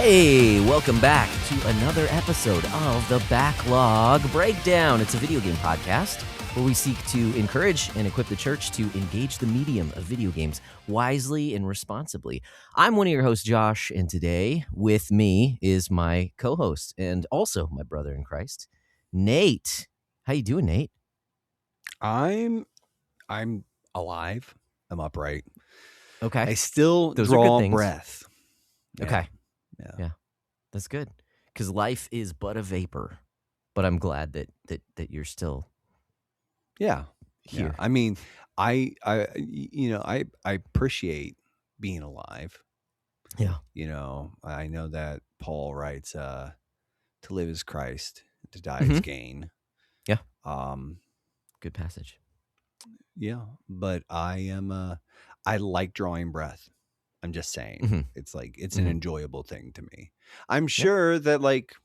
Hey, welcome back to another episode of the Backlog Breakdown. It's a video game podcast where we seek to encourage and equip the church to engage the medium of video games wisely and responsibly. I'm one of your hosts, Josh, and today with me is my co-host and also my brother in Christ, Nate. How you doing, Nate? I'm alive. I'm upright. Okay. I still Those are draw good things. breath. Yeah. Okay. Yeah. That's good. Because life is but a vapor. But I'm glad that you're still Yeah. here. I mean, I appreciate being alive. Yeah. I know that Paul writes, to live is Christ, to die is gain. Yeah. Um, Good passage. yeah, but I like drawing breath. I'm just saying, it's like, it's an enjoyable thing to me. I'm sure that like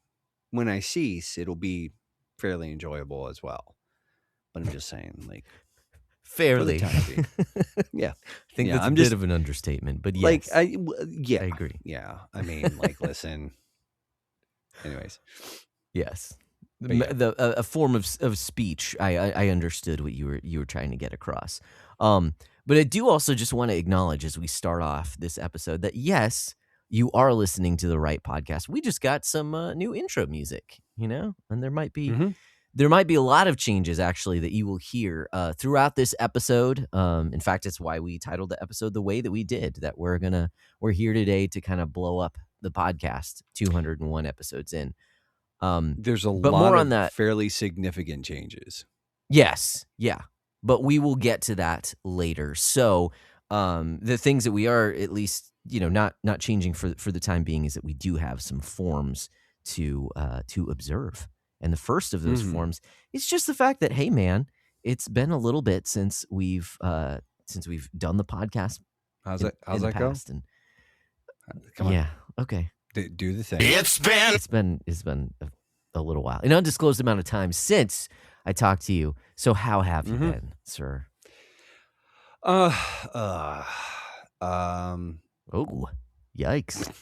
when I cease, it'll be fairly enjoyable as well. But I'm just saying, like, Fairly. for the time being. Yeah. I think that's I'm a bit of an understatement, but yes. I agree. Yeah. I mean, like, listen. Anyways. Yes. Yeah. A form of speech. I understood what you were trying to get across. But I do also just want to acknowledge as we start off this episode that yes, you are listening to the right podcast. We just got some new intro music, and there might be a lot of changes actually that you will hear throughout this episode. In fact, it's why we titled the episode the way that we did. That we're here today to kind of blow up the podcast. 201 episodes in. There's a but lot more of on that. Fairly significant changes. Yes, yeah. But we will get to that later. So the things that we are at least, not changing for the time being is that we do have some forms to observe. And the first of those forms is just the fact that, hey, man, it's been a little bit since we've done the podcast. How's that go? And come on. Yeah. Okay. Do the thing. It's been a little while, an undisclosed amount of time since I talked to you. So how have you been, sir? Oh, yikes.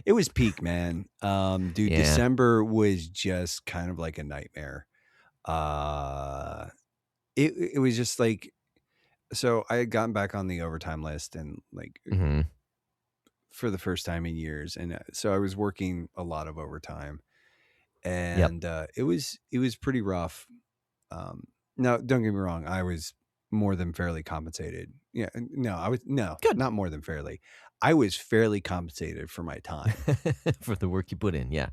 It was peak, man. Dude, Yeah. December was just kind of like a nightmare. It was just like, so I had gotten back on the overtime list and like for the first time in years. And so I was working a lot of overtime and it was pretty rough. Now, don't get me wrong. I was more than fairly compensated. Yeah, no, Good. Not more than fairly. I was fairly compensated for my time. For the work you put in, yeah.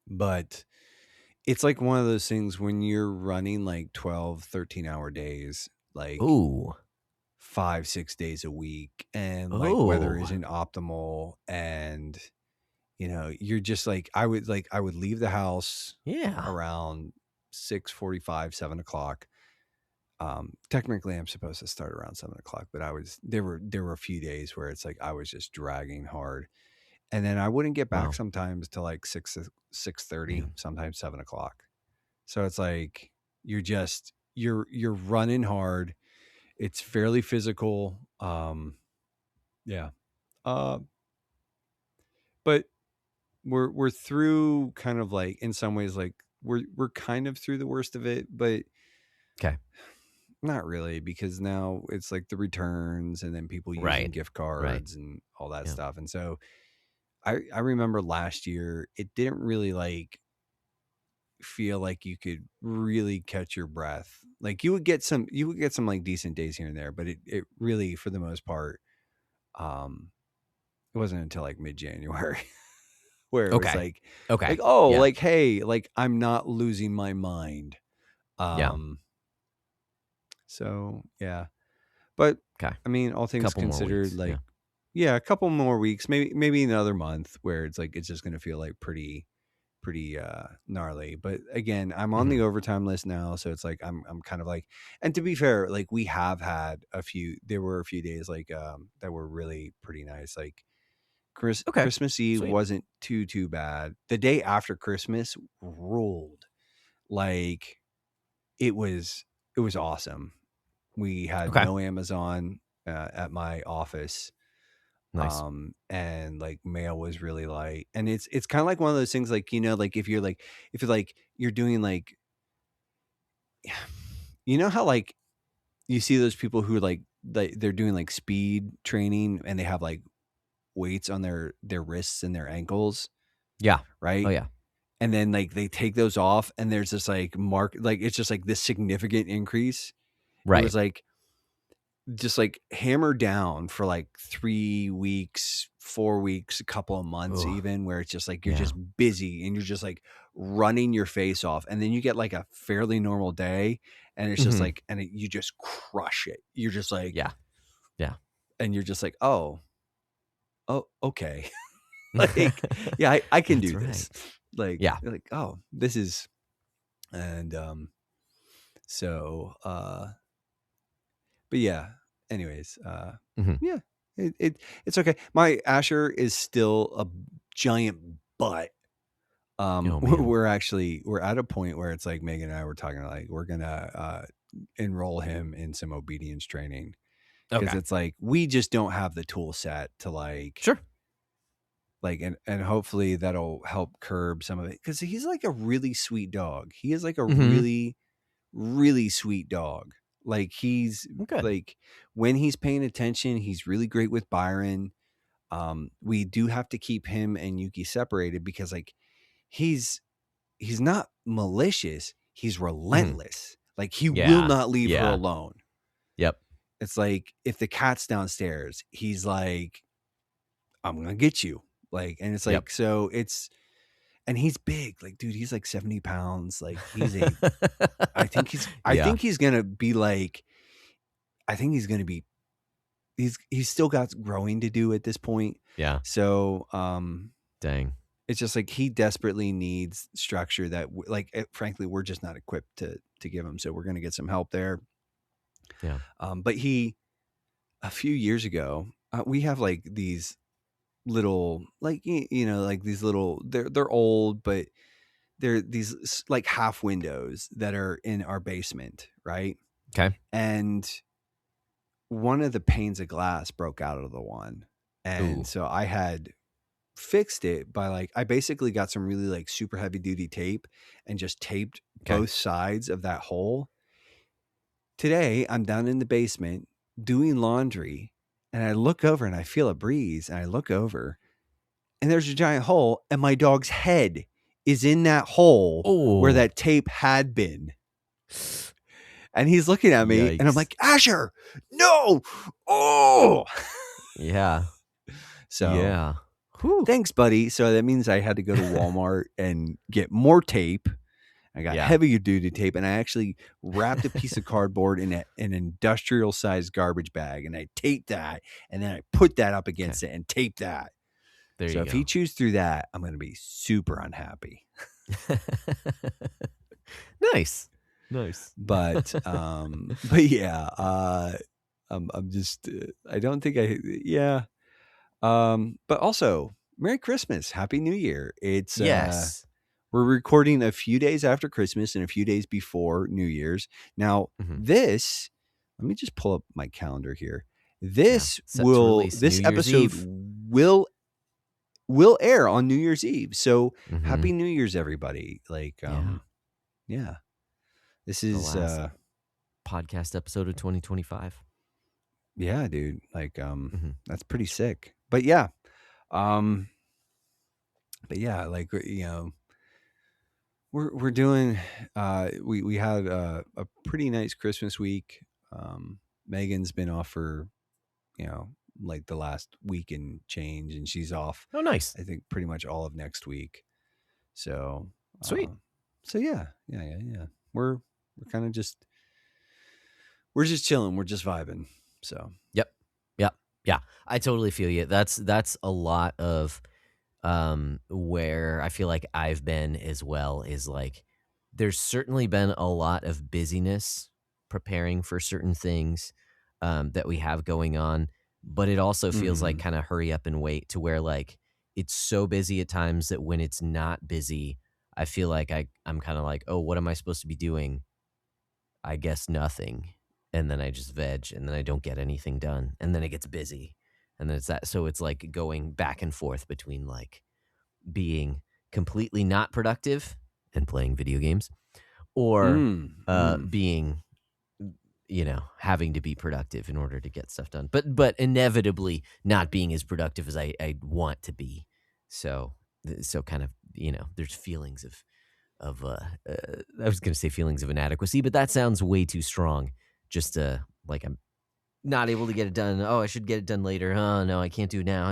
But it's like one of those things when you're running like 12, 13-hour days, like 5-6 days a week, and like weather isn't optimal, and you're just like I would leave the house around 6:45, 7 o'clock. Technically I'm supposed to start around 7 o'clock, but there were a few days where it's like I was just dragging hard, and then I wouldn't get back sometimes till like 6:30, sometimes 7 o'clock. So it's like you're running hard. It's fairly physical. But we're through kind of like, in some ways, like we're kind of through the worst of it, but not really, because now it's like the returns and then people using gift cards and all that stuff. And so I remember last year it didn't really like feel like you could really catch your breath. Like you would get some like decent days here and there, but it really, for the most part, it wasn't until like mid-January where it was like, like, hey, like I'm not losing my mind. So yeah, but I mean, all things considered, like, a couple more weeks, maybe another month, where it's like it's just gonna feel like pretty gnarly. But again, I'm on the overtime list now, so it's like I'm kind of like, and to be fair, like we have had there were a few days like that were really pretty nice. Like Christmas Eve wasn't too bad. The day after Christmas ruled. Like it was awesome. We had no Amazon at my office. Nice. And like mail was really light. And it's kind of like one of those things, like, you know, like if you're like you're doing like, you know how like you see those people who like they're doing like speed training and they have like weights on their wrists and their ankles, Yeah. Oh, right? yeah. And then like they take those off and there's this like mark, like it's just like this significant increase. It Right. was like just like hammer down for like 3 weeks, 4 weeks, a couple of months Oh, even, where it's just like you're yeah. just busy and you're just like running your face off. And then you get like a fairly normal day and it's just Mhm. like, and you just crush it. You're just like, Yeah. Yeah. and you're just like, oh, okay. Like, yeah, I can That's do this. right. Like, Yeah. oh, this is, and so but yeah, anyways, Mhm. yeah, it's okay. My Asher is still a giant butt. Oh, man. We're at a point where it's like Megan and I were talking, like we're gonna enroll him in some obedience training, because Okay. it's like we just don't have the tool set to Sure. like, and hopefully that'll help curb some of it, because he's like a really sweet dog. He is like a Mhm. really, really sweet dog. Like he's Good. like, when he's paying attention, he's really great with Byron. We do have to keep him and Yuki separated because like he's not malicious. He's Mhm. relentless. Like he will Yeah. not leave her Yeah. alone. Yep. It's like if the cat's downstairs, he's like, I'm gonna get you. Like, and it's Yep. like, so it's, and he's big. Like, dude, he's like 70 pounds. Like he's a, I Yeah. think he's gonna be like, I think he's gonna be, he's still got growing to do at this point. Yeah. So, Dang. it's just like he desperately needs structure that like frankly we're just not equipped to give him. So we're gonna get some help there. Yeah. But he, a few years ago, we have like these little, like you know, like these little, they're old, but they're these like half windows that are in our basement, right? Okay. And one of the panes of glass broke out of the one. And Ooh. so I had fixed it by like, I basically got some really like super heavy duty tape and just taped Okay. both sides of that hole. Today, I'm down in the basement doing laundry and I look over and I feel a breeze and I look over and there's a giant hole and my dog's head is in that hole where Oh. that tape had been. And he's looking at me and I'm Yikes. like, Asher, no. Oh, Yeah. so Yeah. Whew. thanks, buddy. So that means I had to go to Walmart and get more tape. I got Yeah. heavier duty tape, and I actually wrapped a piece of cardboard in an industrial sized garbage bag, and I taped that, and then I put that up Okay. against it and taped that. There So you if he go. chews through that, I'm going to be super unhappy. Nice. Nice. But yeah, I'm just I don't think yeah. But also Merry Christmas, Happy New Year. It's Yes. we're recording a few days after Christmas and a few days before New Year's. Now, Mhm. this, let me just pull up my calendar here. Yeah. Set to release New This Year's episode Eve. will air on New Year's Eve. So Happy Mhm. New Year's, everybody. Like, Yeah. yeah, this The is, last podcast episode of 2025. yeah, dude, like, Mhm. that's pretty sick. But yeah, um, like, you know, we're doing, we had a pretty nice Christmas week. Megan's been off for, you know, like the last week and change, and she's off, Oh, nice. I think, pretty much all of next week. So, Sweet. yeah. We're kind of just, we're just chilling. We're just vibing. So, Yep. Yep. Yeah. I totally feel you. That's a lot of where I feel like I've been as well, is like there's certainly been a lot of busyness preparing for certain things that we have going on, but it also feels like mhm. kind of hurry up and wait, to where like it's so busy at times that when it's not busy, I feel like I'm kind of like, oh, what am I supposed to be doing? I guess nothing. And then I just veg and then I don't get anything done. And then it gets busy. And then it's that, so it's like going back and forth between like being completely not productive and playing video games, or being, having to be productive in order to get stuff done, but inevitably not being as productive as I want to be. So kind of, there's feelings I was going to say feelings of inadequacy, but that sounds way too strong. Just like I'm not able to get it done. Oh, I should get it done later. Oh no, I can't do it now.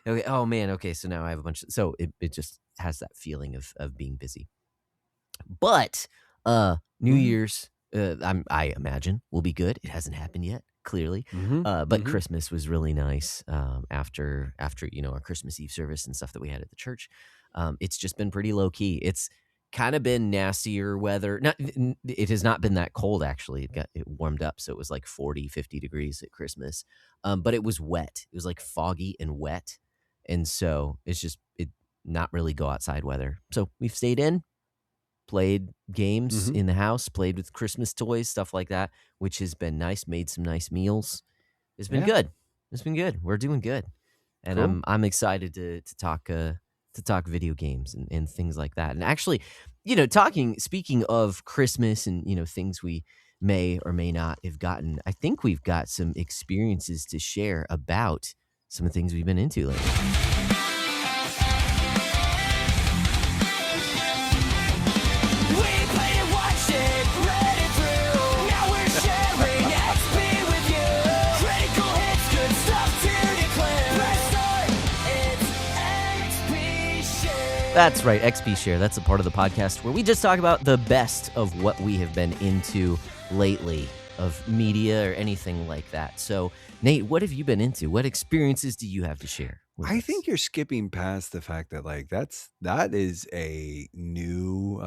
Okay, oh man, okay, so now I have a so it just has that feeling of being busy. But New Year's, I imagine, will be good. It hasn't happened yet, clearly. But Christmas was really nice. After our Christmas Eve service and stuff that we had at the church, it's just been pretty low key. It's kind of been nastier weather. It has not been that cold, actually. It warmed up, so it was like 40, 50 degrees at Christmas. But it was wet. It was like foggy and wet, and so it's just not really go outside weather. So we've stayed in, played games in the house, played with Christmas toys, stuff like that, which has been nice. Made some nice meals. It's been good. It's been good. We're doing good, and Cool. I'm excited to talk video games and things like that. And actually, speaking of Christmas and things we may or may not have gotten, I think we've got some experiences to share about some of the things we've been into lately. That's right, XP Share. That's a part of the podcast where we just talk about the best of what we have been into lately, of media or anything like that. So, Nate, what have you been into? What experiences do you have to share with I us? think you're skipping past the fact that like that is a new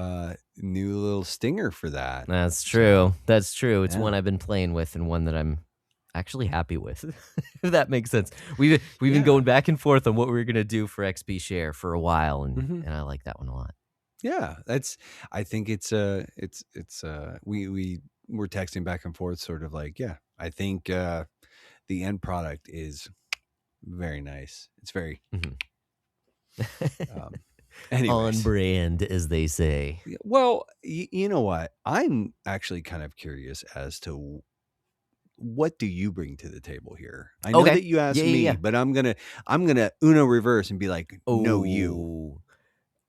little stinger for that. That's true. That's true. It's Yeah. one I've been playing with and one that I'm actually happy with. If that makes sense. We've been going back and forth on what we were gonna do for XP Share for a while, and I like that one a lot. Yeah, I think it's we were texting back and forth, sort of like, yeah, I think the end product is very nice. It's very on brand, as they say. Well, you know what? I'm actually kind of curious as to what do you bring to the table here? I know that you asked me, but I'm gonna Uno reverse and be like, no, you.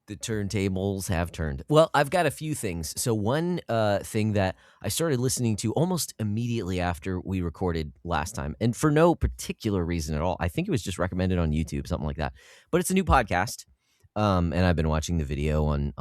The turntables have turned. Well, I've got a few things. So one thing that I started listening to almost immediately after we recorded last time, and for no particular reason at all. I think it was just recommended on YouTube, something like that. But it's a new podcast, and I've been watching the video on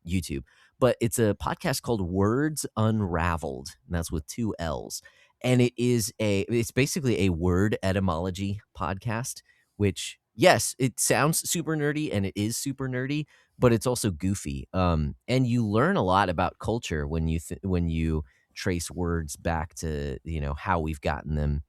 YouTube. But it's a podcast called Words Unraveled, and that's with 2 L's. And it's basically a word etymology podcast, which, yes, it sounds super nerdy, and it is super nerdy, but it's also goofy. And you learn a lot about culture when you trace words back to how we've gotten them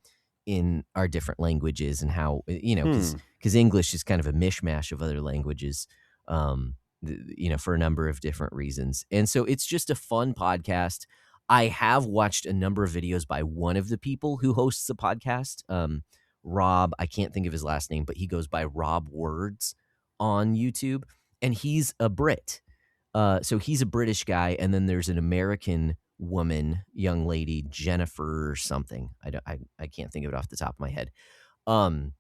in our different languages, and how because English is kind of a mishmash of other languages, for a number of different reasons. And so it's just a fun podcast. I have watched a number of videos by one of the people who hosts the podcast. Rob, I can't think of his last name, but he goes by Rob Words on YouTube, and he's a Brit. So he's a British guy, and then there's an American young lady, Jennifer or something. I can't think of it off the top of my head. And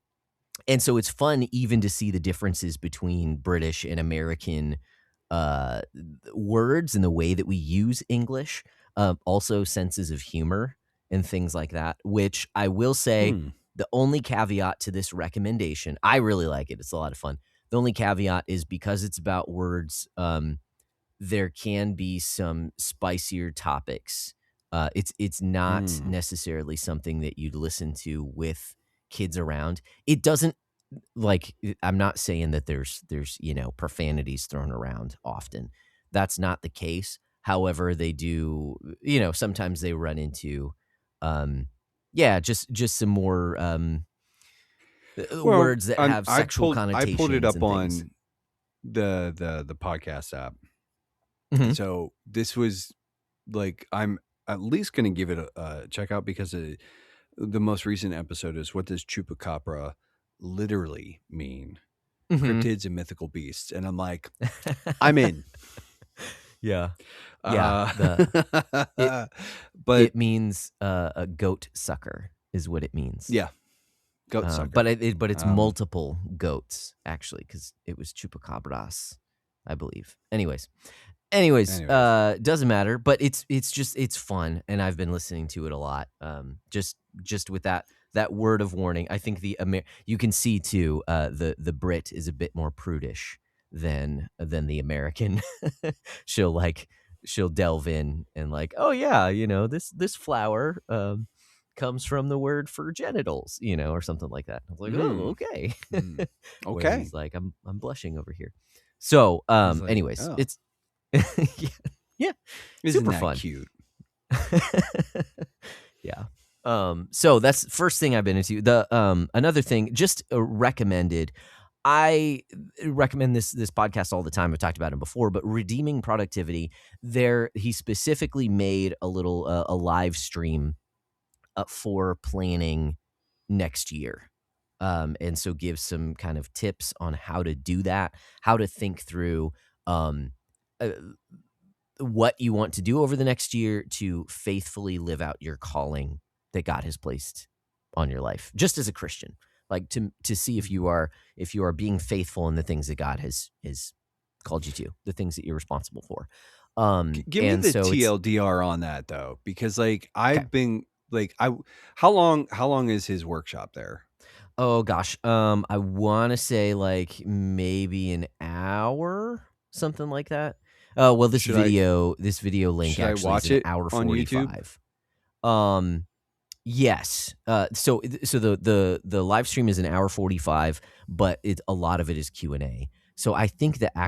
so it's fun even to see the differences between British and American words and the way that we use English. Also senses of humor and things like that, which I will say, the only caveat to this recommendation, I really like it. It's a lot of fun. The only caveat is because it's about words, there can be some spicier topics. It's not necessarily something that you'd listen to with kids around. It doesn't, like, I'm not saying that there's profanities thrown around often. That's not the case. However, they do, sometimes they run into just some more words that have sexual connotations. I pulled it up on things. the podcast app. So this was like, I'm at least going to give it a check out, because the most recent episode is, what does chupacabra literally mean? Mhm. Cryptids and mythical beasts. And I'm like, I'm in. Yeah. Yeah. It But it means, a goat sucker is what it means. yeah, goat But sucker. it's multiple goats actually, because it was chupacabras, I believe. Anyways, doesn't matter, but it's fun, and I've been listening to it a lot. Just with that word of warning, I think you can see too, the Brit is a bit more prudish than the American. She'll delve in and like, oh yeah, this flower comes from the word for genitals, or something like that. I was like, oh, okay. Where Okay. he's like, I'm blushing over here. So, He's like, anyways, oh, it's yeah, yeah, isn't super that fun. cute? Yeah. So that's the first thing I've been into. The another thing, just recommended. I recommend this podcast all the time. I've talked about him before, but Redeeming Productivity. He specifically made a little a live stream for planning next year. And so gives some kind of tips on how to do that, how to think through um, uh, what you want to do over the next year to faithfully live out your calling that God has placed on your life, just as a Christian, like to see if you are being faithful in the things that God has called you to, the things that you're responsible for. Give me And the so it's TLDR on that though, because like okay. I've been like, how long is his workshop there? Oh gosh, I want to say like maybe an hour, something like that. Oh well, this Should I video link should I actually is watch an it hour on YouTube? 45. Yes. So the live stream is an hour 45, but a lot of it is Q&A. So I think the Okay.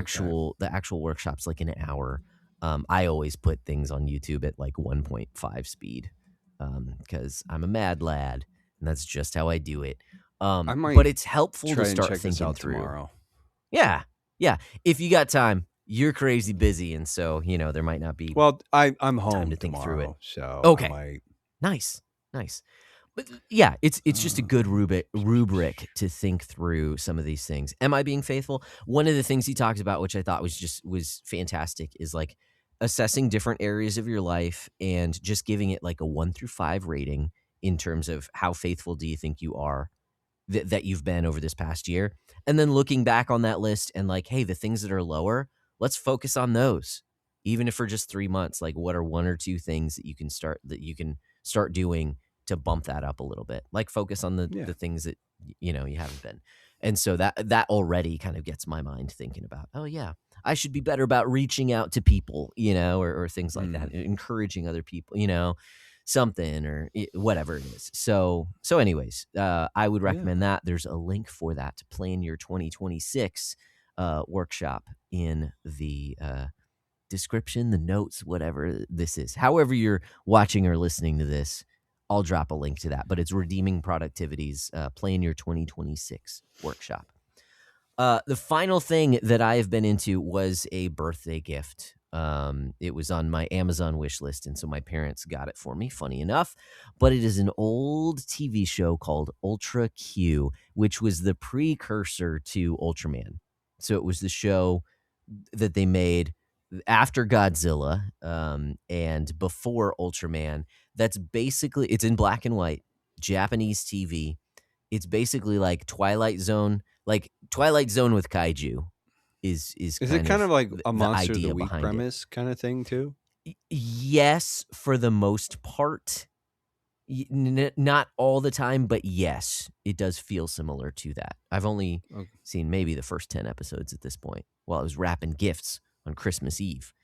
actual workshop's like an hour. I always put things on YouTube at like 1.5 speed, because I'm a mad lad, and that's just how I do it. I But might it's helpful to try and start check this thinking out through. tomorrow. Yeah, yeah. If you got time, you're crazy busy, and so there might not be Well, I'm time home to think through it. tomorrow, so I Okay, might. nice. But yeah, it's just a good Um, rubric to think through some of these things. Am I being faithful? One of the things he talks about, which I thought was fantastic, is like assessing different areas of your life and just giving it like a 1 through 5 rating in terms of how faithful do you think you are that you've been over this past year, and then looking back on that list and like, hey, the things that are lower, let's focus on those, even if for just 3 months. Like, what are 1 or 2 things that you can start doing to bump that up a little bit? Like, focus on yeah. the things that you haven't been. And so that already kind of gets my mind thinking about, oh yeah, I should be better about reaching out to people, or things like that, encouraging other people, something or whatever it is. So anyways, I would recommend that. There's a link for that to plan your 2026 workshop in the description, the notes, whatever this is. However you're watching or listening to this, I'll drop a link to that. But it's Redeeming Productivity's Plan Your 2026 workshop. The final thing that I have been into was a birthday gift. It was on my Amazon wish list, and so my parents got it for me, funny enough. But it is an old TV show called Ultra Q, which was the precursor to Ultraman. So it was the show that they made after Godzilla, and before Ultraman. That's basically, it's in black and white, Japanese TV. It's basically like Twilight Zone with kaiju is Is it kind kind of of like a the Monster of the idea Week behind it. premise kind of thing too? Yes, for the most part. Not all the time, but yes, it does feel similar to that. I've only Okay. seen maybe the first 10 episodes at this point while I was wrapping gifts on Christmas Eve.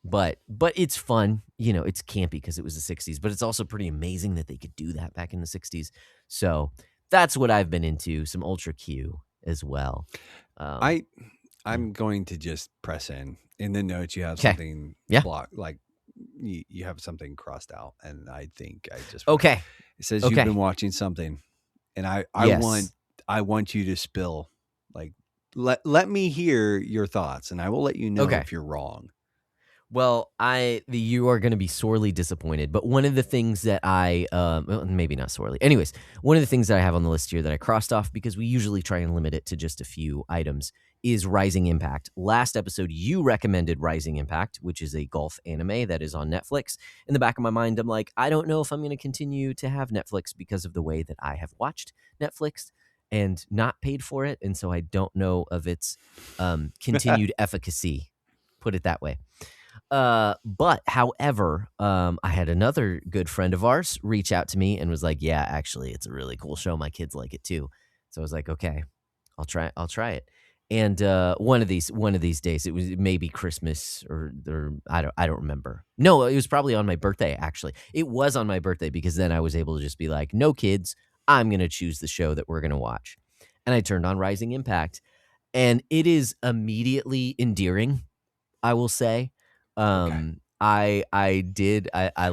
But it's fun. It's campy because it was the 60s, but it's also pretty amazing that they could do that back in the 60s. So that's what I've been into, some Ultra Q as well. I'm going to just press in the notes. You have Okay. something Yeah. blocked, like you have something crossed out, and I think I just Okay. It says you've been watching something, and I Yes. want you to spill, like, let me hear your thoughts, and I will let you know Okay. if you're wrong. Well, you are gonna be sorely disappointed, but one of the things that well, maybe not sorely. Anyways, one of the things that I have on the list here that I crossed off because we usually try and limit it to just a few items is Rising Impact. Last episode, you recommended Rising Impact, which is a golf anime that is on Netflix. In the back of my mind, I'm like, I don't know if I'm gonna continue to have Netflix because of the way that I have watched Netflix and not paid for it, and so I don't know of its continued efficacy. Put it that way. But however, I had another good friend of ours reach out to me and was like, "Yeah, actually, it's a really cool show. My kids like it too." So I was like, "Okay, I'll try it." And one of these days, it was maybe Christmas or I don't remember. No, it was probably on my birthday. Actually, it was on my birthday because then I was able to just be like, "No kids, I'm gonna choose the show that we're gonna watch," and I turned on Rising Impact, and it is immediately endearing. I will say. Okay. I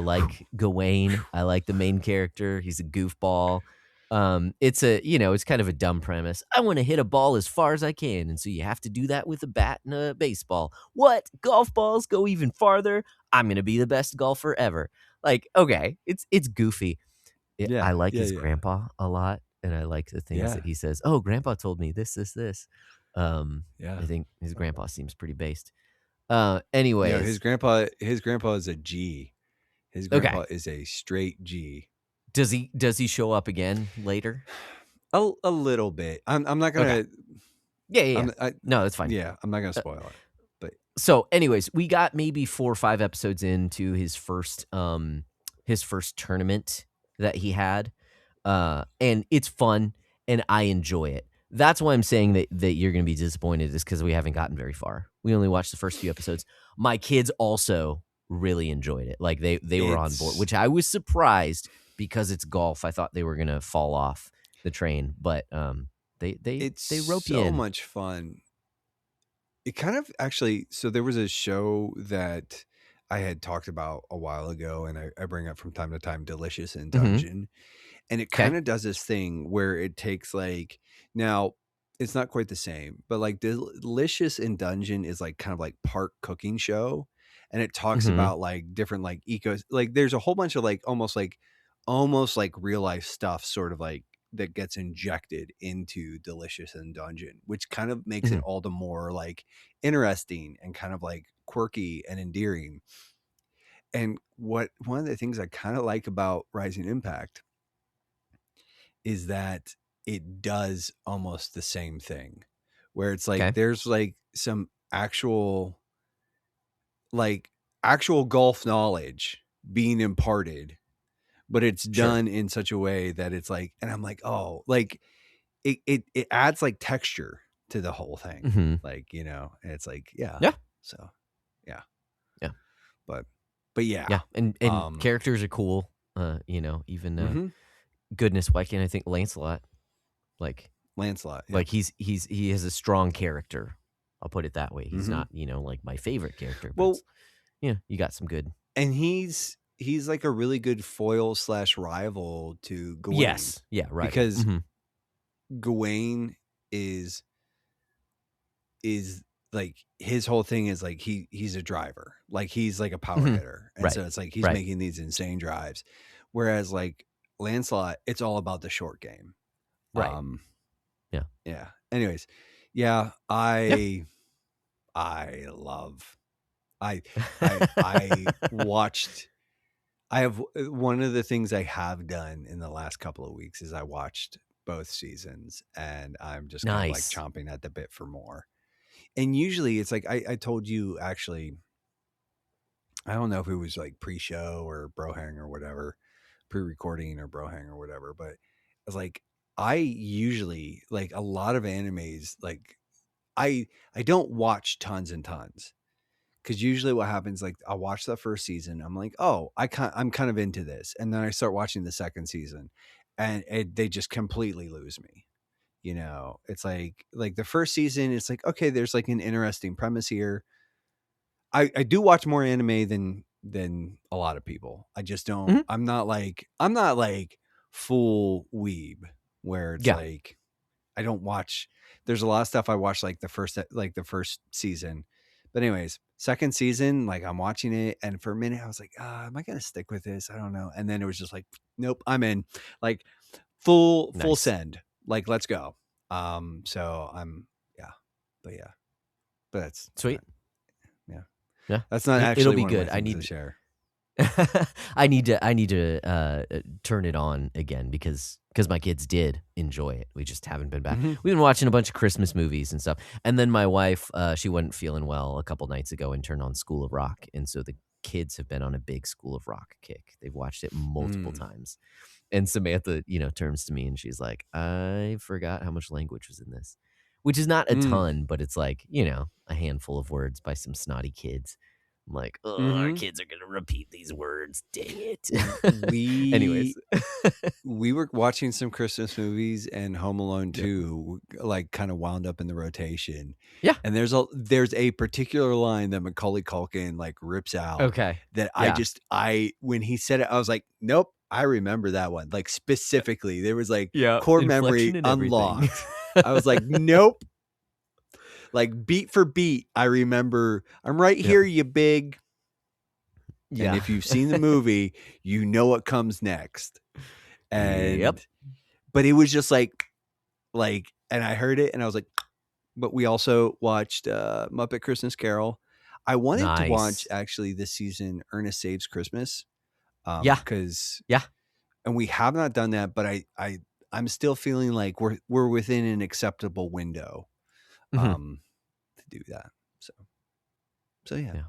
like Gawain. I like the main character. He's a goofball. It's kind of a dumb premise. I want to hit a ball as far as I can, and so you have to do that with a bat and a baseball. What? Golf balls go even farther? I'm gonna be the best golfer ever. Like, okay, it's goofy. I Yeah. like Yeah. his Yeah. grandpa a lot, and I like the things that Yeah. he says. Oh, grandpa told me this, this, this. I Yeah. think his grandpa seems pretty based. His Anyways, grandpa is a G. His okay. grandpa is a straight G. Does he show up again later? A little bit. I'm not Okay. gonna. Yeah, yeah, yeah. I'm I No, that's fine. Yeah. I'm not gonna Uh, spoil it. But so, anyways, we got maybe 4 or 5 episodes into his first tournament that he had, and it's fun, and I enjoy it. That's why I'm saying that you're gonna be disappointed is because we haven't gotten very far. We only watched the first few episodes. My kids also really enjoyed it. Like, they were on board, it's which I was surprised because it's golf. I thought they were gonna fall off the train, but, it's they rope you so in. much fun. It kind of actually, so there was a show that I had talked about a while ago, and I bring up from time to time, Delicious in Mhm. Dungeon. And it 'Kay. kind of does this thing where it takes like, now it's not quite the same, but like Delicious in Dungeon is like kind of like part cooking show. And it talks Mhm. about like different like ecos, like there's a whole bunch of like almost like real life stuff sort of like that gets injected into Delicious in Dungeon, which kind of makes it Mhm. all the more like interesting and kind of like quirky and endearing. And one of the things I kind of like about Rising Impact is that it does almost the same thing, where it's like 'Kay. there's like some like actual golf knowledge being imparted, but it's Sure. done in such a way that it's like, and I'm like, oh, like it adds like texture to the whole thing. Mhm. Like, and it's like, yeah. Yeah. So yeah. Yeah. But yeah. Yeah, and Um characters are cool, even, mhm. goodness, why can't I think Lancelot? Like Lancelot, yeah. like, he has a strong character. I'll put it that way. He's Mhm. not, like, my favorite character, but Well, it's you got some good. and he's like a really good foil slash rival to Gawain, Yes. Yeah, rival. because Mhm. Gawain is is like his whole thing is like he's a driver, like he's like a power Mhm. hitter, and Right. so it's like he's Right. making these insane drives, whereas like Lancelot, it's all about the short game. Right. Um, Yeah. yeah. Anyways, yeah, Yeah. I love I watched. I have one of the things I have done in the last couple of weeks is I watched both seasons, and I'm just kind of like Nice. chomping at the bit for more. And usually it's like I told you actually, I don't know if it was like pre-show or brohang or whatever, pre-recording or brohang or whatever, but I was like, I usually like a lot of animes, like I don't watch tons and tons. Because usually what happens, like I'll watch the first season, I'm like, oh, I'm kind of into this, and then I start watching the second season, and they just completely lose me. It's like the first season, it's like, okay, there's like an interesting premise here. I do watch more anime than a lot of people. I just don't. Mhm. I'm not like full weeb where it's Yeah. like I don't watch. There's a lot of stuff I watch like the first season, but anyways. second season, like I'm watching it, and for a minute I was like, am I gonna stick with this? I don't know. And then it was just like, nope, I'm in. Like full Nice. send. Like, let's go. So I'm yeah, but yeah, but that's Sweet. yeah, Yeah. that's not It'll actually be one of my good. things to share. I need to turn it on again because my kids did enjoy it. We just haven't been back. Mm-hmm. We've been watching a bunch of Christmas movies and stuff. And then my wife, she wasn't feeling well a couple nights ago and turned on School of Rock. And so the kids have been on a big School of Rock kick. They've watched it multiple times. And Samantha, turns to me and she's like, "I forgot how much language was in this." Which is not a ton, but it's like, a handful of words by some snotty kids. I'm like, "Oh, our kids are gonna repeat these words. Dang it." Anyways. We were watching some Christmas movies, and Home Alone 2 like kind of wound up in the rotation. Yeah. And there's a particular line that Macaulay Culkin like rips out. Okay. That Yeah. when he said it, I was like, nope, I remember that one. Like specifically, there was like Yeah, core inflection memory and everything. unlocked. I was like, nope. Like beat for beat, I remember. I'm right here, you big. Yeah. And if you've seen the movie, you know what comes next. And but it was just like, and I heard it and I was like, but we also watched Muppet Christmas Carol. I wanted to watch actually this season Ernest Saves Christmas. Because and we have not done that, but I'm still feeling like we're within an acceptable window to do that. So yeah.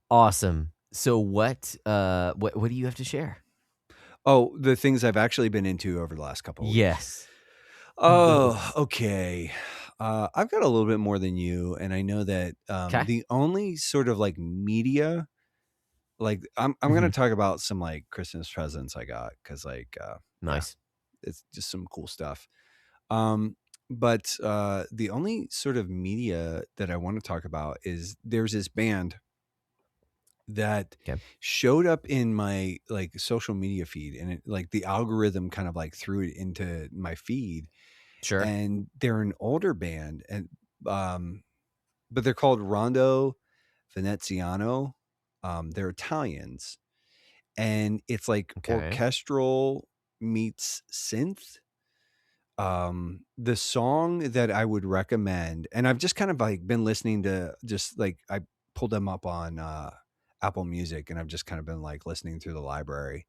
Awesome. So what do you have to share? Oh, the things I've actually been into over the last couple of weeks. Yes. Oh, okay. I've got a little bit more than you, and I know that the only sort of like media, like I'm gonna talk about some like Christmas presents I got because like nice, it's just some cool stuff. But the only sort of media that I want to talk about is there's this band that showed up in my like social media feed, and it like the algorithm kind of like threw it into my feed. Sure. And they're an older band, and but they're called Rondo Veneziano. They're Italians, and it's like orchestral meets synth. The song that I would recommend, and I've just kind of like been listening to, just like I pulled them up on Apple Music, and I've just kind of been like listening through the library.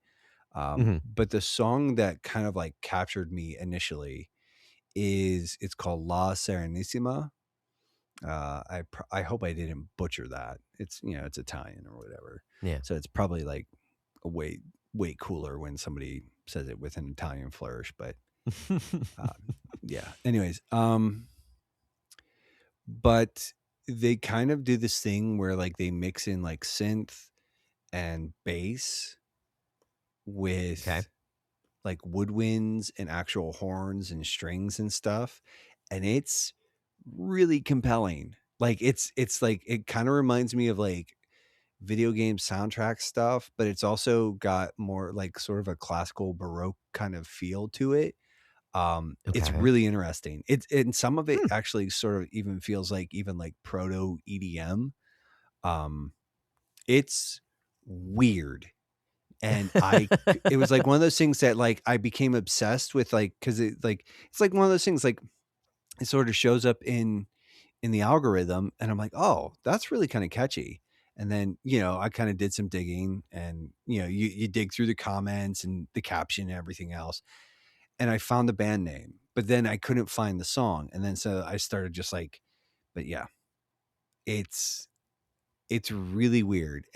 But the song that kind of like captured me initially it's called La Serenissima. I hope I didn't butcher that. It's it's Italian or whatever. Yeah. So it's probably like a way cooler when somebody says it with an Italian flourish. But yeah. Anyways, but they kind of do this thing where like they mix in like synth and bass with like woodwinds and actual horns and strings and stuff, and it's really compelling. Like it's like it kind of reminds me of like video game soundtrack stuff, but it's also got more like sort of a classical baroque kind of feel to it. It's really interesting. It's, and some of it actually sort of even feels like even like proto EDM. It's weird. And it was like one of those things that like I became obsessed with, like, cause it's like one of those things, like it sort of shows up in the algorithm, and I'm like, oh, that's really kind of catchy. And then, I kind of did some digging, and, you dig through the comments and the caption and everything else. And I found the band name, but then I couldn't find the song. And then, so I started just like, but yeah, it's really weird.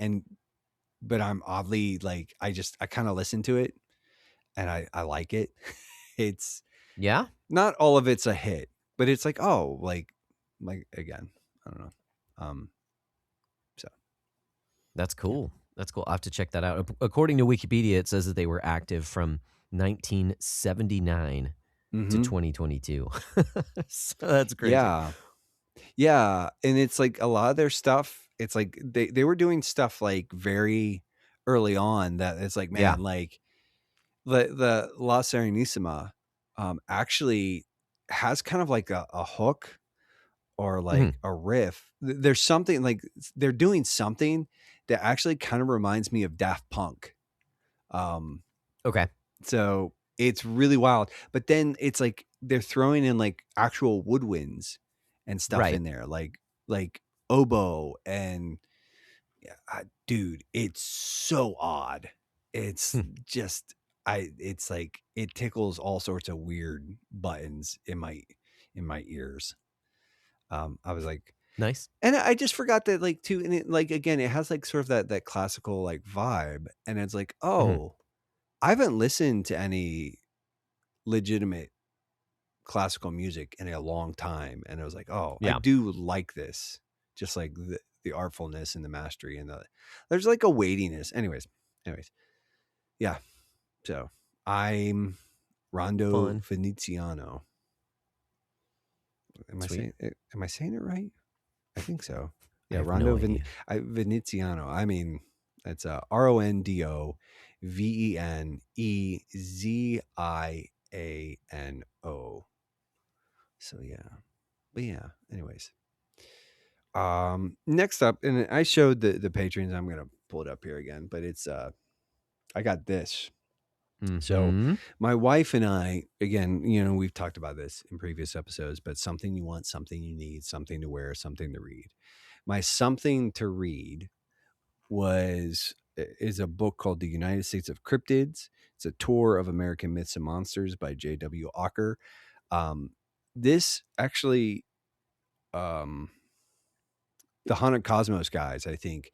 But I'm oddly like, I kind of listen to it and I like it. It's not all of it's a hit, but it's like, oh, like again, I don't know. So that's cool. That's cool. I'll have to check that out. According to Wikipedia, it says that they were active from 1979 to 2022. So that's crazy. Yeah. And it's like a lot of their stuff, it's like they were doing stuff like very early on that it's like, man, like the La Serenissima actually has kind of like a hook or Mhm. like a riff. There's something like they're doing something that actually kind of reminds me of Daft Punk. Um, Okay. so it's really wild. But then it's like they're throwing in like actual woodwinds and stuff Right. in there, like oboe and yeah, dude, it's so odd. It's Hmm. just it's like it tickles all sorts of weird buttons in my ears. I was like, Nice. and I just forgot that like too, and it like again, it has like sort of that classical like vibe, and it's like, Mhm. oh, I haven't listened to any legitimate classical music in a long time, and I was like, oh, I Yeah. do like this, just like the artfulness and the mastery and there's like a weightiness. Anyways, yeah. So I'm Rondo Fun. Veneziano. Sweet. Am I saying it right? I think so. I Yeah, have no Rondo idea. Veneziano. I mean, it's Rondo Veneziano. So yeah. But yeah, anyways. Next up, and I showed the patrons, I'm gonna pull it up here again, but it's I got this. So Mhm. my wife and I, again, we've talked about this in previous episodes, but something you want, something you need, something to wear, something to read. My something to read is a book called The United States of Cryptids. It's a tour of American myths and monsters by J.W. Ocker. This actually, um, the Haunted Cosmos guys, I think,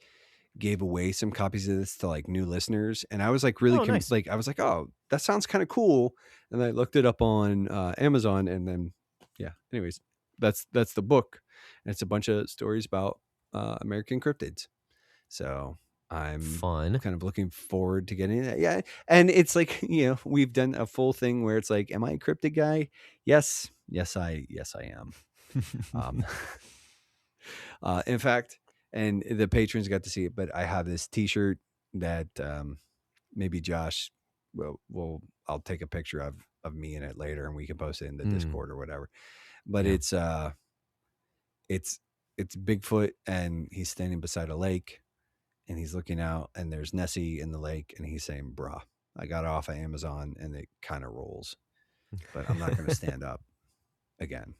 gave away some copies of this to like new listeners, and I was like really Oh, nice. I was like, oh, that sounds kind of cool, and I looked it up on Amazon, and then yeah. Anyways, that's the book, and it's a bunch of stories about American cryptids. So I'm Fun. kind of looking forward to getting that. Yeah, and it's like we've done a full thing where it's like, am I a cryptid guy? Yes, I am. Um, in fact, and the patrons got to see it, but I have this T-shirt that maybe Josh I'll take a picture of me in it later, and we can post it in the Mm. Discord or whatever. But Yeah. it's Bigfoot, and he's standing beside a lake, and he's looking out, and there's Nessie in the lake, and he's saying, "Bruh, I got it off of Amazon, and it kind of rolls, but I'm not going to stand up again."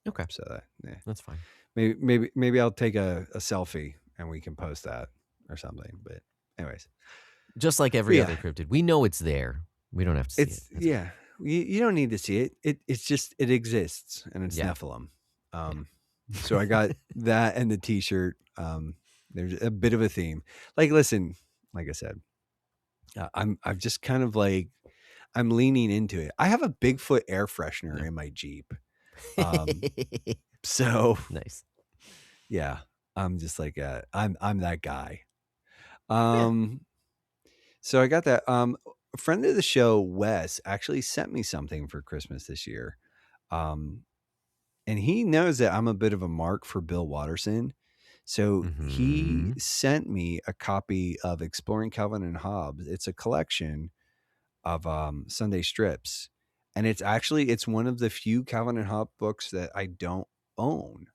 Okay. So yeah. That's fine. Maybe I'll take a selfie and we can post that or something. But anyways, Just like but every yeah, other cryptid. We know it's there. We don't have to see it. it's That's fine. yeah. You don't need to see it. It's just it exists, and it's Yeah. Nephilim. Yeah. So I got that and the T-shirt. There's a bit of a theme. Like, listen, like I said, I'm just kind of like I'm leaning into it. I have a Bigfoot air freshener Yeah. in my Jeep. So Nice. yeah, I'm just like I'm that guy. Yeah. Um, so I got that. A friend of the show, Wes, actually sent me something for Christmas this year. Um, and he knows that I'm a bit of a mark for Bill Watterson. So he Mhm. sent me a copy of Exploring Calvin and Hobbes. It's a collection of Sunday strips. And it's one of the few Calvin and Hobbes books that I don't own.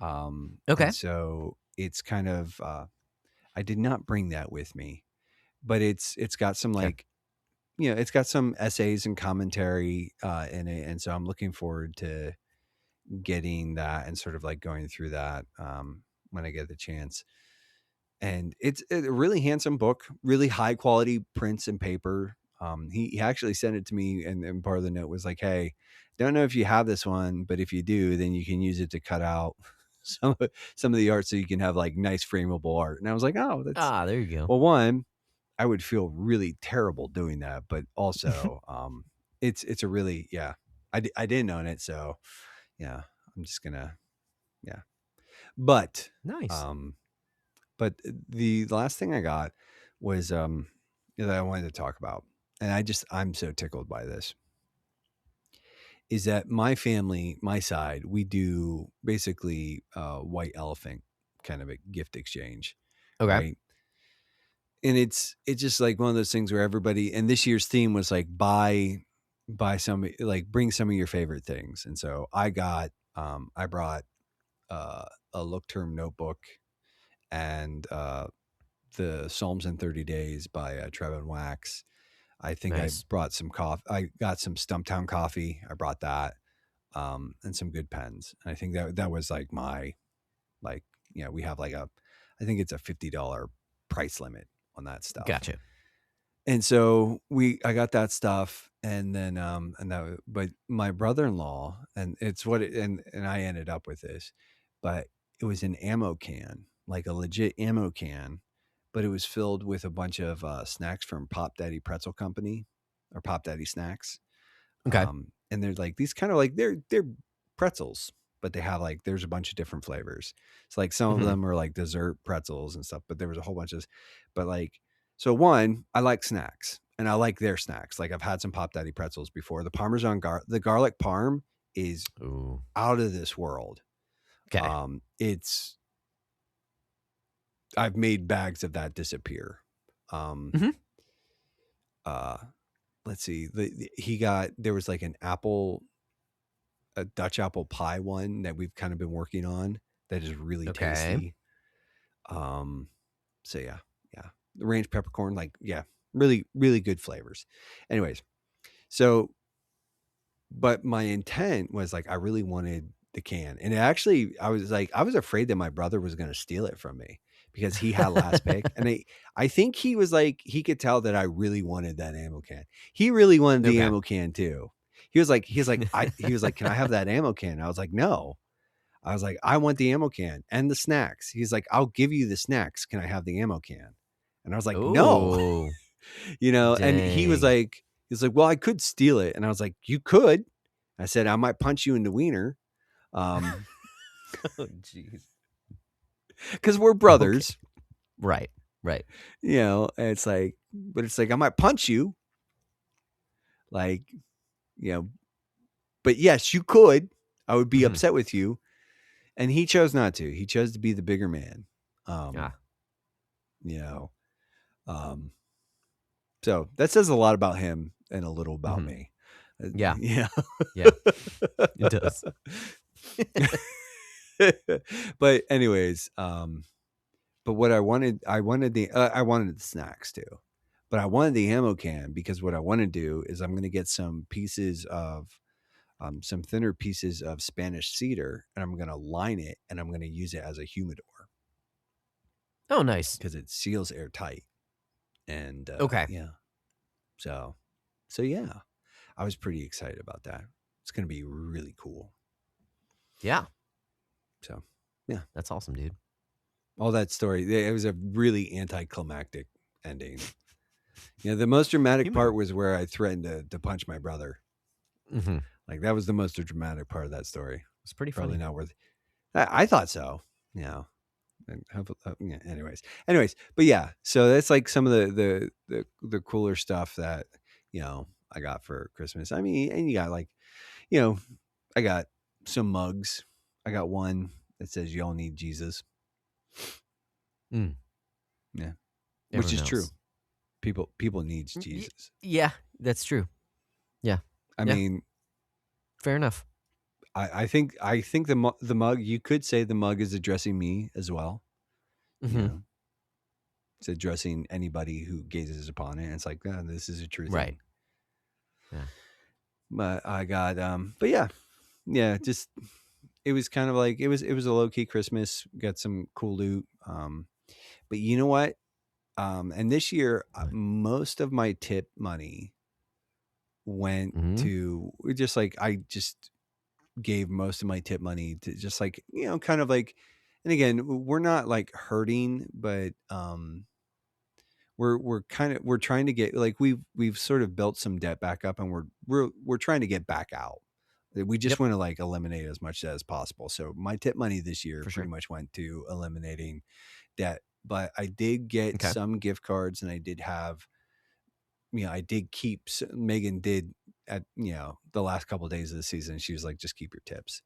And Okay. so it's kind of I did not bring that with me, but it's got some Okay. like it's got some essays and commentary in it, and so I'm looking forward to getting that and sort of like going through that when I get the chance. And it's a really handsome book, really high quality prints and paper. He actually sent it to me, and part of the note was like, "Hey, don't know if you have this one, but if you do, then you can use it to cut out some of the art so you can have like nice frameable art." And I was like, "Oh, that's Ah, there you go. well, one, I would feel really terrible doing that, but also, it's a really yeah. I didn't own it, so yeah, I'm just gonna yeah. But Nice. um, but the last thing I got was that I wanted to talk about, and I'm so tickled by this. Is that my family, my side, we do basically white elephant kind of a gift exchange, Okay. right? And it's just like one of those things where everybody, and this year's theme was like buy some, like bring some of your favorite things. And so I brought a Look Term notebook and the Psalms in 30 Days by Trevin Wax. I think I Nice. brought some coffee. I got some Stumptown coffee. I brought that, and some good pens. And I think that was like my, like, we have like I think it's a $50 price limit on that stuff. Gotcha. And so I got that stuff, and then but my brother-in-law, and it's and I ended up with this, but it was an ammo can, like a legit ammo can, but it was filled with a bunch of snacks from Pop Daddy Pretzel Company, or Pop Daddy Snacks. Okay. And they're like these kind of like they're pretzels, but they have like, there's a bunch of different flavors. It's like some of them are like dessert pretzels and stuff, but there was a whole bunch of, but like, so one, I like snacks, and I like their snacks. Like, I've had some Pop Daddy pretzels before. The Parmesan the garlic parm is out of this world. Okay. I've made bags of that disappear. Let's see. There was like a Dutch apple pie one that we've kind of been working on that is really tasty. So yeah. The ranch peppercorn, like, yeah, really, really good flavors. Anyways, so, but my intent was like, I really wanted the can. And actually, I was afraid that my brother was going to steal it from me because he had last pick. And I think he was like, he could tell that I really wanted that ammo can. He really wanted the ammo can too. He was like, can I have that ammo can? I was like, no. I was like, I want the ammo can and the snacks. He's like, I'll give you the snacks. Can I have the ammo can? And I was like, no, and he was like, well, I could steal it. And I was like, you could. I said, I might punch you in the wiener. Oh, jeez. Because we're brothers. Okay. Right. It's like, I might punch you. Like, but yes, you could. I would be upset with you. And he chose not to. He chose to be the bigger man. So that says a lot about him and a little about me. Yeah. Yeah. It does. But anyways, but what I wanted the snacks too, but I wanted the ammo can because what I want to do is I'm going to get some pieces of some thinner pieces of Spanish cedar, and I'm going to line it, and I'm going to use it as a humidor. Oh, nice. Because it seals airtight. And okay. Yeah. So yeah, I was pretty excited about that. It's going to be really cool. Yeah. So yeah, that's awesome, dude. All that story, it was a really anticlimactic ending. The most dramatic part was where I threatened to punch my brother. Like, that was the most dramatic part of that story. It's pretty Probably funny. not worth. I thought so. Anyways, but yeah. So that's like some of the cooler stuff that I got for Christmas. I mean, and you got like, I got some mugs. I got one that says "Y'all need Jesus." Yeah, which is true. People needs Jesus. Yeah, that's true. Yeah, I mean, fair enough. I think the mug, you could say the mug is addressing me as well. It's addressing anybody who gazes upon it. And it's like, this is a true thing. Right. Yeah. But I got but yeah, just it was kind of like it was a low key Christmas. Got some cool loot. But you know what? And this year, most of my tip money went to just like, I just gave most of my tip money to just like, kind of like, and again, we're not like hurting, but we're trying to get, like, we've sort of built some debt back up, and we're trying to get back out. We just want to like eliminate as much as possible. So my tip money this year pretty much went to eliminating debt. But I did get some gift cards, and I did have, I did keep, Megan did at, the last couple of days of the season, she was like, just keep your tips.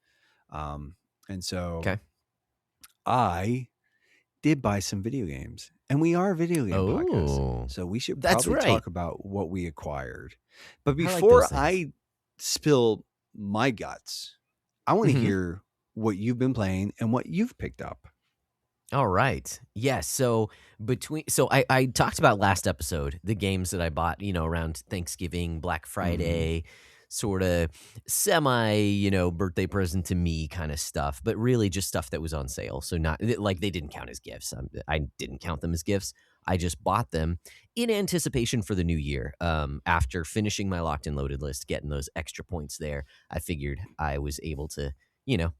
And so I did buy some video games, and we are a video game podcast. So we should probably talk about what we acquired. But before I spill my guts, I want to hear what you've been playing and what you've picked up. All right. Yes. So I talked about last episode the games that I bought, around Thanksgiving, Black Mhm. Friday, sort of semi, birthday present to me kind of stuff, but really just stuff that was on sale. So not like they didn't count as gifts. I didn't count them as gifts. I just bought them in anticipation for the new year. After finishing my locked and loaded list, getting those extra points there, I figured I was able to, you know,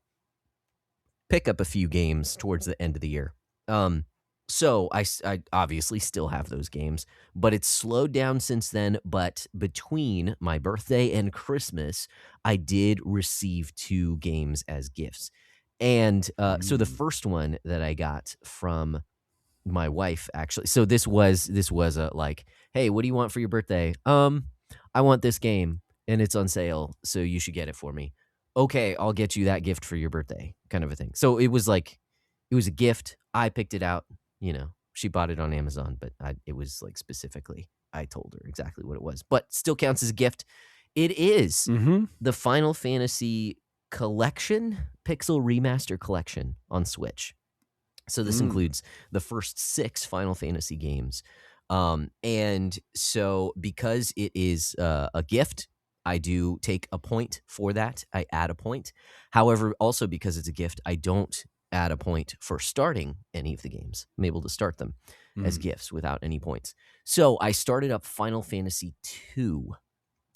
pick up a few games towards the end of the year. So I obviously still have those games, but it's slowed down since then. But between my birthday and Christmas, I did receive 2 games as gifts. And so the Mm. first one that I got from my wife, actually, so this was a like, "Hey, what do you want for your birthday?" I want this game and it's on sale, so you should get it for me." "Okay, I'll get you that gift for your birthday," kind of a thing. So it was a gift. I picked it out, she bought it on Amazon, but it was like specifically, I told her exactly what it was, but still counts as a gift. It is Mhm. the Final Fantasy Collection, Pixel Remaster Collection on Switch. So this Mm. includes the first 6 Final Fantasy games. And so because it is a gift, I do take a point for that. I add a point. However, also because it's a gift, I don't add a point for starting any of the games. I'm able to start them as Mm. gifts without any points. So I started up Final Fantasy 2,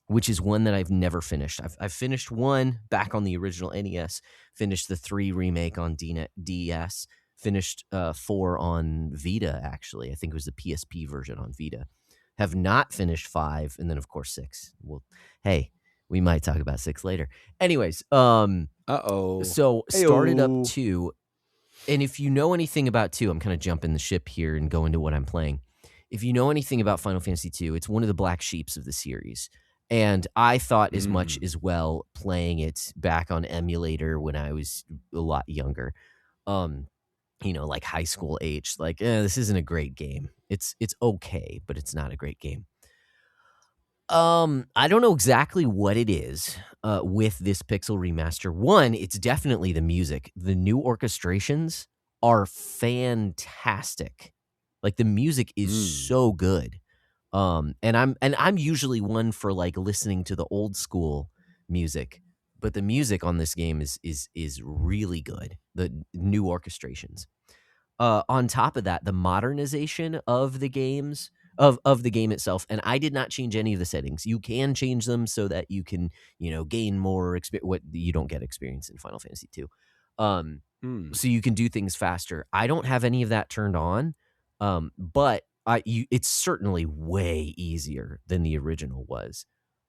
which is one that I've never finished. I've finished 1 back on the original NES, finished the 3 remake on DS, finished 4 on Vita, actually. I think it was the PSP version on Vita. Have not finished 5, and then, of course, 6. Well, hey, we might talk about 6 later. Anyways, Uh-oh. so started up Heyo. 2, and if you know anything about 2, I'm kinda jumping the ship here and going to what I'm playing. If you know anything about Final Fantasy 2, it's one of the black sheeps of the series, and I thought as much Mm. as well playing it back on emulator when I was a lot younger, um, like high school age, like, this isn't a great game. It's okay, but it's not a great game. I don't know exactly what it is, with this Pixel remaster. One, it's definitely the music. The new orchestrations are fantastic. Like, the music is Mm. so good. And I'm usually one for, like, listening to the old school music, but the music on this game is really good, the new orchestrations. On top of that, the modernization of the games of the game itself, and I did not change any of the settings. You can change them so that you can, gain more what you don't get experience in Final Fantasy 2. Um, Mm. so you can do things faster. I don't have any of that turned on, but it's certainly way easier than the original was.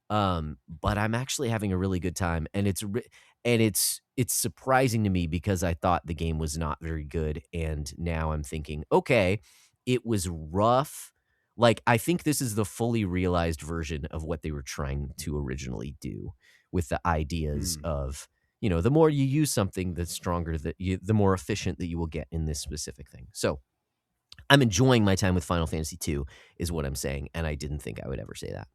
But I'm actually having a really good time, and it's surprising to me because I thought the game was not very good, and now I'm thinking, okay, it was rough. Like, I think this is the fully realized version of what they were trying to originally do with the ideas Mm. of, the more you use something, the stronger the more efficient that you will get in this specific thing. So I'm enjoying my time with Final Fantasy 2 is what I'm saying, and I didn't think I would ever say that.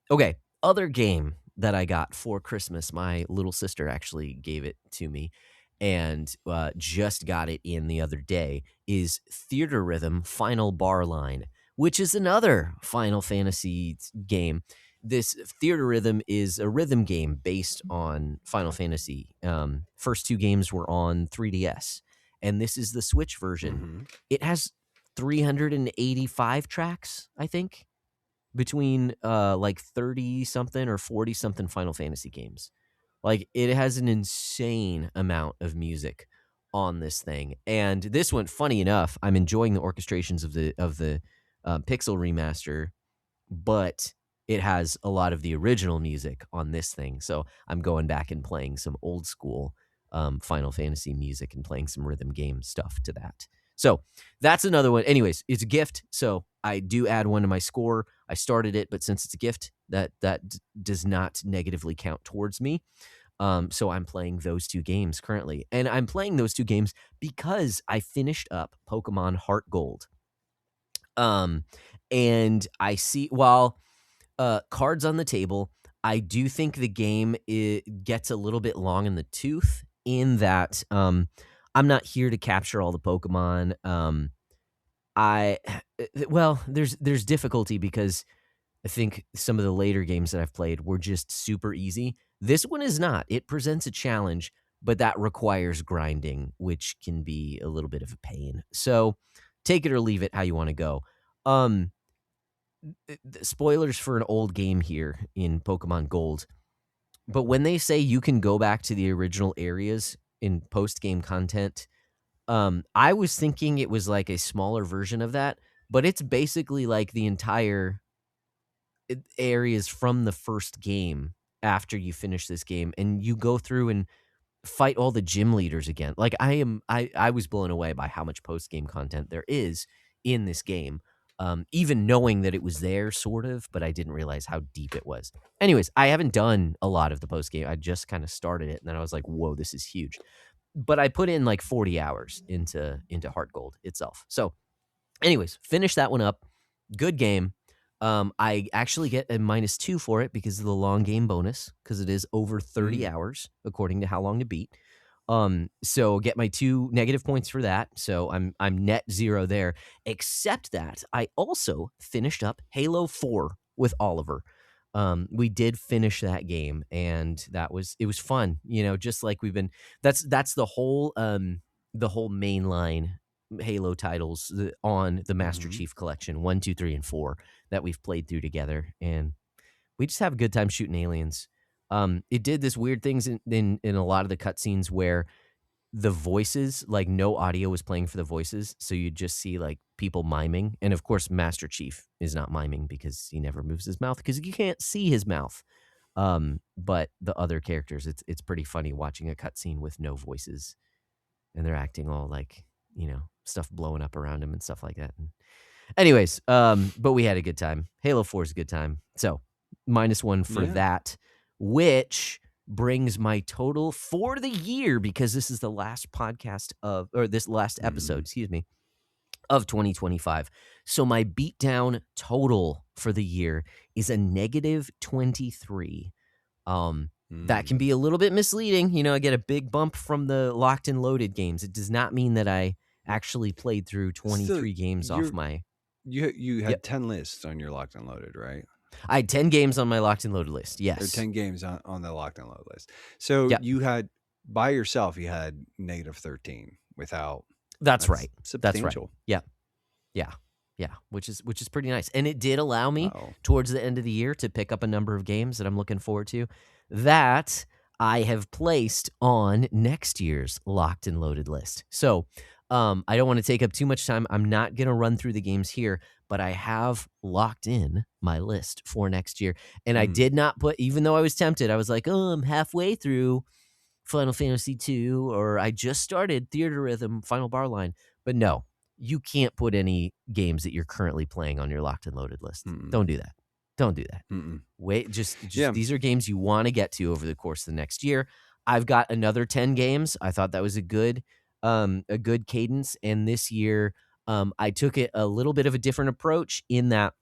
Okay, other game that I got for Christmas, my little sister actually gave it to me and just got it in the other day, is Theater Rhythm Final Bar Line, which is another Final Fantasy game. This Theater Rhythm is a rhythm game based on Final Fantasy. First 2 games were on 3DS, and this is the Switch version. Mhm. It has 385 tracks, I think, between like 30 something or 40 something Final Fantasy games. Like, it has an insane amount of music on this thing. And this one, funny enough, I'm enjoying the orchestrations of the Pixel remaster, but it has a lot of the original music on this thing. So I'm going back and playing some old school Final Fantasy music and playing some rhythm game stuff to that. So that's another one. Anyways, it's a gift, so I do add one to my score. I started it, but since it's a gift, that does not negatively count towards me. So I'm playing those 2 games currently, and I'm playing those 2 games because I finished up Pokemon Heart Gold. Um, and I see while cards on the table, I do think the game gets a little bit long in the tooth in that I'm not here to capture all the Pokemon. I well, there's difficulty because I think some of the later games that I've played were just super easy. This one is not. It presents a challenge, but that requires grinding, which can be a little bit of a pain. So take it or leave it how you want to go. Um, Spoilers for an old game here in Pokemon Gold. But when they say you can go back to the original areas in post-game content, I was thinking it was like a smaller version of that, but it's basically like the entire areas from the first game after you finish this game, and you go through and fight all the gym leaders again. Like I was blown away by how much post-game content there is in this game. Even knowing that it was there sort of, but I didn't realize how deep it was. Anyways, I haven't done a lot of the post game. I just kind of started it and then I was like, whoa, this is huge. But I put in like 40 hours into Heart Gold itself. So anyways, finish that one up. Good game. I actually get a -2 for it because of the long game bonus, because it is over 30 hours, according to How Long to Beat. So get my 2 negative points for that. So I'm net 0 there, except that I also finished up Halo 4 with Oliver. We did finish that game, and it was fun, just like we've been that's the whole mainline Halo titles on the Master Chief Collection 1, 2, 3, and 4 that we've played through together, and we just have a good time shooting aliens. It did this weird things in a lot of the cutscenes where the voices, like no audio was playing for the voices, so you just see like people miming, and of course Master Chief is not miming because he never moves his mouth because you can't see his mouth. But the other characters, it's pretty funny watching a cutscene with no voices, and they're acting all like stuff blowing up around him and stuff like that. And anyways, but we had a good time. Halo 4 is a good time. So -1 for that, which brings my total for the year, because this is the last this last episode, excuse me, of 2025. So my beatdown total for the year is a -23. That can be a little bit misleading. I get a big bump from the locked and loaded games. It does not mean that I actually played through 23 games off my... You had 10 lists on your locked and loaded, right? I had 10 games on my locked and loaded list. Yes. Or 10 games on the locked and load list. So you had, by yourself, you had -13 without... That's right. Substantial. That's right. Yeah. Which is pretty nice. And it did allow me towards the end of the year to pick up a number of games that I'm looking forward to that I have placed on next year's locked and loaded list. So I don't want to take up too much time. I'm not going to run through the games here, but I have locked in my list for next year. And I did not put, even though I was tempted, I was like, oh, I'm halfway through Final Fantasy II, or I just started Theater Rhythm, Final Bar Line. But no, you can't put any games that you're currently playing on your locked and loaded list. Don't do that. Don't do that. Wait, just these are games you want to get to over the course of the next year. I've got another 10 games. I thought that was a good cadence. And this year, I took it a little bit of a different approach in that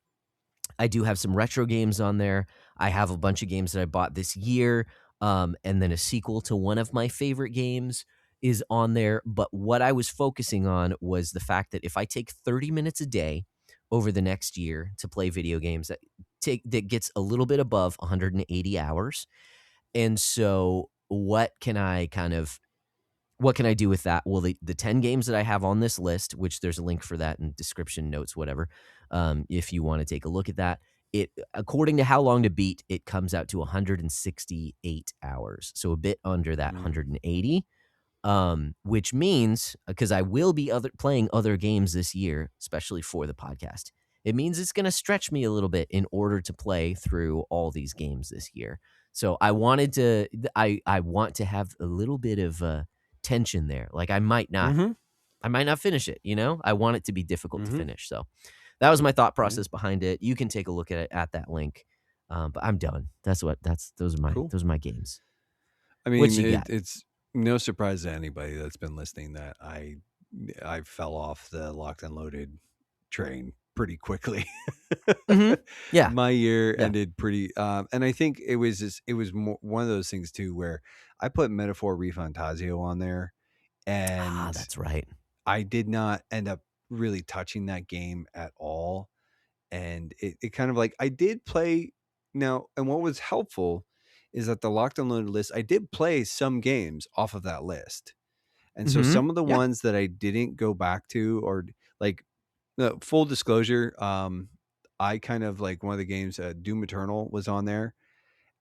I do have some retro games on there. I have a bunch of games that I bought this year, and then a sequel to one of my favorite games is on there. But what I was focusing on was the fact that if I take 30 minutes a day over the next year to play video games, that gets a little bit above 180 hours. And so what can I do with that? Well, the 10 games that I have on this list, which there's a link for that in description notes, whatever, if you want to take a look at that, it, according to How Long to Beat, it comes out to 168 hours. So a bit under that 180, which means, because I will be playing other games this year, especially for the podcast, it means it's going to stretch me a little bit in order to play through all these games this year. So I want to have a little bit of tension there. Like I might not finish it. I want it to be difficult to finish. So that was my thought process behind it. You can take a look at it at that link. But I'm done. Those are my games. I mean, it's no surprise to anybody that's been listening that I fell off the locked and loaded train pretty quickly. Mhm. Yeah. My year Yeah. ended pretty, and I think it was more one of those things too where I put Metaphor Refantasio on there, Ah, and that's right. I did not end up really touching that game at all. And it kind of like I did play now, and what was helpful is that the locked and loaded list, I did play some games off of that list. And so Mhm. some of the Yeah. ones that I didn't go back to, or like, full disclosure, I kind of like one of the games, Doom Eternal was on there,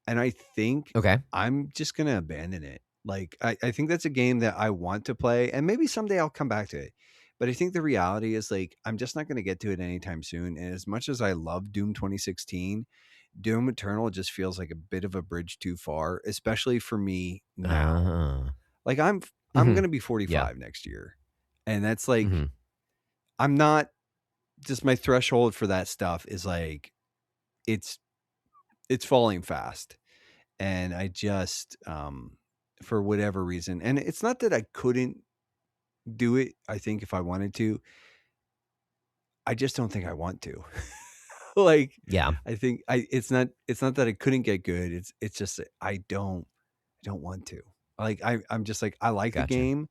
and I think Okay. I'm just gonna abandon it. Like, I think that's a game that I want to play, and maybe someday I'll come back to it. But I think the reality is like I'm just not gonna get to it anytime soon. And as much as I love Doom 2016, Doom Eternal just feels like a bit of a bridge too far, especially for me now. Uh, Like I'm mhm. gonna be Yeah. 45 next year. And that's like Mhm. I'm not just my threshold for that stuff is like it's it's falling fast. And I just for whatever reason, and it's not that I couldn't do it, I think if I wanted to, I just don't think I want to. Like, Yeah. I think I it's not that I couldn't get good, it's just that I don't want to. Like, I'm just like I like the Gotcha. game,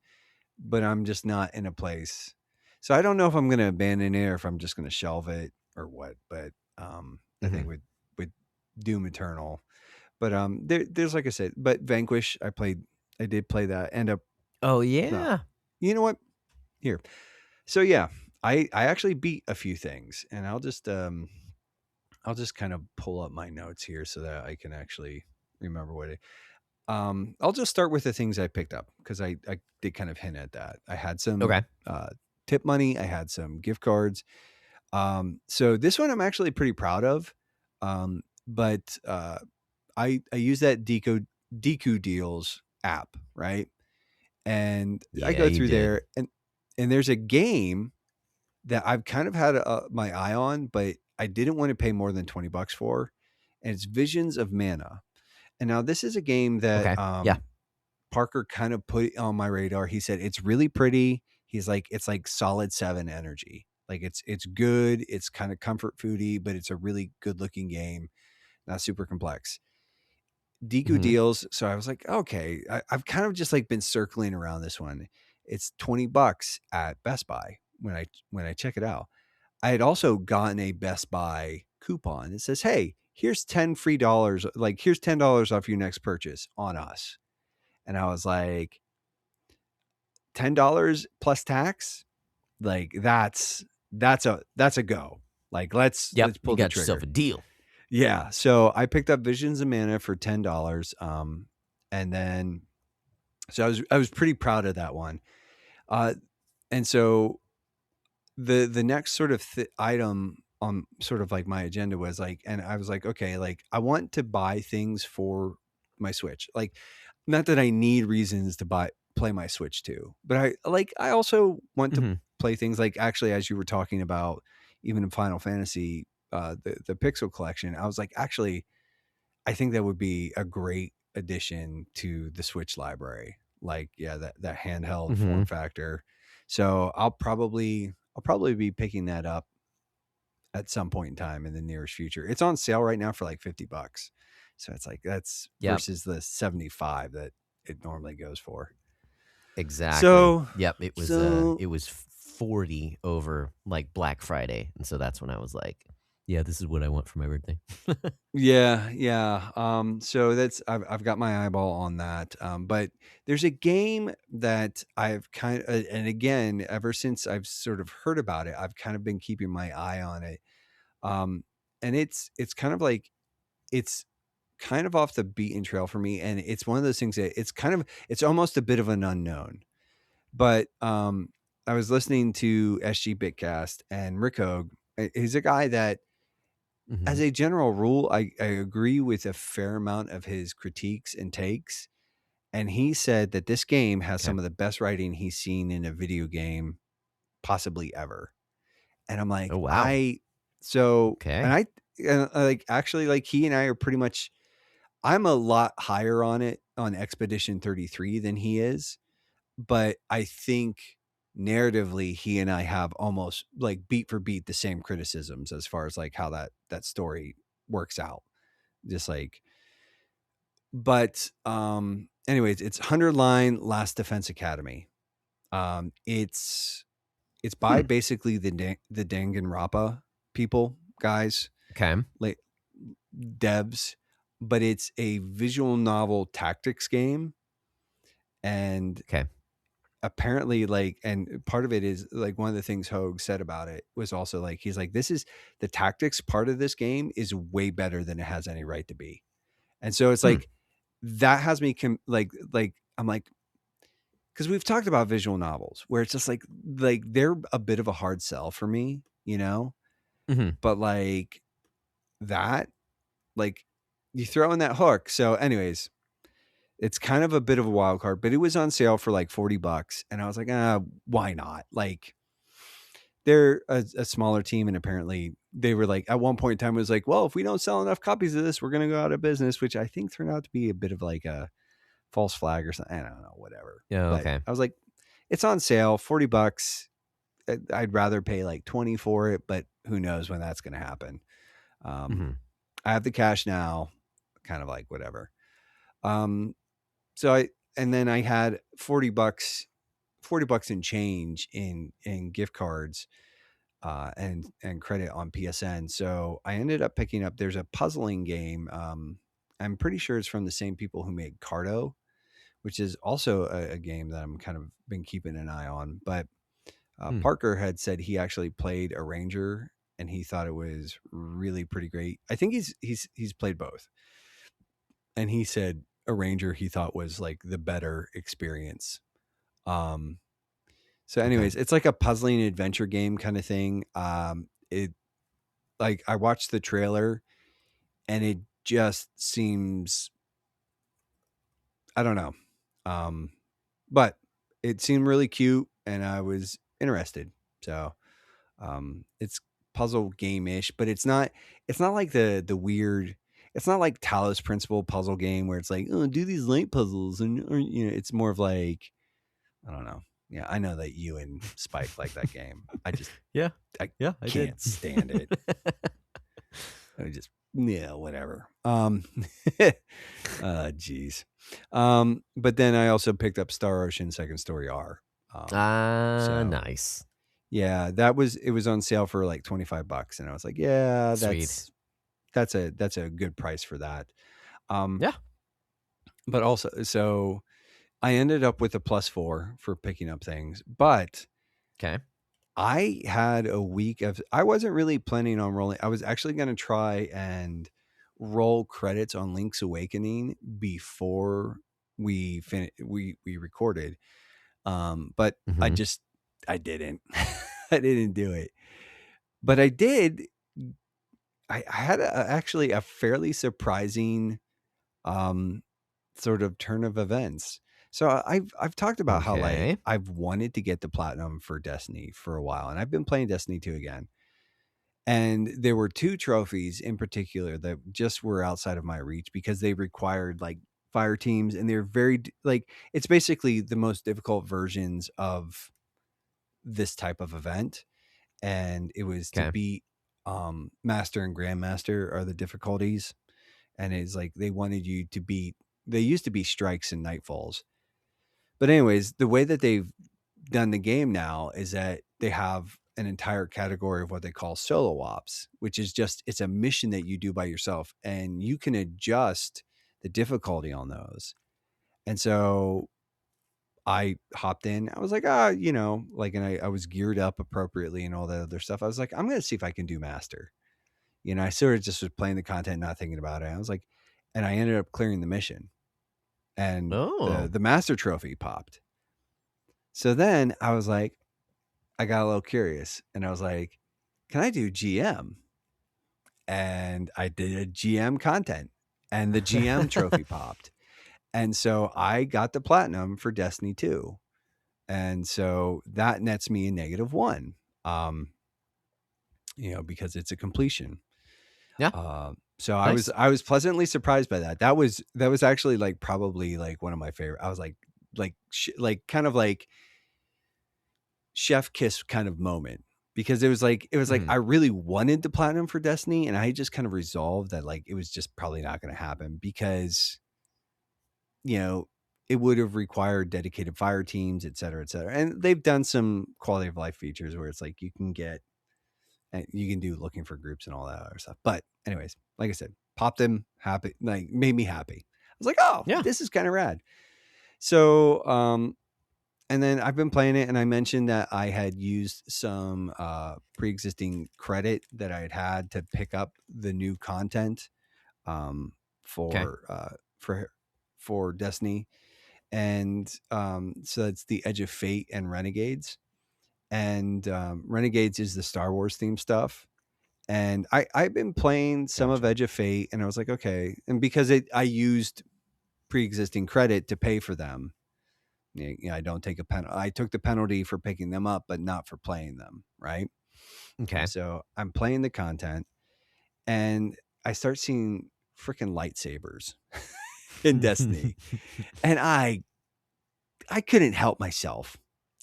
but I'm just not in a place. So I don't know if I'm gonna abandon it or if I'm just gonna shelve it or what. But I think Mhm. with Doom Eternal. But there's like I said, but Vanquish, I did play that. End up Oh, no. yeah. You know what? Here. So yeah, I actually beat a few things, and I'll just kind of pull up my notes here so that I can actually remember what it. I'll just start with the things I picked up because I did kind of hint at that. I had some Okay. tip money, I had some gift cards. So this one I'm actually pretty proud of. But I use that Deku Deals app, right? And I Yeah, go you through did. there, and there's a game that I've kind of had my eye on, but I didn't want to pay more than $20 for, and it's Visions of Mana. And now this is a game that Okay. Yeah. Parker kind of put on my radar. He said it's really pretty. He's like it's like solid 7 energy. Like it's good. It's kind of comfort foody, but it's a really good looking game. Not super complex. Deku Mhm. Deals. So I was like, okay, I've kind of just like been circling around this one. It's $20 at Best Buy when I check it out. I had also gotten a Best Buy coupon. It says, hey, here's 10 free dollars. Like, here's $10 off your next purchase on us. And I was like, $10 plus tax? Like, that's a go. Like, Yep. let's You pull the got yourself trigger. a deal. Yeah. So I picked up Visions of Mana for $10. And then so I was pretty proud of that one. Uh, and so the next sort of item on sort of like my agenda was like, and I was like, okay, like I want to buy things for my Switch. Like, not that I need reasons to play my Switch too, but I also want to Mhm. play things like actually, as you were talking about, even in Final Fantasy, the Pixel collection, I was like, actually, I think that would be a great addition to the Switch library. Like, yeah, that handheld form Mhm. factor. So I'll probably be picking that up at some point in time in the nearest future. It's on sale right now for like $50. So it's like that's Yep. versus the 75 that it normally goes for. Exactly. So Yep. so It was 40 over like Black Friday. And so that's when I was like, yeah, this is what I want for my birthday. yeah, yeah. So that's I've got my eyeball on that. But there's a game that I've kind of, and again, ever since I've sort of heard about it, I've kind of been keeping my eye on it. Um, and it's kind of like it's kind of off the beaten trail for me, and it's one of those things that it's almost a bit of an unknown. But I was listening to SG Bitcast, and Rick Hogue, he's a guy that as Mhm. a general rule, I agree with a fair amount of his critiques and takes. And he said that this game has Okay. some of the best writing he's seen in a video game possibly ever. And I'm Oh, like, wow. and Okay. I, like, actually, like, he and I are pretty much, I'm a lot higher on it on Expedition 33 than he is. But I think narratively, he and I have almost like beat for beat the same criticisms as far as like how that story works out. Just like, but anyways, it's 100 Line Last Defense Academy. It's by basically the Danganronpa people, guys, Okay. like devs, but it's a visual novel tactics game. And Okay. apparently, like, and part of it is like one of the things Hogue said about it was also like, he's like, this is the tactics part of this game is way better than it has any right to be. And so it's like, that has me I'm like, because we've talked about visual novels where it's just like they're a bit of a hard sell for me, you know, but like that, like you throw in that hook. So anyways, it's kind of a bit of a wild card, but it was on sale for like $40. And I was like, why not? Like they're a smaller team. And apparently they were like, at one point in time, it was like, well, if we don't sell enough copies of this, we're going to go out of business, which I think turned out to be a bit of like a false flag or something. I don't know, whatever. Yeah. But Okay. I was like, it's on sale, $40. I'd rather pay like 20 for it, but who knows when that's going to happen. I have the cash now, kind of like whatever. So then I had $40 in change in gift cards, and credit on PSN. So I ended up picking up, there's a puzzling game. I'm pretty sure it's from the same people who made Cardo, which is also a game that I'm kind of been keeping an eye on. But Parker had said he actually played a Ranger and he thought it was really pretty great. I think he's played both. And he said a Ranger he thought was like the better experience. So anyways, it's like a puzzling adventure game kind of thing. It like I watched the trailer and it just seems, I don't know. But it seemed really cute and I was interested. So it's puzzle game-ish, but it's not like the weird, it's not like Talos Principle puzzle game where it's like, oh, do these light puzzles, and or, you know, it's more of like, I don't know. Yeah, I know that you and Spike like that game. I just I can't stand it. I just whatever. Geez. But then I also picked up Star Ocean Second Story R. So, nice. Yeah, it was on sale for like $25, and I was like, yeah, that's a good price for that. Yeah. But also, so I ended up with a +4 for picking up things, but okay. I had a week of, I wasn't really planning on rolling. I was actually going to try and roll credits on Link's Awakening before we recorded. But I didn't. I didn't do it. But I did. I had actually a fairly surprising sort of turn of events. So I've talked about how like I've wanted to get the platinum for Destiny for a while, and I've been playing Destiny 2 again. And there were 2 trophies in particular that just were outside of my reach because they required like fire teams, and they're very like, it's basically the most difficult versions of this type of event. And it was to beat Master and Grandmaster are the difficulties. And it's like they wanted you to beat, they used to be strikes and nightfalls. But anyways, the way that they've done the game now is that they have an entire category of what they call solo ops, which is just, it's a mission that you do by yourself and you can adjust the difficulty on those. And so I hopped in, I was like, like, and I was geared up appropriately and all that other stuff. I was like, I'm going to see if I can do master. I sort of just was playing the content, not thinking about it. I was like, and I ended up clearing the mission and the master trophy popped. So then I was like, I got a little curious and I was like, can I do GM? And I did a GM content and the GM trophy popped. And so I got the platinum for Destiny 2. And so that nets me a -1, because it's a completion. Yeah. So nice. I was pleasantly surprised by that. That was actually like probably like one of my favorite. I was like kind of like chef kiss kind of moment, because it was like Mhm. I really wanted to platinum for Destiny, and I just kind of resolved that like it was just probably not going to happen because you know it would have required dedicated fire teams, et cetera, et cetera. And they've done some quality of life features where it's like you can do looking for groups and all that other stuff. But anyways, like I said, popped them happy, like made me happy. I was like, oh, Yeah. this is kind of rad. So, and then I've been playing it, and I mentioned that I had used some pre-existing credit that I had to pick up the new content um, Okay. for for Destiny, and so it's the Edge of Fate and Renegades, and Renegades is the Star Wars theme stuff. And I've been playing some of Gotcha. Edge of Fate, and I was like, okay, and because I used pre-existing credit to pay for them. I don't take a penalty. I took the penalty for picking them up, but not for playing them. Right. Okay. So I'm playing the content, and I start seeing freaking lightsabers in Destiny, and I couldn't help myself.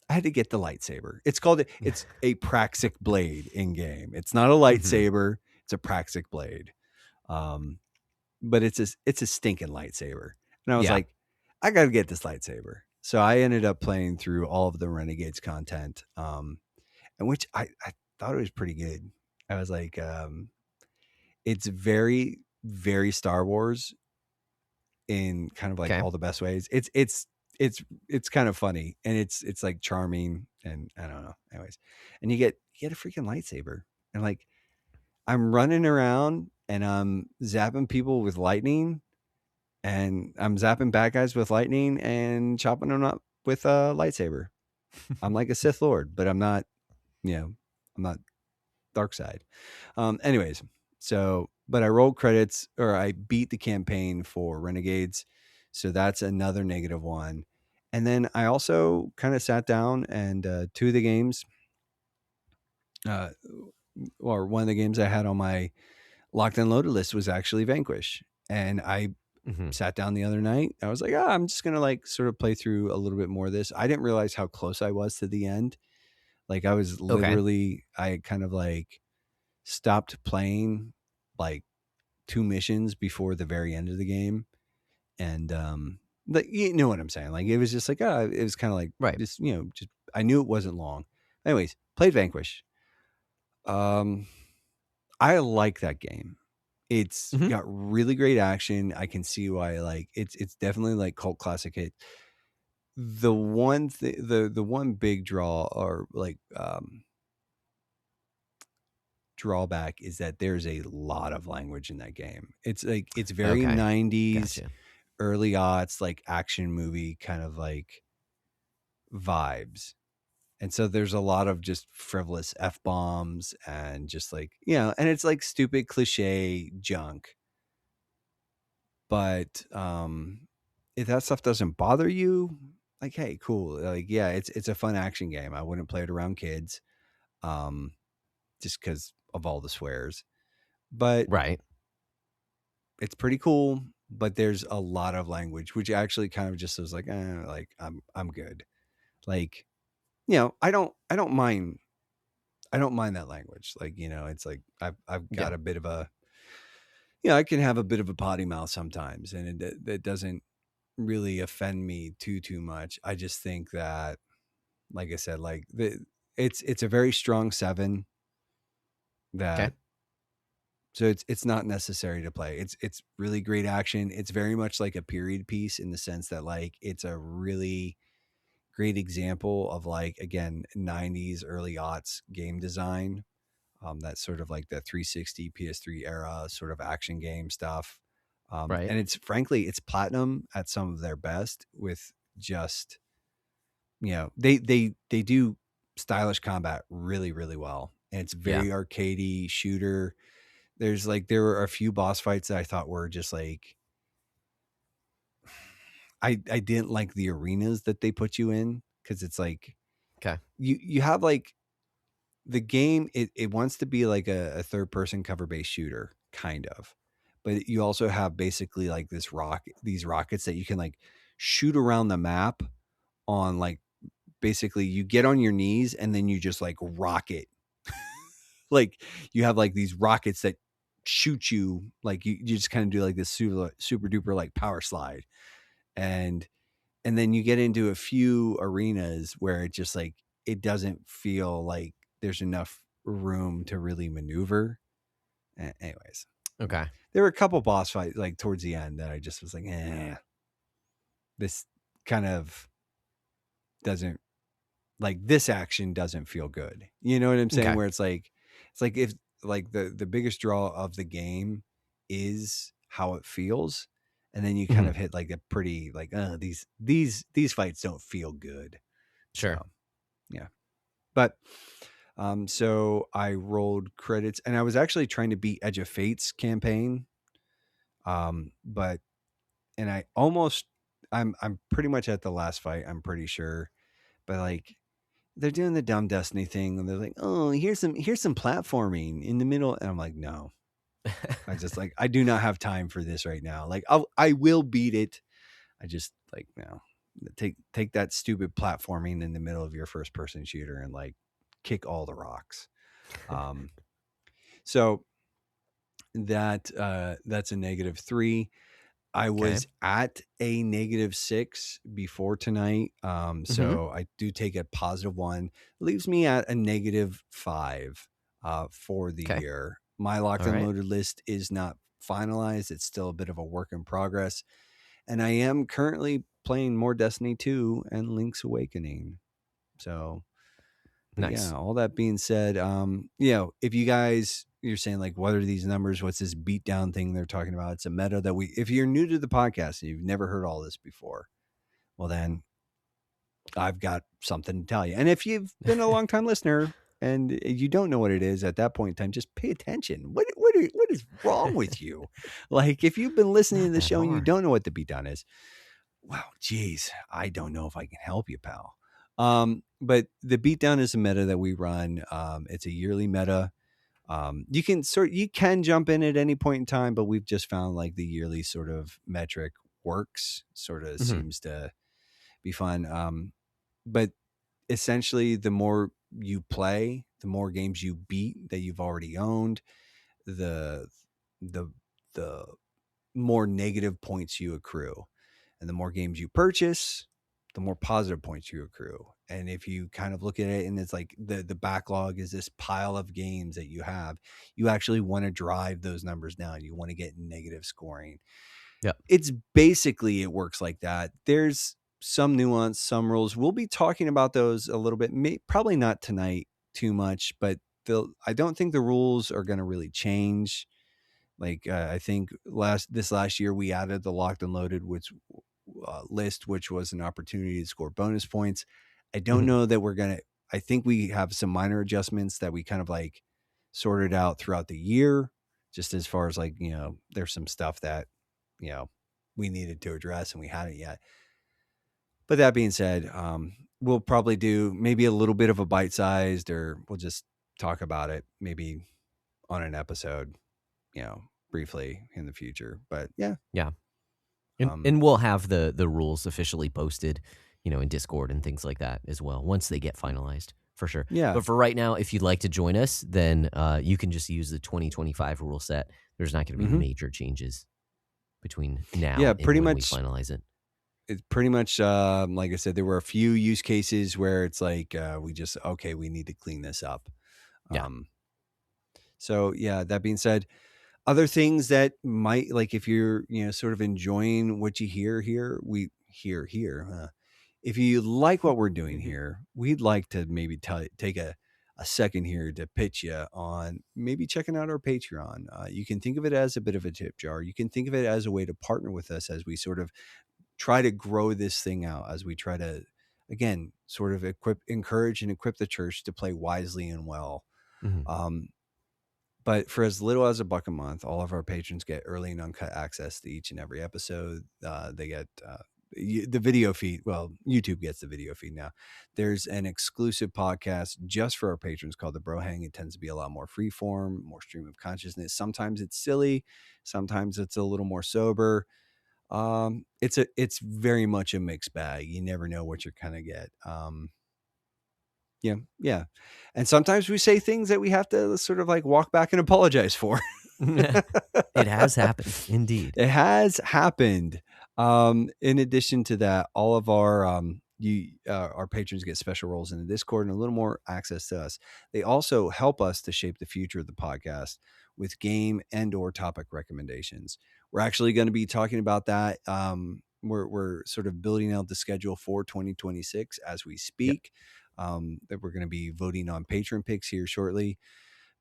I had to get the lightsaber. It's a Praxic blade in game. It's not a Mhm. lightsaber. It's a Praxic blade. Um, but it's a stinking lightsaber. And I was Yeah. like, I got to get this lightsaber. So I ended up playing through all of the Renegades content, and which I thought it was pretty good. I was like, it's very, very Star Wars in kind of like Okay. all the best ways. It's kind of funny, and it's like charming, and I don't know. Anyways, and you get a freaking lightsaber, and like I'm running around and I'm zapping people with lightning, and I'm zapping bad guys with lightning and chopping them up with a lightsaber. I'm like a Sith Lord, but I'm not, I'm not dark side. Anyways, but I rolled credits, or I beat the campaign for Renegades. So that's another negative one. And then I also kind of sat down and two of the games, uh, or one of the games I had on my locked and loaded list was actually Vanquish. And I Mhm. sat down the other night. I was like, I'm just going to like sort of play through a little bit more of this. I didn't realize how close I was to the end. Like Okay. I kind of like stopped playing like two missions before the very end of the game. And you know what I'm saying? Like it was just like, it was kind of like Right. just, just I knew it wasn't long. Anyways, played Vanquish. Um I like that game. It's Mhm. got really great action. I can see why like it's definitely like cult classic hit. The one big draw, or like drawback, is that there's a lot of language in that game. It's like it's very Okay. 90s, Gotcha. early aughts, like action movie kind of like vibes. And so there's a lot of just frivolous F bombs and just like, and it's like stupid cliche junk. But if that stuff doesn't bother you, like, hey, cool. Like, yeah, it's a fun action game. I wouldn't play it around kids, um, just because of all the swears. But Right. it's pretty cool. But there's a lot of language, which actually kind of just was like, like I'm good. Like, I don't mind that language. Like, it's like I've Yeah. got a bit of a, I can have a bit of a potty mouth sometimes, and it doesn't really offend me too much. I just think that, like I said, like it's a very strong 7 Okay. that, so it's not necessary to play. It's really great action. It's very much like a period piece in the sense that like it's a really great example of like, again, 90s early aughts game design. That's sort of like the 360 PS3 era sort of action game stuff. Right. And it's platinum at some of their best, with just, they do stylish combat really, really well. And it's Yeah. very arcadey shooter. There were a few boss fights that I thought were just like, I didn't like the arenas that they put you in, because it's like Okay. you have like the game, it wants to be like a third person cover based shooter kind of, but you also have basically like these rockets that you can like shoot around the map on like basically you get on your knees and then you just like rocket. Like you have like these rockets that shoot you, like you just kind of do like this super duper like power slide. And then you get into a few arenas where it just like it doesn't feel like there's enough room to really maneuver. Anyways, Okay. there were a couple boss fights like towards the end that I just was like, this kind of doesn't, like, this action doesn't feel good. You know what I'm saying? Okay. Where it's like if like the biggest draw of the game is how it feels, and then you kind Mhm. of hit like a pretty like these fights don't feel good. Sure. So yeah, but so I rolled credits, and I was actually trying to beat Edge of Fate's campaign, but and I'm pretty much at the last fight. I'm pretty sure, but like they're doing the dumb Destiny thing, and they're like, "Oh, here's some platforming in the middle," and I'm like, "No, I just like I do not have time for this right now. Like I will beat it. I just like no, take that stupid platforming in the middle of your first person shooter and like kick all the rocks." Um, so that's a -3. I Okay. was at a -6 before tonight. Mhm. So I do take a +1. Leaves me at a -5 for the Okay. year. My locked All and right. loaded list is not finalized. It's still a bit of a work in progress. And I am currently playing more Destiny 2 and Link's Awakening. So but yeah, Nice. all that being said, if you guys you're saying like what are these numbers? What's this beatdown thing they're talking about? It's a meta that if you're new to the podcast and you've never heard all this before, well then I've got something to tell you. And if you've been a long time listener and you don't know what it is at that point in time, just pay attention. What is wrong with you? Like if you've been listening to Not the that show and you hard. don't know what the beatdown is, wow, geez, I don't know if I can help you, pal. But the beatdown is a meta that we run. It's a yearly meta. You can jump in at any point in time, but we've just found like the yearly sort of metric works, sort of Mhm. seems to be fun. But essentially, the more you play, the more games you beat that you've already owned, the the the more negative points you accrue. And the more games you purchase, the more positive points you accrue. And if you kind of look at it and it's like the backlog is this pile of games that you have, you actually want to drive those numbers down. You want to get negative scoring. Yep. It's basically it works like that. There's some nuance, some rules. We'll be talking about those a little bit. Probably not tonight too much, but I don't think the rules are going to really change. Like I think this last year we added the locked and loaded list, which was an opportunity to score bonus points. I don't Mhm. know that we're gonna. I think we have some minor adjustments that we kind of like sorted out throughout the year, just as far as like there's some stuff that you know we needed to address and we hadn't yet. But that being said, we'll probably do maybe a little bit of a bite sized, or we'll just talk about it maybe on an episode briefly in the future. But yeah. Yeah. And Um, and we'll have the rules officially posted, in Discord and things like that as well once they get finalized, for sure. yeah. But for right now, if you'd like to join us, then you can just use the 2025 rule set. There's not going to be hmm major changes between now Yeah, and pretty when we much. finalize it. It's pretty much like I said, there were a few use cases where it's like we need to clean this up. Yeah. Um, so yeah, that being said, other things that might like if you're sort of enjoying what you hear here, if you like what we're doing here, we'd like to maybe take a second here to pitch you on maybe checking out our Patreon. You can think of it as a bit of a tip jar. You can think of it as a way to partner with us as we sort of try to grow this thing out, as we try to, again, sort of encourage and equip the church to play wisely and well. Mhm. Um, but for as little as $1 a month, all of our patrons get early and uncut access to each and every episode. They get the video feed. Well, YouTube gets the video feed now. There's an exclusive podcast just for our patrons called The Bro Hang. It tends to be a lot more freeform, more stream of consciousness. Sometimes it's silly, sometimes it's a little more sober. It's very much a mixed bag. You never know what you're gonna get. Yeah. And sometimes we say things that we have to sort of like walk back and apologize for. It has happened, indeed. It has happened. In addition to that, all of our patrons get special roles in the Discord and a little more access to us. They also help us to shape the future of the podcast with game and or topic recommendations. We're actually going to be talking about that. We're sort of building out the schedule for 2026 as we speak. That we're going to be voting on patron picks here shortly.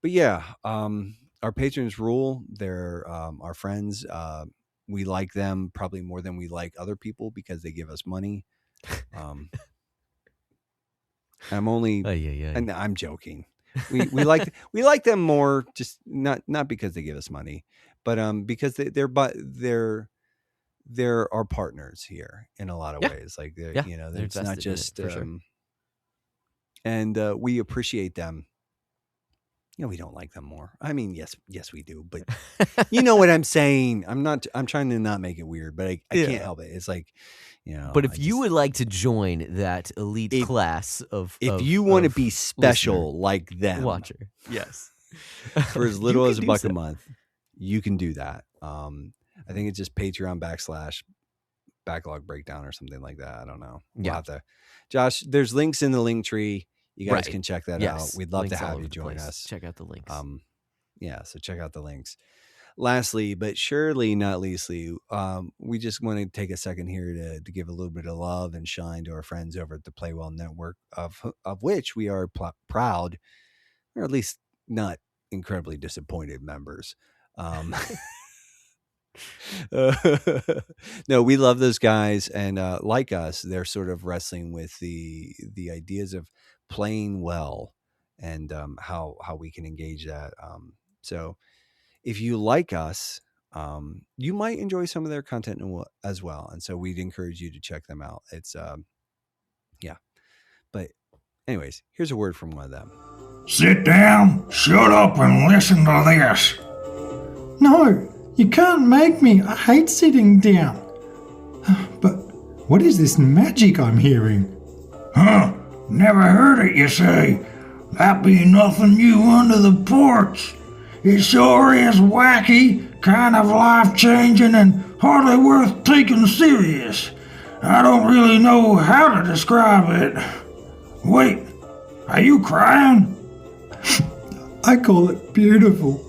But yeah, our patrons rule. They're our friends. We like them probably more than we like other people because they give us money. And I'm joking. We like them more, just not because they give us money, but because they're our partners here in a lot of ways. Like it's not just for sure. And we appreciate them. We don't like them more. I mean, yes, we do, but you know what I'm saying. I'm trying to not make it weird, but I can't help it. It's like, But if you would like to join that elite class if you want to be special like them, watcher, yes, for as little as $1 a month, you can do that. I think it's just Patreon / Backlog Breakdown or something like that. I don't know. We'll have to, Josh, there's links in the link tree. You guys can check that out. We'd love to have you join us. Check out the links. So check out the links. Lastly, but surely not leastly, we just want to take a second here to give a little bit of love and shine to our friends over at the Playwell Network, of which we are proud, or at least not incredibly disappointed members. No, we love those guys, and like us, they're sort of wrestling with the ideas of playing well and how we can engage that. So if you like us, you might enjoy some of their content as well, and so we'd encourage you to check them out. It's but anyways, here's a word from one of them. Sit down, shut up, and listen to this. No, you can't make me. I hate sitting down. But what is this magic I'm hearing? Huh? Never heard it, you say? That be nothing new under the porch. It sure is wacky, kind of life-changing, and hardly worth taking serious. I don't really know how to describe it. Wait, are you crying? I call it beautiful.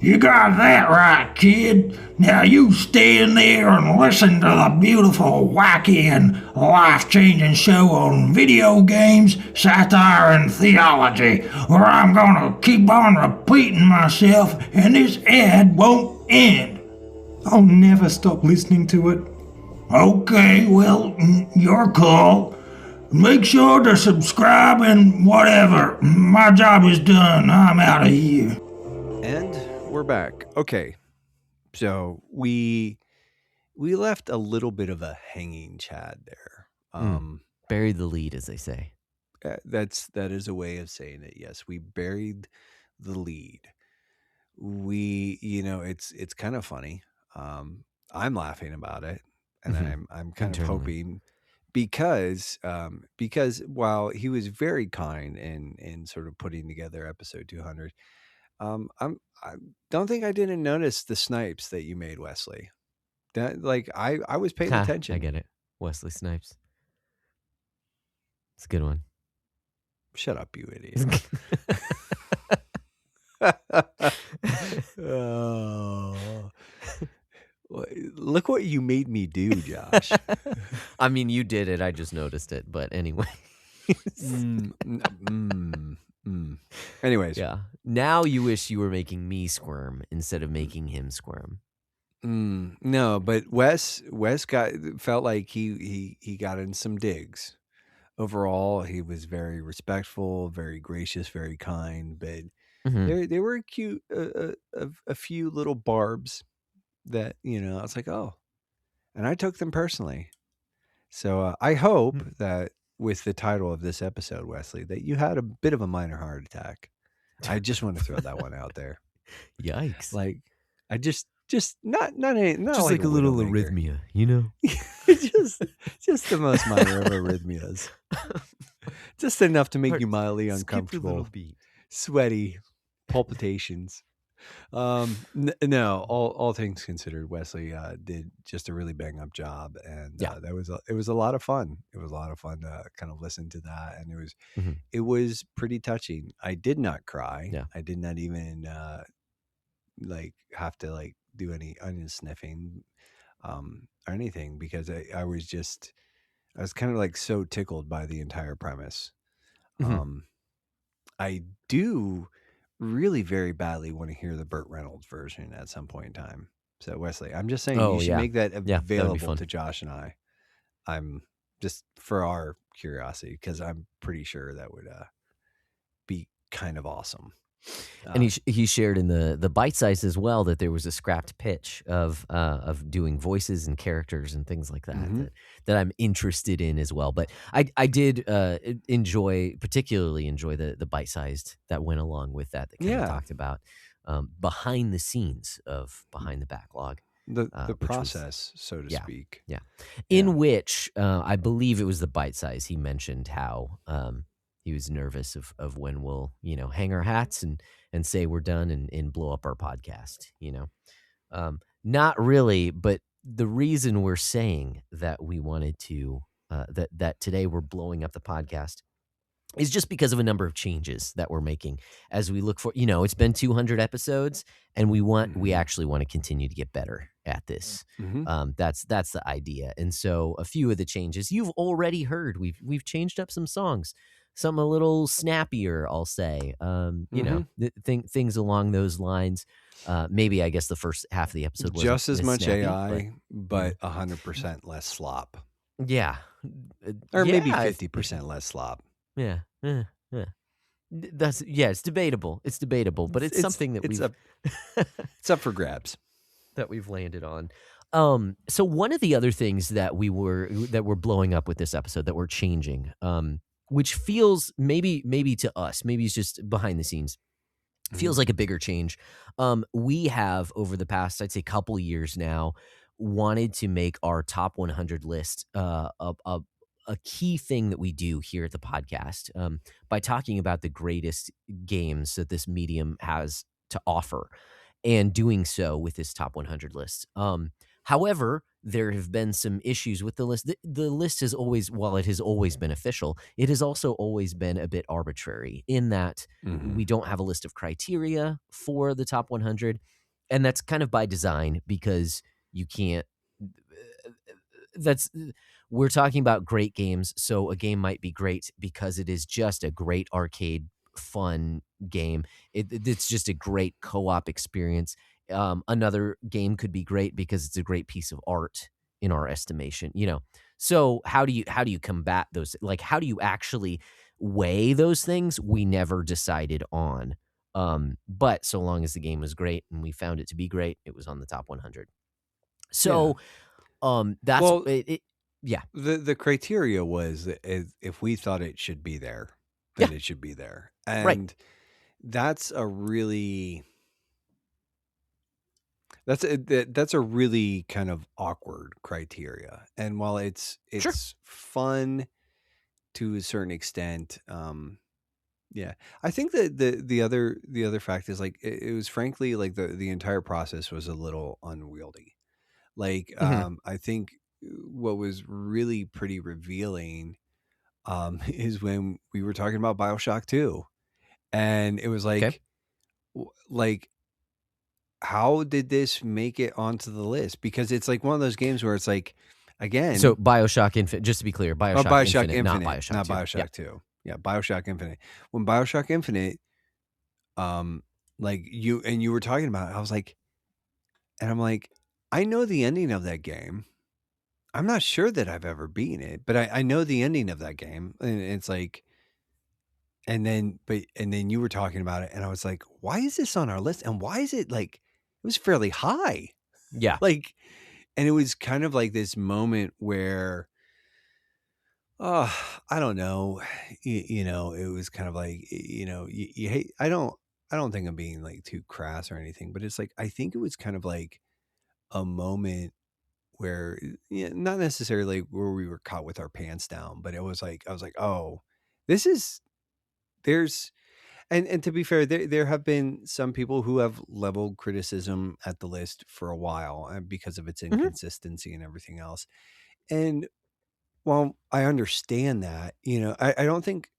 You got that right, kid. Now you stand there and listen to the beautiful, wacky, and life-changing show on video games, satire, and theology, or I'm gonna keep on repeating myself and this ad won't end. I'll never stop listening to it. Okay, well, your call. Make sure to subscribe and whatever. My job is done. I'm out of here. And we're back. Okay, so we left a little bit of a hanging Chad there. Buried the lead, as they say. That is a way of saying it. Yes, we buried the lead. It's kind of funny. I'm laughing about it, and I'm kind of hoping because while he was very kind in sort of putting together episode 200. I don't think I didn't notice the snipes that you made, Wesley. That I was paying attention. I get it. Wesley Snipes. It's a good one. Shut up, you idiot. Oh. Look what you made me do, Josh. I mean, you did it. I just noticed it. But anyway. Anyways. Yeah. Now you wish you were making me squirm instead of making him squirm. No, but Wes felt like he got in some digs. Overall, he was very respectful, very gracious, very kind, but there were cute a few little barbs that, I was like, oh, and I took them personally. So I hope that with the title of this episode, Wesley, that you had a bit of a minor heart attack. I just want to throw that one out there. Yikes! Like, I just not just like a little arrhythmia, just the most minor of arrhythmias. Just enough to make you Heart mildly skipped a uncomfortable, little beat. sweaty, palpitations. No, all things considered, Wesley did just a really bang up job, and Yeah. it was a lot of fun. It was a lot of fun to kind of listen to that, and Mhm. it was pretty touching. I did not cry. Yeah. I did not even like have to like do any onion sniffing or anything, because I was kind of like so tickled by the entire premise. Mhm. Um, I do really very badly want to hear the Burt Reynolds version at some point in time. So Wesley, I'm just saying you Oh, should yeah. make that Yeah, that would be available fun. to Josh and I. I'm just for our curiosity, because I'm pretty sure that would be kind of awesome. And he shared in the bite size as well that there was a scrapped pitch of doing voices and characters and things like that Mhm. that I'm interested in as well. But I did particularly enjoy the bite sized that went along with that kind of Yeah, talked about behind the scenes of behind the backlog, the which was process, so to yeah. speak. Yeah. Yeah. In which I believe it was the bite size. He mentioned how he was nervous of when we'll, hang our hats and say we're done and blow up our podcast. Not really, but the reason we're saying that we wanted to that today we're blowing up the podcast is just because of a number of changes that we're making as we look for, it's been 200 episodes and we Mhm. actually want to continue to get better at this. Mhm. That's the idea. And so a few of the changes you've already heard, we've changed up some songs, some a little snappier, I'll say, Mhm. things along those lines. Maybe I guess the first half of the episode wasn't Just as much snappy, but AI, but 100% less slop. yeah, Or maybe yeah, 50% less slop. yeah, yeah. It's debatable. It's debatable, but it's something that It's we've up it's up for grabs. that we've landed on. So one of the other things that we're blowing up with this episode that we're changing, which feels maybe to us, maybe it's just behind the scenes, feels Mhm. like a bigger change. We have over the past, I'd say, couple years now, wanted to make our top 100 list a key thing that we do here at the podcast by talking about the greatest games that this medium has to offer, and doing so with this top 100 list. However, there have been some issues with the list. The list has always, while it has always been official, it has also always been a bit arbitrary in that Mhm. we don't have a list of criteria for the top 100. And that's kind of by design because you can't, that's, we're talking about great games. So a game might be great because it is just a great arcade fun game. It's just a great co-op experience. Another game could be great because it's a great piece of art in our estimation. So how do you combat those? Like, how do you actually weigh those things? We never decided on. But so long as the game was great and we found it to be great, it was on the top 100. Yeah. So that's Well, it. Yeah, the criteria was that if we thought it should be there, yeah, then it should be there. right, And that's a really that's a really kind of awkward criteria. And while it's sure, fun to a certain extent, yeah, I think that the other fact is like it was frankly like the entire process was a little unwieldy. Like hmm, I think what was really pretty revealing is when we were talking about BioShock 2, and it was okay. like like how did this make it onto the list? Because it's like one of those games where it's like, So again, BioShock Infinite, just to be clear, oh, BioShock BioShock Infinite, not Infinite, BioShock not 2. Yeah, BioShock 2. Yeah, BioShock Infinite. When BioShock Infinite, um, like you were talking about it, I was like, and I'm like, I know the ending of that game. I'm not sure that I've ever beaten it, but I know the ending of that game. And it's like, and then you were talking about it, and I was like, why is this on our list? And why is it like it was fairly high? yeah, Like, and it was kind of like this moment where, oh, I don't know, it was kind of like, you hate. I don't think I'm being like too crass or anything, but it's like I think it was kind of like a moment where, yeah, not necessarily where we were caught with our pants down, but it was like I was like, oh, there's and to be fair, there have been some people who have leveled criticism at the list for a while because of its Mhm. inconsistency and everything else. And while I understand that, I don't think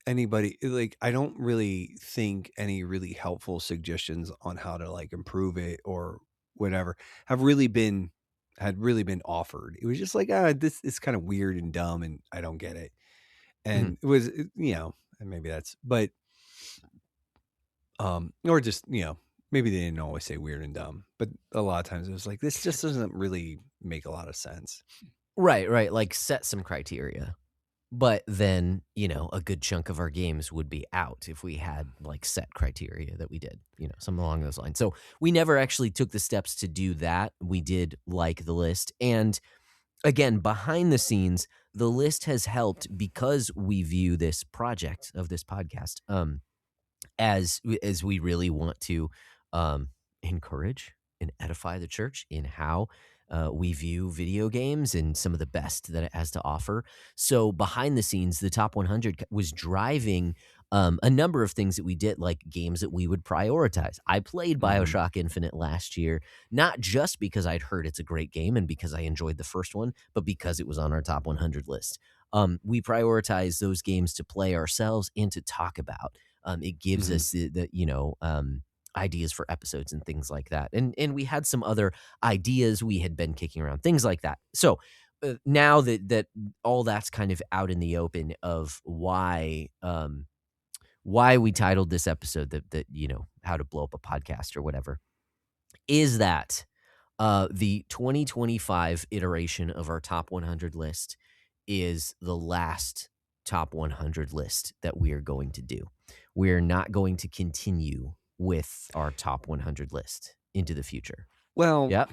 anybody like I don't really think any really helpful suggestions on how to like improve it or whatever had really been offered. It was just like, this is kind of weird and dumb and I don't get it. Mhm. And it was, and maybe but or just, maybe they didn't always say weird and dumb, but a lot of times it was like, this just doesn't really make a lot of sense. Right, like, set some criteria. But then, a good chunk of our games would be out if we had, like, set criteria that we did, something along those lines. So, we never actually took the steps to do that. We did like the list, and again, behind the scenes, the list has helped because we view this project of this podcast, as we really want to encourage and edify the church in how we view video games and some of the best that it has to offer. So behind the scenes, the top 100 was driving a number of things that we did, like games that we would prioritize. I played BioShock Infinite last year, not just because I'd heard it's a great game and because I enjoyed the first one, but because it was on our top 100 list. We prioritize those games to play ourselves and to talk about. It gives us ideas for episodes and things like that. And we had some other ideas we had been kicking around, things like that. So now that all that's kind of out in the open of why we titled this episode that how to blow up a podcast or whatever, is that the 2025 iteration of our top 100 list is the last top 100 list that we are going to do. We're not going to continue with our top 100 list into the future. Well, Yep.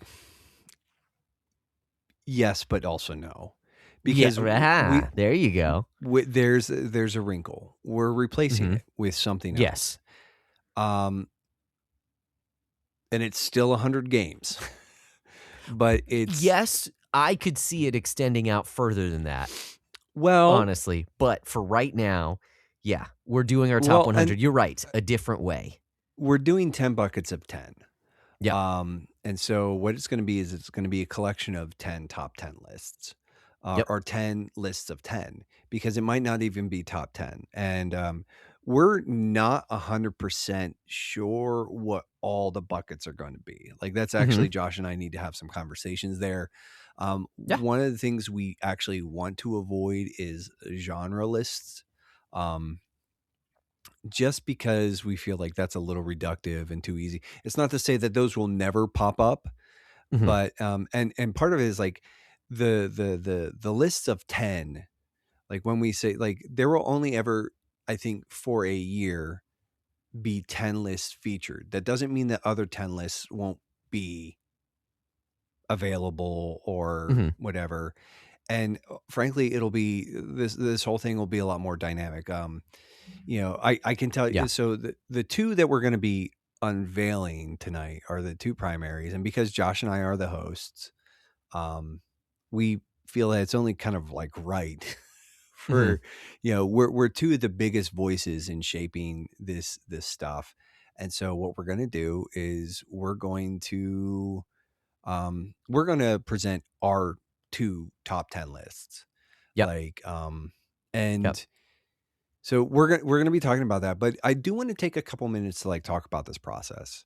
Yes, but also no. Because there you go. There's a wrinkle. We're replacing it with something else. Yes. And it's still 100 games. But it's Yes, I could see it extending out further than that. Well, honestly, but for right now, yeah, we're doing our top 100. You're right, a different way. We're doing 10 buckets of 10. Yeah. And so what it's going to be is it's going to be a collection of 10 top 10 lists. Or 10 lists of 10, because it might not even be top 10. And we're not 100% sure what all the buckets are going to be. Like, that's actually Josh and I need to have some conversations there. One of the things we actually want to avoid is genre lists. Just because we feel like that's a little reductive and too easy. It's not to say that those will never pop up, but and part of it is like the lists of 10, like when we say, like, there will only ever, I think, for a year be 10 lists featured. That doesn't mean that other 10 lists won't be available or whatever. And frankly, it'll be this whole thing will be a lot more dynamic. I can tell you. So the two that we're going to be unveiling tonight are the two primaries, and because Josh and I are the hosts, we feel that it's only kind of like right for we're two of the biggest voices in shaping this stuff. And so what we're going to do is we're going to present our two top 10 lists. So we're going to be talking about that, but I do want to take a couple minutes to like talk about this process.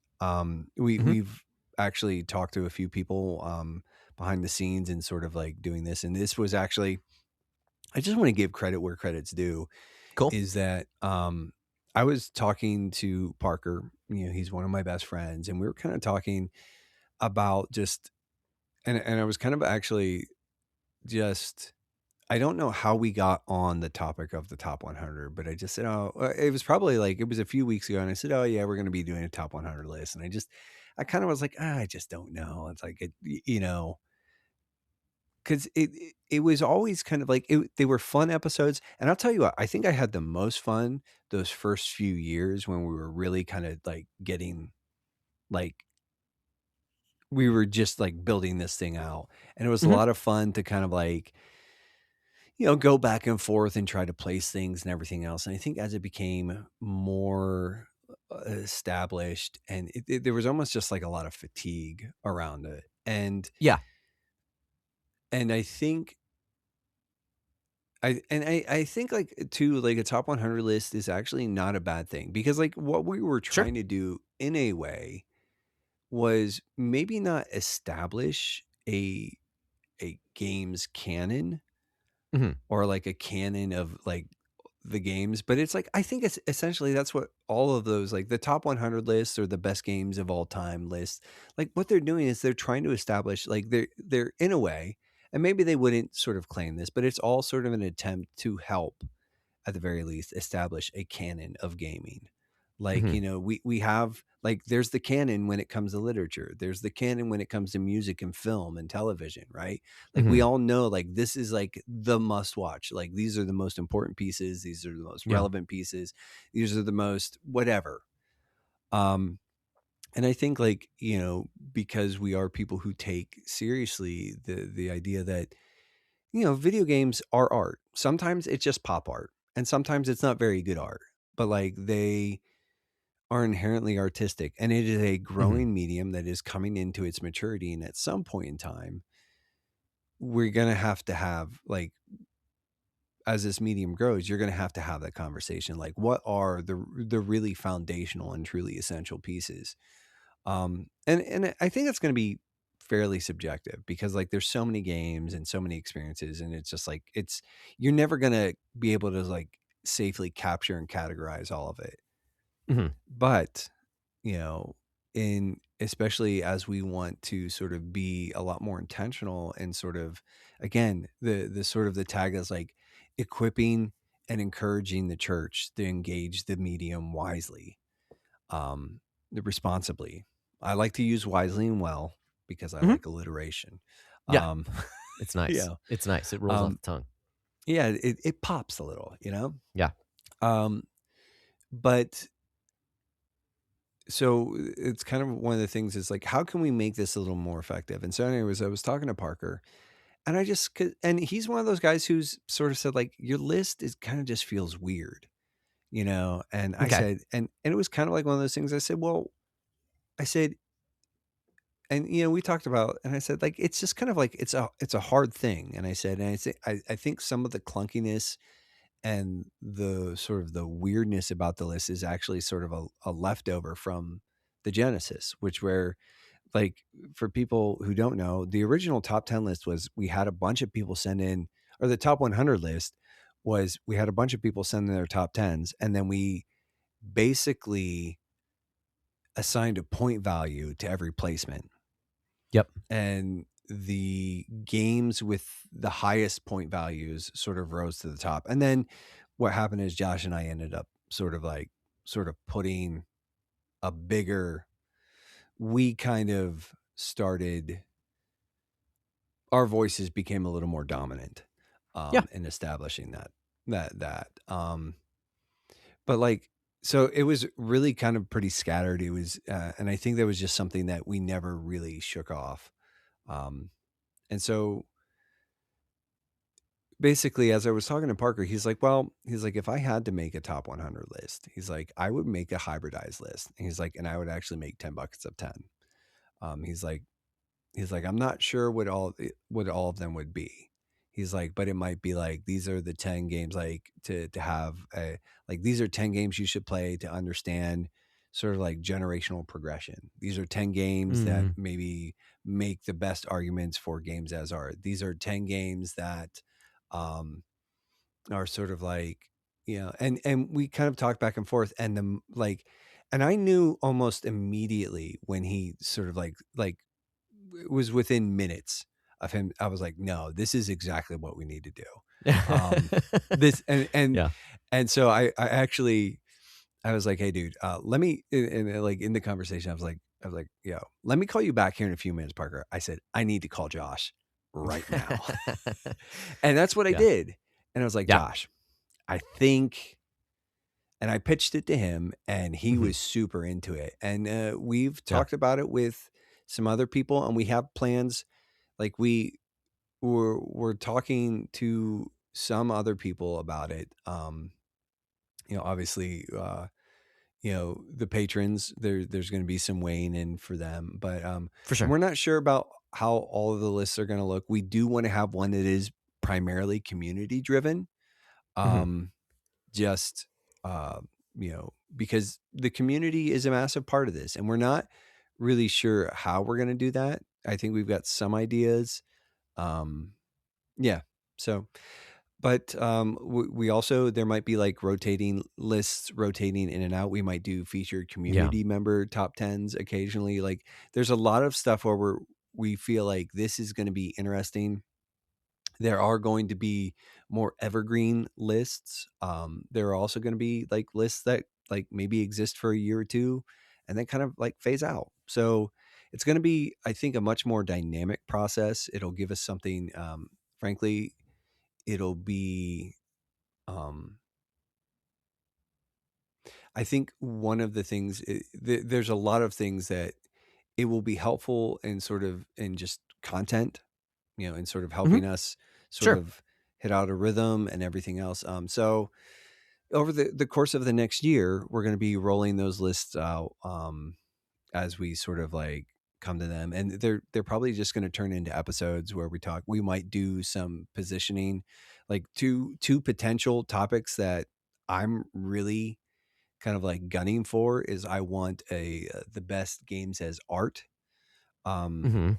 We've actually talked to a few people behind the scenes and sort of like doing this, and this was actually, I just want to give credit where credit's due. Cool. Is that I was talking to Parker, he's one of my best friends, and we were kind of talking about just and I was kind of actually just, I don't know how we got on the topic of the top 100, but I just said, it was probably like, it was a few weeks ago. And I said, oh yeah, we're going to be doing a top 100 list. And I kind of was like, I just don't know. It's like, cause it was always kind of like, they were fun episodes. And I'll tell you what, I think I had the most fun those first few years when we were really kind of like getting like, we were just like building this thing out. And it was a lot of fun to kind of like, go back and forth and try to place things and everything else. And I think as it became more established, and there was almost just like a lot of fatigue around it. And Yeah. and I think I think like too, like a top 100 list is actually not a bad thing, because like what we were Sure. trying to do in a way was maybe not establish a game's canon, Mhm. or like a canon of like the games, but it's like I think it's essentially that's what all of those, like the top 100 lists or the best games of all time lists, like what they're doing is they're trying to establish, like they're in a way, and maybe they wouldn't sort of claim this, but it's all sort of an attempt to help, at the very least, establish a canon of gaming. Like, Mhm. we have, like, there's the canon when it comes to literature. There's the canon when it comes to music and film and television, right? Like, we Mhm. all know, like, this is like the must watch. Like, these are the most important pieces. These are the most Yeah. relevant pieces. These are the most whatever. Um, and I think, like, because we are people who take seriously the idea that, video games are art. Sometimes it's just pop art, and sometimes it's not very good art, but like they are inherently artistic, and it is a Mhm. growing medium that is coming into its maturity. And at some point in time, we're going to have, like, as this medium grows, you're going to have that conversation. Like, what are the really foundational and truly essential pieces? And I think it's going to be fairly subjective, because like there's so many games and so many experiences, and it's just like you're never going to be able to like safely capture and categorize all of it. Mhm. But you know in especially as we want to sort of be a lot more intentional, and sort of, again, the sort of the tag is like equipping and encouraging the church to engage the medium wisely, um, responsibly. I like to use wisely and well, because I Mhm. like alliteration. Yeah. Um, It's nice. yeah, It's nice. It rolls off um, the tongue. yeah, it pops a little. Yeah. Um, but so it's kind of one of the things is like, how can we make this a little more effective? And so, anyways, I was talking to Parker, and and he's one of those guys who's sort of said like, your list is kind of just feels weird. And I Okay. said, and it was kind of like one of those things. I said, well, I said, and we talked about, and I said, like, it's just kind of like it's a hard thing. And I said, and I think some of the clunkiness and the sort of the weirdness about the list is actually sort of a leftover from the Genesis, which where, like, for people who don't know, the original top 10 list was, we had a bunch of people send in, or the top 100 list was, we had a bunch of people send in their top 10s, and then we basically assigned a point value to every placement. Yep. And the games with the highest point values sort of rose to the top. And then what happened is Josh and I ended up sort of putting a bigger, we kind of started, our voices became a little more dominant, Yeah. in establishing that. But like, so it was really kind of pretty scattered. It was, and I think that was just something that we never really shook off. Um, and so basically, as I was talking to Parker, he's like, well, he's like, if I had to make a top 100 list, he's like, I would make a hybridized list. And he's like, and I would actually make 10 buckets of 10. Um, he's like, I'm not sure what all of them would be. He's like, but it might be like, these are the 10 games, like to have like, these are 10 games you should play to understand sort of like generational progression. These are 10 games that Mhm. maybe make the best arguments for games as art. These are 10 games that, um, are sort of like, and we kind of talked back and forth, and and I knew almost immediately when he sort of like it was within minutes of him. I was like, no, this is exactly what we need to do. Um, this Yeah. and so I actually, I was like, hey, dude, let me, and like in the conversation, I was like, yo, let me call you back here in a few minutes, Parker. I said, I need to call Josh right now. And that's what I Yeah. did. And I was like, Yeah. Josh, I think, and I pitched it to him, and he Mhm. was super into it. And we've Yeah. talked about it with some other people, and we have plans. Like we're talking to some other people about it. Obviously, the patrons, there's going to be some weighing in for them, but For and sure. we're not sure about how all of the lists are going to look. We do want to have one that is primarily community driven. Just because the community is a massive part of this, and we're not really sure how we're going to do that. I think we've got some ideas. Yeah. So, but we also, there might be like rotating lists, rotating in and out. We might do featured community member top 10s occasionally. Like there's a lot of stuff where we feel like this is going to be interesting. There are going to be more evergreen lists. There are also going to be like lists that like maybe exist for a year or two and then kind of like phase out. So it's going to be, I think, a much more dynamic process. It'll give us something, frankly, it'll be, I think one of the things, there's a lot of things that it will be helpful in sort of in just content, and sort of helping us sort of hit out a rhythm and everything else. So over the course of the next year, we're going to be rolling those lists out as we sort of like come to them, and they're probably just going to turn into episodes where we might do some positioning, like two potential topics that I'm really kind of like gunning for is I want the best games as art. Yep.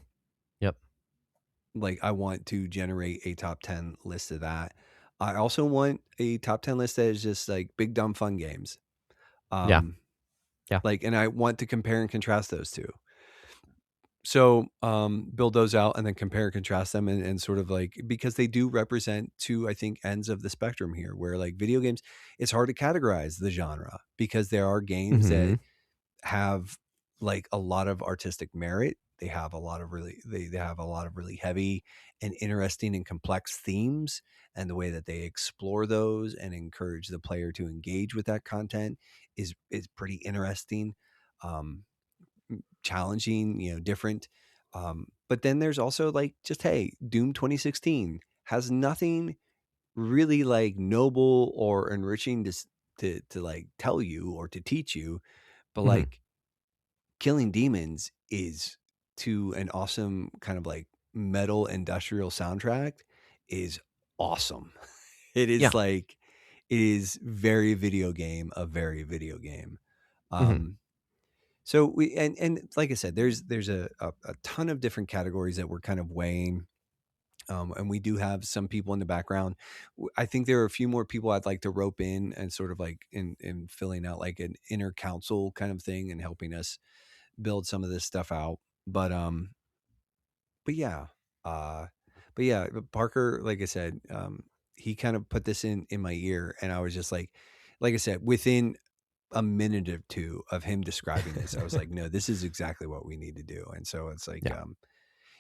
Like I want to generate a top 10 list of that. I also want a top 10 list that is just like big dumb fun games. Yeah. Like, and I want to compare and contrast those two. So build those out and then compare and contrast them and sort of like, because they do represent two, I think, ends of the spectrum here, where like video games, it's hard to categorize the genre because there are games that have like a lot of artistic merit. They have a lot of really, they have a lot of really heavy and interesting and complex themes, and the way that they explore those and encourage the player to engage with that content is pretty interesting. Challenging, different. But then there's also like just, hey, Doom 2016 has nothing really like noble or enriching to like tell you or to teach you, but like killing demons is to an awesome kind of like metal industrial soundtrack is awesome. It is like, it is very video game, a very video game. So we, and like I said, there's a ton of different categories that we're kind of weighing. And we do have some people in the background. I think there are a few more people I'd like to rope in and sort of like in filling out like an inner council kind of thing and helping us build some of this stuff out. But yeah, Parker, like I said, he kind of put this in my ear, and I was just like I said, within a minute or two of him describing this, I was like, no, this is exactly what we need to do. And so it's like,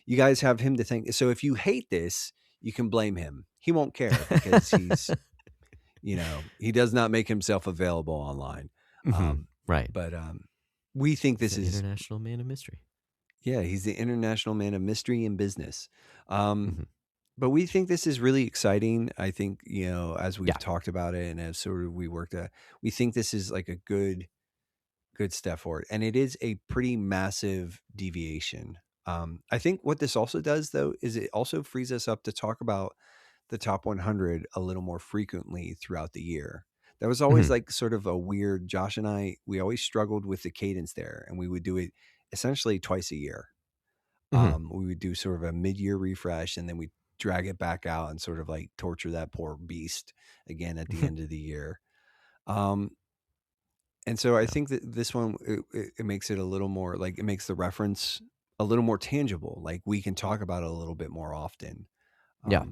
you guys have him to thank. So if you hate this, you can blame him. He won't care because he's, he does not make himself available online. Right. But we think this is international man of mystery. Yeah, he's the international man of mystery and business. But we think this is really exciting. I think, as we've talked about it and as sort of we worked at, we think this is like a good step forward. And it is a pretty massive deviation. I think what this also does, though, is it also frees us up to talk about the top 100 a little more frequently throughout the year. That was always like sort of a weird, Josh and I, we always struggled with the cadence there, and we would do it essentially twice a year. We would do sort of a mid-year refresh, and then we drag it back out and sort of like torture that poor beast again at the end of the year. And so I think that this one, it makes it a little more like, it makes the reference a little more tangible. Like we can talk about it a little bit more often. Yeah.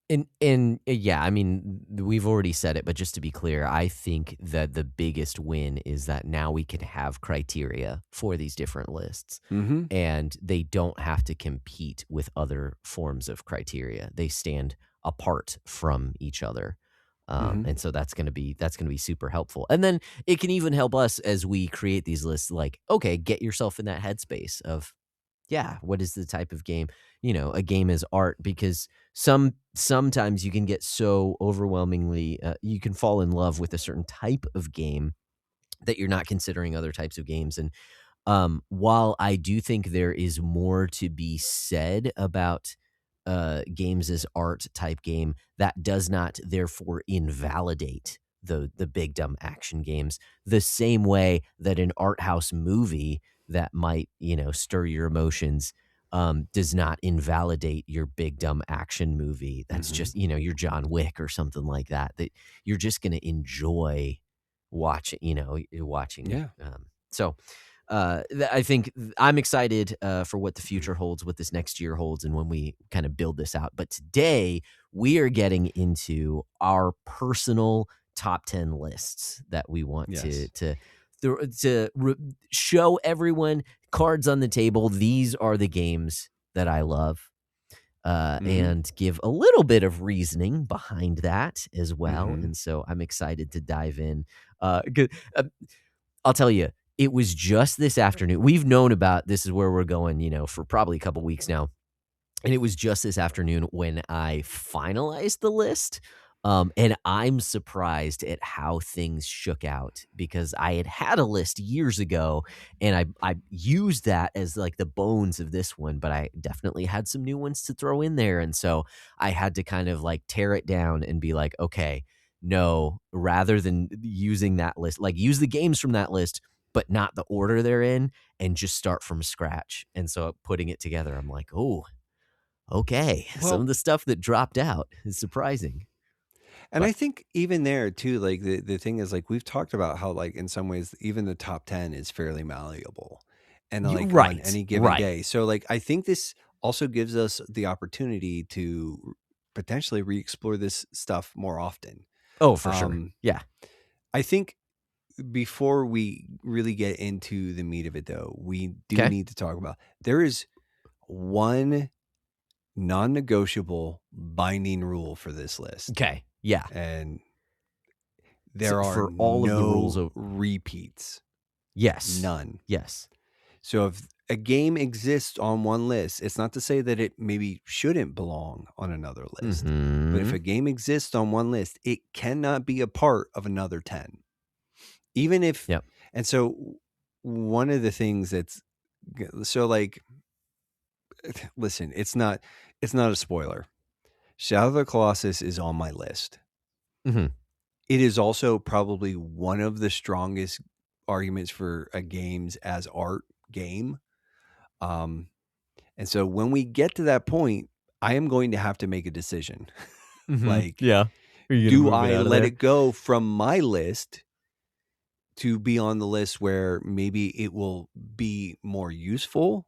And yeah, I mean, we've already said it, but just to be clear, I think that the biggest win is that now we can have criteria for these different lists, and they don't have to compete with other forms of criteria. They stand apart from each other. And so that's going to be super helpful. And then it can even help us as we create these lists, like, okay, get yourself in that headspace of, what is the type of game? A game is art, because sometimes you can get so overwhelmingly, you can fall in love with a certain type of game that you're not considering other types of games. And while I do think there is more to be said about games as art type game, that does not therefore invalidate the big dumb action games, the same way that an art house movie that might stir your emotions does not invalidate your big dumb action movie. That's just your John Wick or something like that you're just going to enjoy watching. Yeah. So I think I'm excited for what the future holds, what this next year holds, and when we kind of build this out. But today we are getting into our personal top 10 lists that we want to show everyone, cards on the table. These are the games that I love, and give a little bit of reasoning behind that as well. And so I'm excited to dive in. I'll tell you, it was just this afternoon. We've known about this is where we're going, for probably a couple weeks now. And it was just this afternoon when I finalized the list. And I'm surprised at how things shook out, because I had a list years ago and I used that as like the bones of this one, but I definitely had some new ones to throw in there. And so I had to kind of like tear it down and be like, okay, no, rather than using that list, like use the games from that list, but not the order they're in, and just start from scratch. And so putting it together, I'm like, oh, okay. Some of the stuff that dropped out is surprising. And I think even there too, like the thing is, like we've talked about how like in some ways even the top 10 is fairly malleable and like on any given day. So like I think this also gives us the opportunity to potentially re-explore this stuff more often. Oh, for sure. Yeah. I think before we really get into the meat of it though, we do need to talk about, there is one non-negotiable binding rule for this list. Okay. Yeah. And there are for all of the rules of repeats. Yes. None. Yes. So if a game exists on one list, it's not to say that it maybe shouldn't belong on another list. But if a game exists on one list, it cannot be a part of another 10. Even if, and so one of the things that's, so like, listen, it's not a spoiler. Shadow of the Colossus is on my list. It is also probably one of the strongest arguments for a games as art game. And so when we get to that point, I am going to have to make a decision. Like, do I let it go from my list to be on the list where maybe it will be more useful?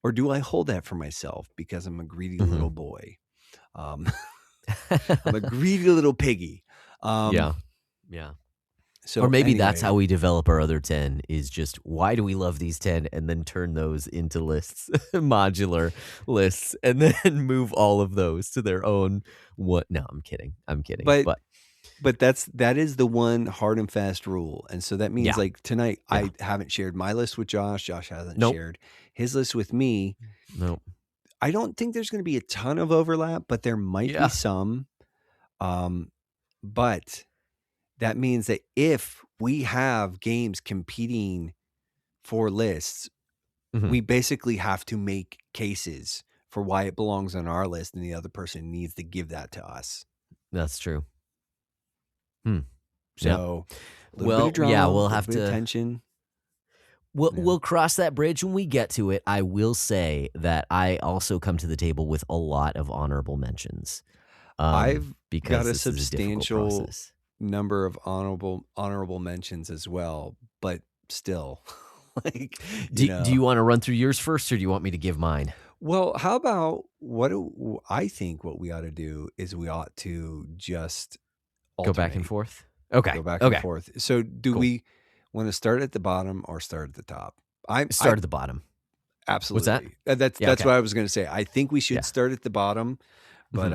Or do I hold that for myself because I'm a greedy little boy? I'm a greedy little piggy. Yeah. So, or maybe that's how we develop our other 10 is just, why do we love these 10, and then turn those into lists, modular lists, and then move all of those to their own. What? No, I'm kidding. But that is the one hard and fast rule. And so that means like tonight, I haven't shared my list with Josh. Josh hasn't shared his list with me. Nope. I don't think there's going to be a ton of overlap, but there might be some. But that means that if we have games competing for lists, we basically have to make cases for why it belongs on our list, and the other person needs to give that to us. That's true. So, bit of drama, we'll have to tension. We'll cross that bridge when we get to it. I will say that I also come to the table with a lot of honorable mentions. I've got a substantial number of honorable mentions as well, but still, like, do you want to run through yours first, or do you want me to give mine? Well, how about I think what we ought to do is we ought to just alternate. Go back and forth. Okay. Go back and forth. So do we want to start at the bottom or start at the top? Start at the bottom. Absolutely. What's that? That's what I was going to say. I think we should start at the bottom, but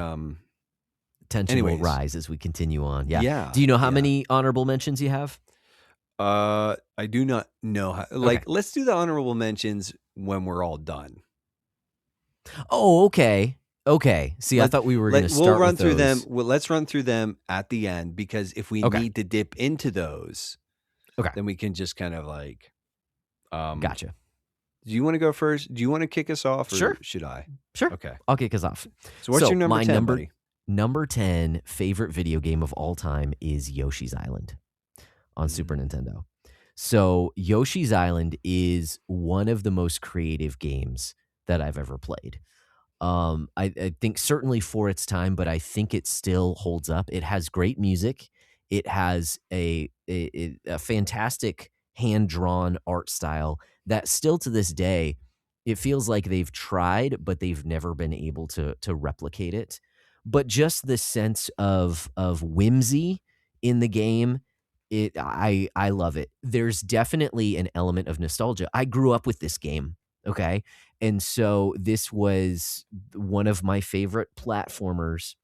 tension will rise as we continue on. Yeah. Yeah. Do you know how many honorable mentions you have? I do not know how. Like, let's do the honorable mentions when we're all done. Oh, okay. Okay. See, I thought we were going to start run with through those. them. Well, let's run through them at the end, because if we need to dip into those, then we can just kind of like. Gotcha. Do you want to go first? Do you want to kick us off, or Sure. should I? Sure. Okay. I'll kick us off. So what's your number 10, buddy? Number 10 favorite video game of all time is Yoshi's Island on Super Nintendo. So Yoshi's Island is one of the most creative games that I've ever played. I think certainly for its time, but I think it still holds up. It has great music. It has a fantastic hand-drawn art style that still to this day, it feels like they've tried, but they've never been able to replicate it. But just the sense of whimsy in the game, I love it. There's definitely an element of nostalgia. I grew up with this game, okay? And so this was one of my favorite platformers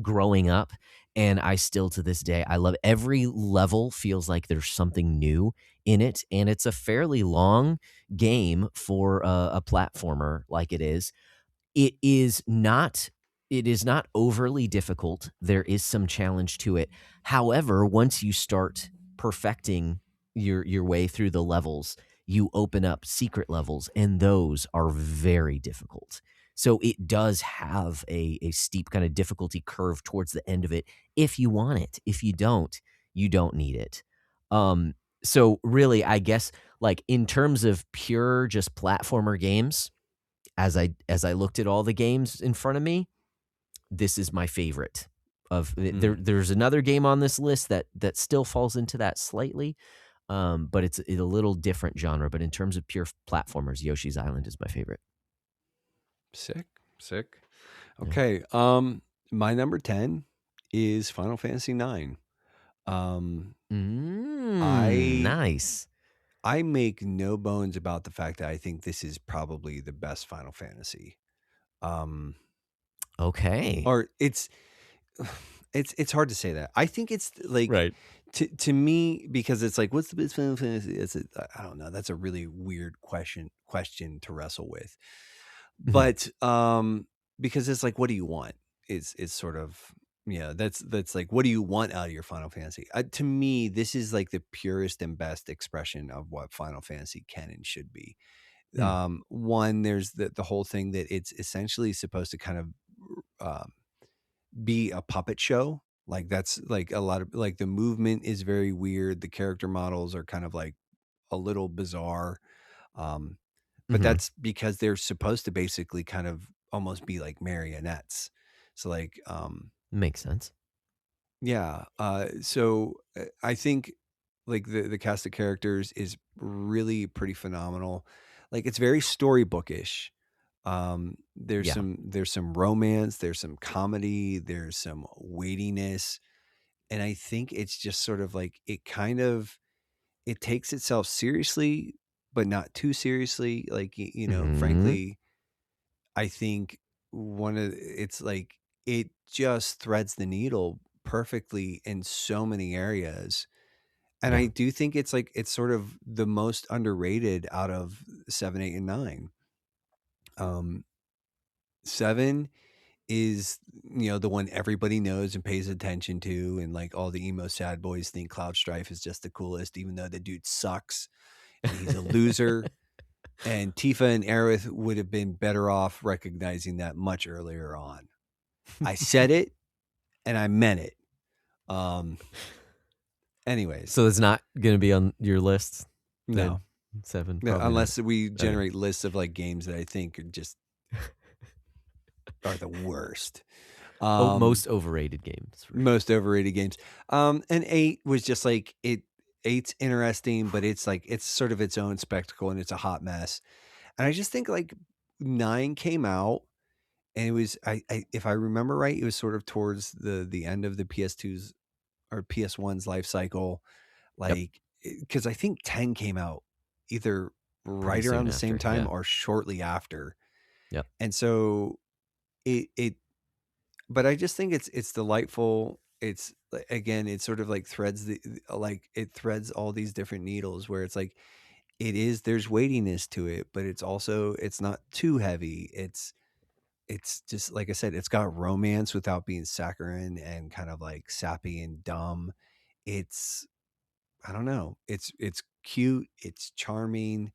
growing up, and I still to this day, I love every level feels like there's something new in it, and it's a fairly long game for a platformer like it is. It is not overly difficult. There is some challenge to it. However, once you start perfecting your way through the levels, you open up secret levels, and those are very difficult. So it does have a steep kind of difficulty curve towards the end of it if you want it. If you don't, you don't need it. So really, I guess, like in terms of pure just platformer games, as I looked at all the games in front of me, this is my favorite. There's another game on this list that still falls into that slightly, but it's a little different genre. But in terms of pure platformers, Yoshi's Island is my favorite. Sick. Okay. My number 10 is Final Fantasy IX. Nice. I make no bones about the fact that I think this is probably the best Final Fantasy. Okay. Or it's hard to say that. I think it's like right. To me, because it's like, what's the best Final Fantasy? I don't know. That's a really weird question to wrestle with. But because it's like, what do you want? It's sort of, that's like, what do you want out of your Final Fantasy? To me, this is like the purest and best expression of what Final Fantasy can and should be. One, there's the whole thing that it's essentially supposed to kind of be a puppet show. Like that's like a lot of like the movement is very weird. The character models are kind of like a little bizarre. But that's because they're supposed to basically kind of almost be like marionettes. So like, makes sense. Yeah. So I think like the cast of characters is really pretty phenomenal. Like it's very storybookish. There's some romance, there's some comedy, there's some weightiness. And I think it's just sort of like it takes itself seriously, but not too seriously. Like, frankly, I think it's like it just threads the needle perfectly in so many areas. And I do think it's like it's sort of the most underrated out of 7, 8, and 9. 7 is the one everybody knows and pays attention to, and like all the emo sad boys think Cloud Strife is just the coolest, even though the dude sucks and he's a loser. And Tifa and Aerith would have been better off recognizing that much earlier on. I said it and I meant it. Anyways, so it's not going to be on your list. No. 7, unless we generate lists of like games that I think are just are the worst. Most overrated games. Most overrated games. And 8 was just like 8's interesting, but it's like it's sort of its own spectacle and it's a hot mess. And I just think like 9 came out, and it was I if I remember right, it was sort of towards the end of the PS2's or PS1's life cycle, like because I think 10 came out either right around the same time or shortly after. Yep. And so it but I just think it's delightful. It's again, it sort of like threads it threads all these different needles where it's like there's weightiness to it, but it's not too heavy. It's just like I said, it's got romance without being saccharine and kind of like sappy and dumb. It's I don't know. It's cute, it's charming.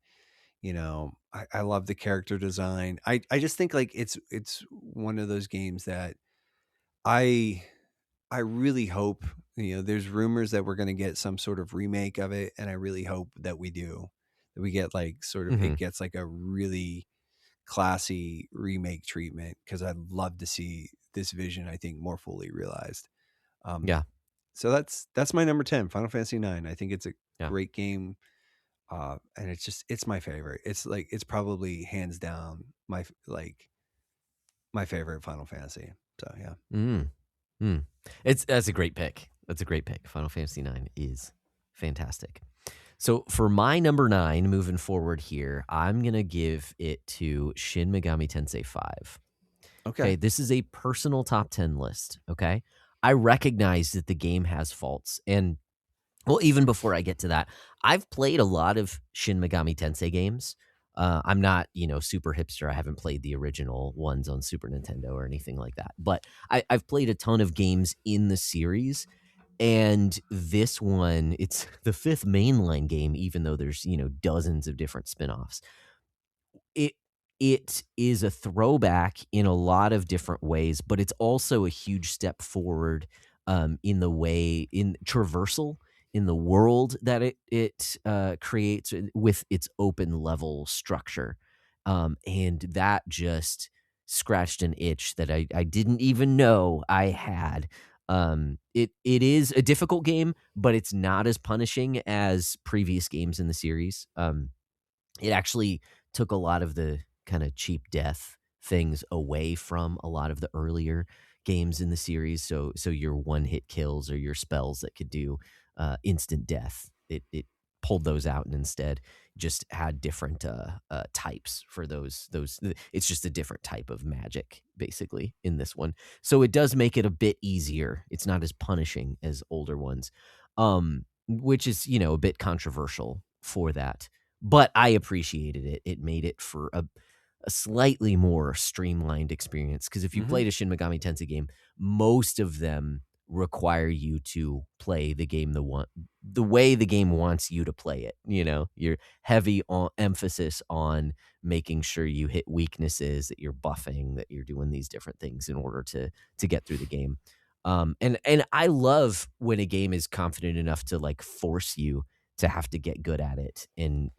I love the character design. I just think like it's one of those games that I I really hope, there's rumors that we're going to get some sort of remake of it, and I really hope that we do. That we get like sort of Hmm. it gets like a really classy remake treatment, because I'd love to see this vision, I think, more fully realized. Um, Yeah, so that's my number 10, Final Fantasy 9. I think it's a yeah. great game, and it's my favorite. It's probably hands down my favorite Final Fantasy. So yeah. Mm. Mm. That's a great pick. That's a great pick. Final Fantasy 9 is fantastic. So for my number 9, moving forward here, I'm gonna give it to Shin Megami Tensei 5. Okay. Okay, this is a personal top 10 list. Okay, I recognize that the game has faults, and well, even before I get to that, I've played a lot of Shin Megami Tensei games. I'm not, super hipster. I haven't played the original ones on Super Nintendo or anything like that. But I've played a ton of games in the series, and this one, it's the fifth mainline game, even though there's, dozens of different spin-offs. It is a throwback in a lot of different ways, but it's also a huge step forward, in the way in traversal in the world that it creates with its open level structure, and that just scratched an itch that I didn't even know I had. It is a difficult game, but it's not as punishing as previous games in the series. It actually took a lot of the kind of cheap death things away from a lot of the earlier games in the series. So your one hit kills or your spells that could do instant death, it pulled those out and instead just had different types for those. It's just a different type of magic basically in this one. So it does make it a bit easier. It's not as punishing as older ones, which is a bit controversial for that, but I appreciated it. It made it for a slightly more streamlined experience, because if you Hmm. played a Shin Megami Tensei game, most of them require you to play the way the game wants you to play it. You're heavy on emphasis on making sure you hit weaknesses, that you're buffing, that you're doing these different things in order to get through the game. And I love when a game is confident enough to like force you to have to get good at it, and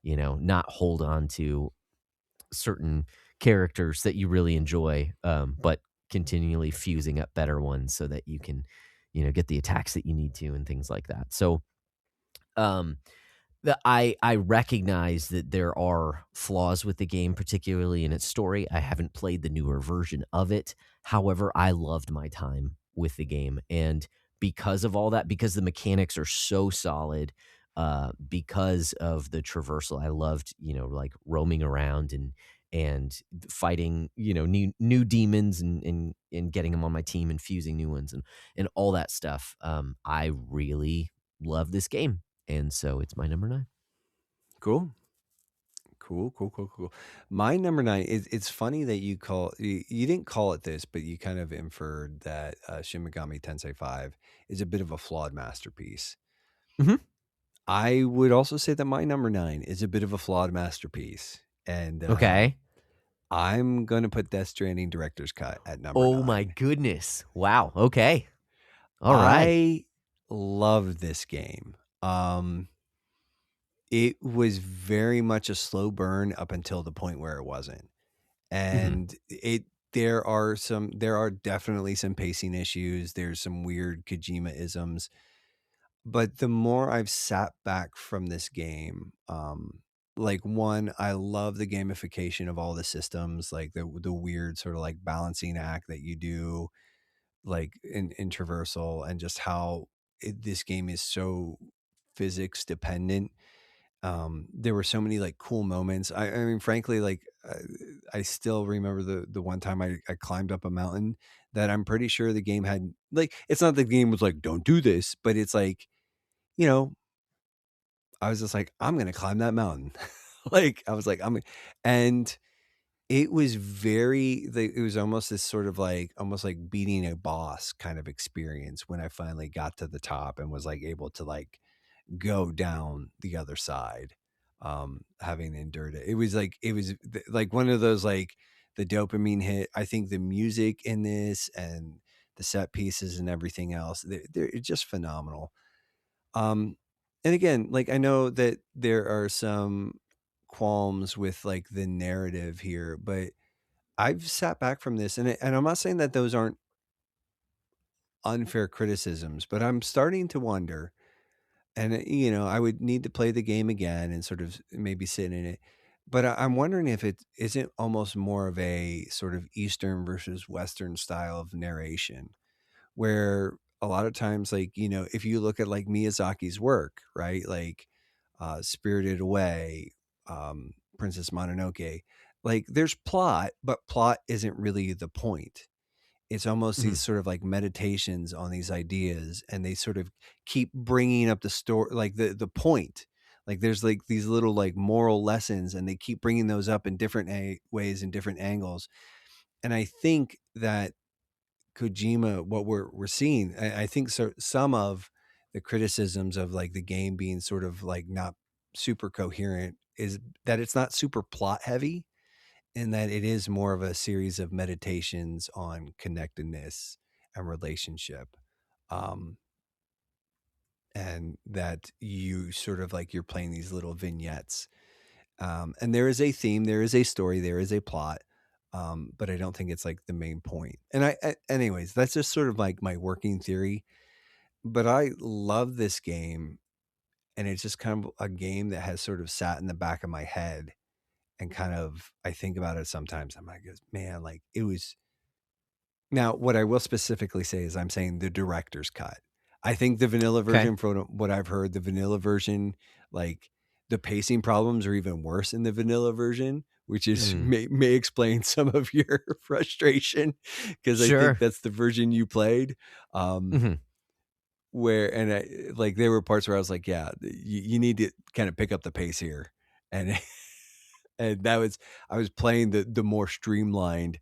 not hold on to certain characters that you really enjoy, but continually fusing up better ones so that you can get the attacks that you need to and things like that. So um I recognize that there are flaws with the game, particularly in its story. I haven't played the newer version of it. However, I loved my time with the game, and because of all that, because the mechanics are so solid, because of the traversal, I loved like roaming around and fighting new demons, and getting them on my team and fusing new ones, and all that stuff. I really love this game, and so it's my number 9. Cool. Cool, cool, cool, cool. My number 9 is, it's funny that you didn't call it this, but you kind of inferred that Shin Megami Tensei 5 is a bit of a flawed masterpiece. Mhm. I would also say that my number 9 is a bit of a flawed masterpiece. And Okay. I'm going to put Death Stranding Director's Cut at number Oh my 9. goodness. Wow. Okay. All right. I love this game. It was very much a slow burn up until the point where it wasn't. Mhm. And there are definitely some pacing issues. There's some weird Kojima isms. But the more I've sat back from this game, like one, I love the gamification of all the systems, like the weird sort of like balancing act that you do, like in traversal, and just how this game is so physics dependent. There were so many like cool moments. I mean, frankly, like I still remember the one time I climbed up a mountain that I'm pretty sure the game had, like, it's not the game was like, don't do this, but it's like, you know, I was just like, I'm going to climb that mountain. Like, I was like, and it was it was almost this sort of like, almost like beating a boss kind of experience when I finally got to the top and was like able to like go down the other side, having endured it. It was like, like one of those, like the dopamine hit. I think the music in this and the set pieces and everything else, they're just phenomenal. Um, and again, like I know that there are some qualms with like the narrative here, but I've sat back from this, and I'm not saying that those aren't unfair criticisms, but I'm starting to wonder. And I would need to play the game again and sort of maybe sit in it. But I'm wondering if it isn't almost more of a sort of Eastern versus Western style of narration, where a lot of times, like, if you look at like Miyazaki's work, right? Like Spirited Away, Princess Mononoke, like there's plot, but plot isn't really the point. It's almost Mhm. these sort of like meditations on these ideas, and they sort of keep bringing up the story, like the point. Like there's like these little like moral lessons, and they keep bringing those up in different ways and different angles. And I think that Kojima, what we're seeing, I think so. Some of the criticisms of like the game being sort of like not super coherent is that it's not super plot heavy, and that it is more of a series of meditations on connectedness and relationship. Um, and that you sort of like you're playing these little vignettes. And there is a theme, there is a story, there is a plot. But I don't think it's like the main point. And anyways, that's just sort of like my working theory. But I love this game, and it's just kind of a game that has sort of sat in the back of my head, and kind of I think about it sometimes. I'm like, man, like it was. Now, what I will specifically say is I'm saying the director's cut. I think the vanilla Okay. version, from what I've heard, the vanilla version, like the pacing problems are even worse in the vanilla version, which is may explain some of your frustration, because I think Sure. that's the version you played. Mhm. Where, and I like, there were parts where I was like, yeah, you need to kind of pick up the pace here. And and that was, I was playing the more streamlined,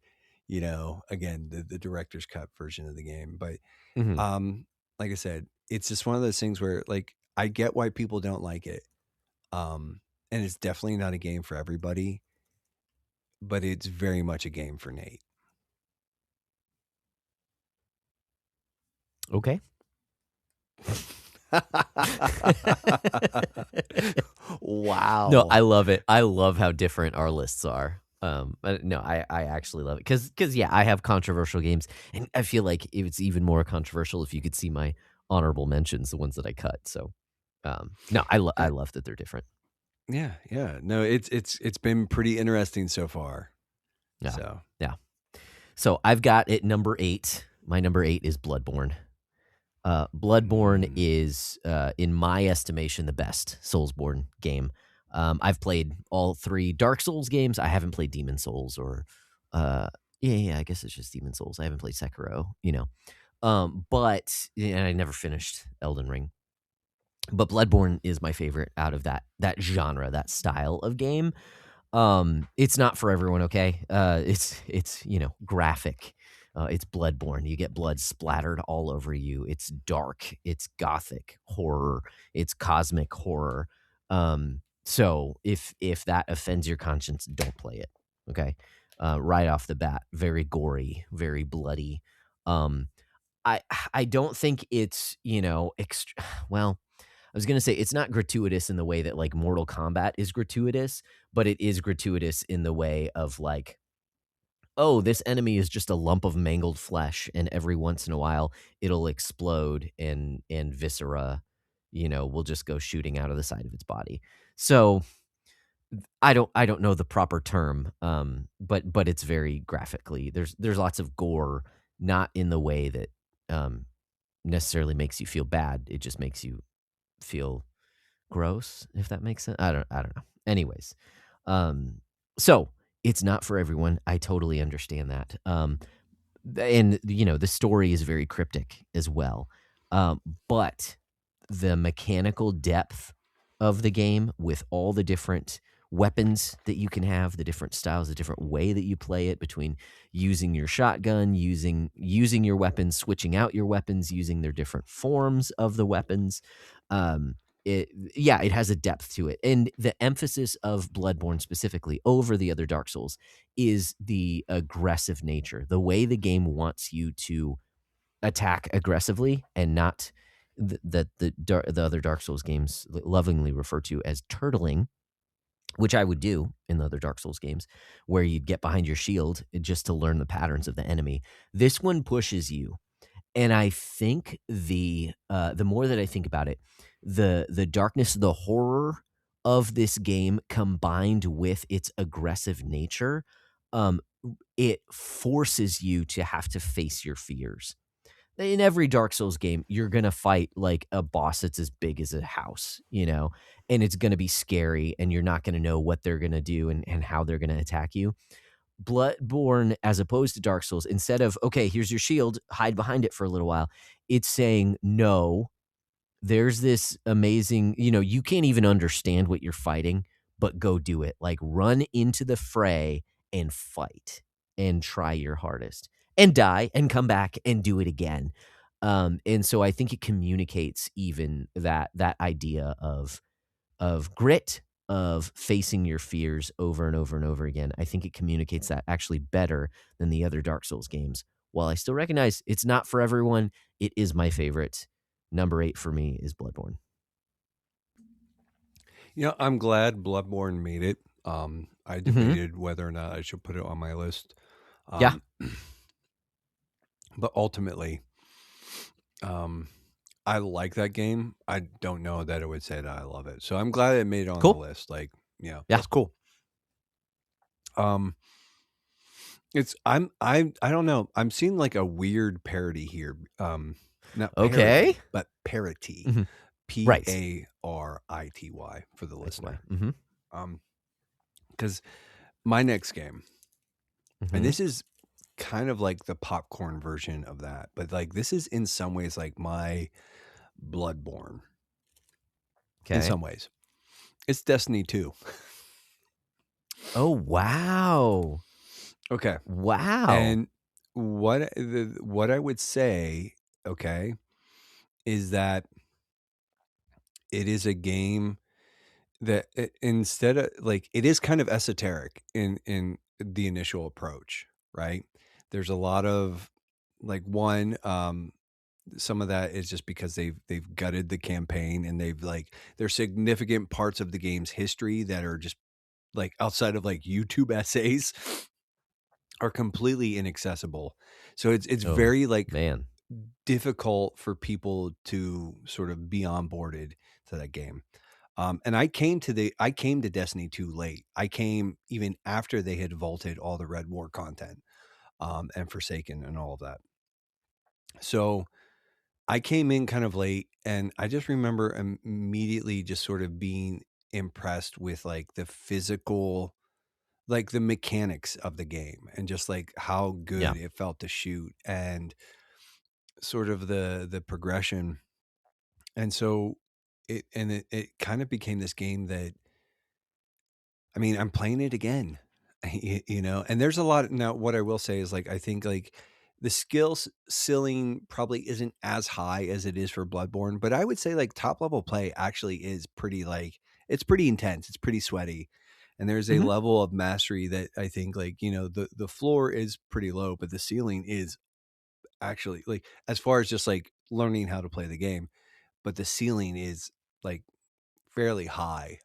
again, the director's cut version of the game. But Mhm. like I said, it's just one of those things where like I get why people don't like it. And it's definitely not a game for everybody, but it's very much a game for Nate. Okay. Wow. No, I love it. I love how different our lists are. No, I actually love it because yeah, I have controversial games, and I feel like it's even more controversial if you could see my honorable mentions, the ones that I cut. So, no, I love that they're different. Yeah, yeah. No, it's been pretty interesting so far. Yeah, So yeah. So I've got it number 8. My number 8 is Bloodborne. Bloodborne is, in my estimation, the best Soulsborne game. I've played all 3 Dark Souls games. I haven't played Demon Souls or, yeah, I guess it's just Demon Souls. I haven't played Sekiro, but and I never finished Elden Ring. But Bloodborne is my favorite out of that genre, that style of game. It's not for everyone, okay? It's graphic. It's Bloodborne. You get blood splattered all over you. It's dark. It's gothic horror. It's cosmic horror. So if that offends your conscience, don't play it. Okay, right off the bat, very gory, very bloody. Um, I don't think it's well. I was gonna say it's not gratuitous in the way that like Mortal Kombat is gratuitous, but it is gratuitous in the way of like, oh, this enemy is just a lump of mangled flesh, and every once in a while it'll explode and viscera, will just go shooting out of the side of its body. So I don't know the proper term, but it's very graphically. There's lots of gore, not in the way that necessarily makes you feel bad. It just makes you feel gross, if that makes sense. I don't know. Anyways, um, so It's not for everyone. I totally understand that. And the story is very cryptic as well. But the mechanical depth of the game with all the different weapons that you can have, the different styles, the different way that you play it, between using your shotgun, using your weapons, switching out your weapons, using their different forms of the weapons. It has a depth to it. And the emphasis of Bloodborne specifically over the other Dark Souls is the aggressive nature, the way the game wants you to attack aggressively, and not that the other Dark Souls games lovingly refer to as turtling, which I would do in the other Dark Souls games, where you'd get behind your shield just to learn the patterns of the enemy. This one pushes you. And I think the more that I think about it, the darkness, the horror of this game combined with its aggressive nature, it forces you to have to face your fears. In every Dark Souls game, you're going to fight like a boss that's as big as a house, and it's going to be scary, and you're not going to know what they're going to do and how they're going to attack you. Bloodborne, as opposed to Dark Souls, instead of, okay, here's your shield, hide behind it for a little while, it's saying, no, there's this amazing, you can't even understand what you're fighting, but go do it. Like, run into the fray and fight and try your hardest and die and come back and do it again. And so I think it communicates even that idea of grit, of facing your fears over and over and over again. I think it communicates that actually better than the other Dark Souls games. While I still recognize it's not for everyone, it is my favorite. Number 8 for me is Bloodborne. I'm glad Bloodborne made it. I debated whether or not I should put it on my list. Yeah. But ultimately, I like that game. I don't know that I would say that I love it. So I'm glad it made it on the list. Like, that's cool. I don't know. I'm seeing like a weird parody here. Not parody, but parity. Mm-hmm. Parity for the listener. Because my next game, and this is kind of like the popcorn version of that, but like this is in some ways like my Bloodborne. In some ways, it's Destiny 2. Oh, wow. Okay. Wow. And what I would say, okay, is that it is a game that instead of like, it is kind of esoteric in the initial approach, right? There's a lot of like some of that is just because they've gutted the campaign, and there's significant parts of the game's history that are just like outside of like YouTube essays are completely inaccessible. So it's very like difficult for people to sort of be onboarded to that game. And I came to Destiny 2 late. I came even after they had vaulted all the Red War content, and Forsaken and all of that. So I came in kind of late, and I just remember immediately just sort of being impressed with like the physical, like the mechanics of the game, and just like how good it felt to shoot, and sort of the progression. And so it kind of became this game that, I mean, I'm playing it again, and there's a lot. Now, what I will say is like, I think like the skill ceiling probably isn't as high as it is for Bloodborne, but I would say like top level play actually is pretty, like, it's pretty intense. It's pretty sweaty. And there's a level of mastery that I think like, the floor is pretty low, but the ceiling is actually, like, as far as just like learning how to play the game, but the ceiling is like fairly high.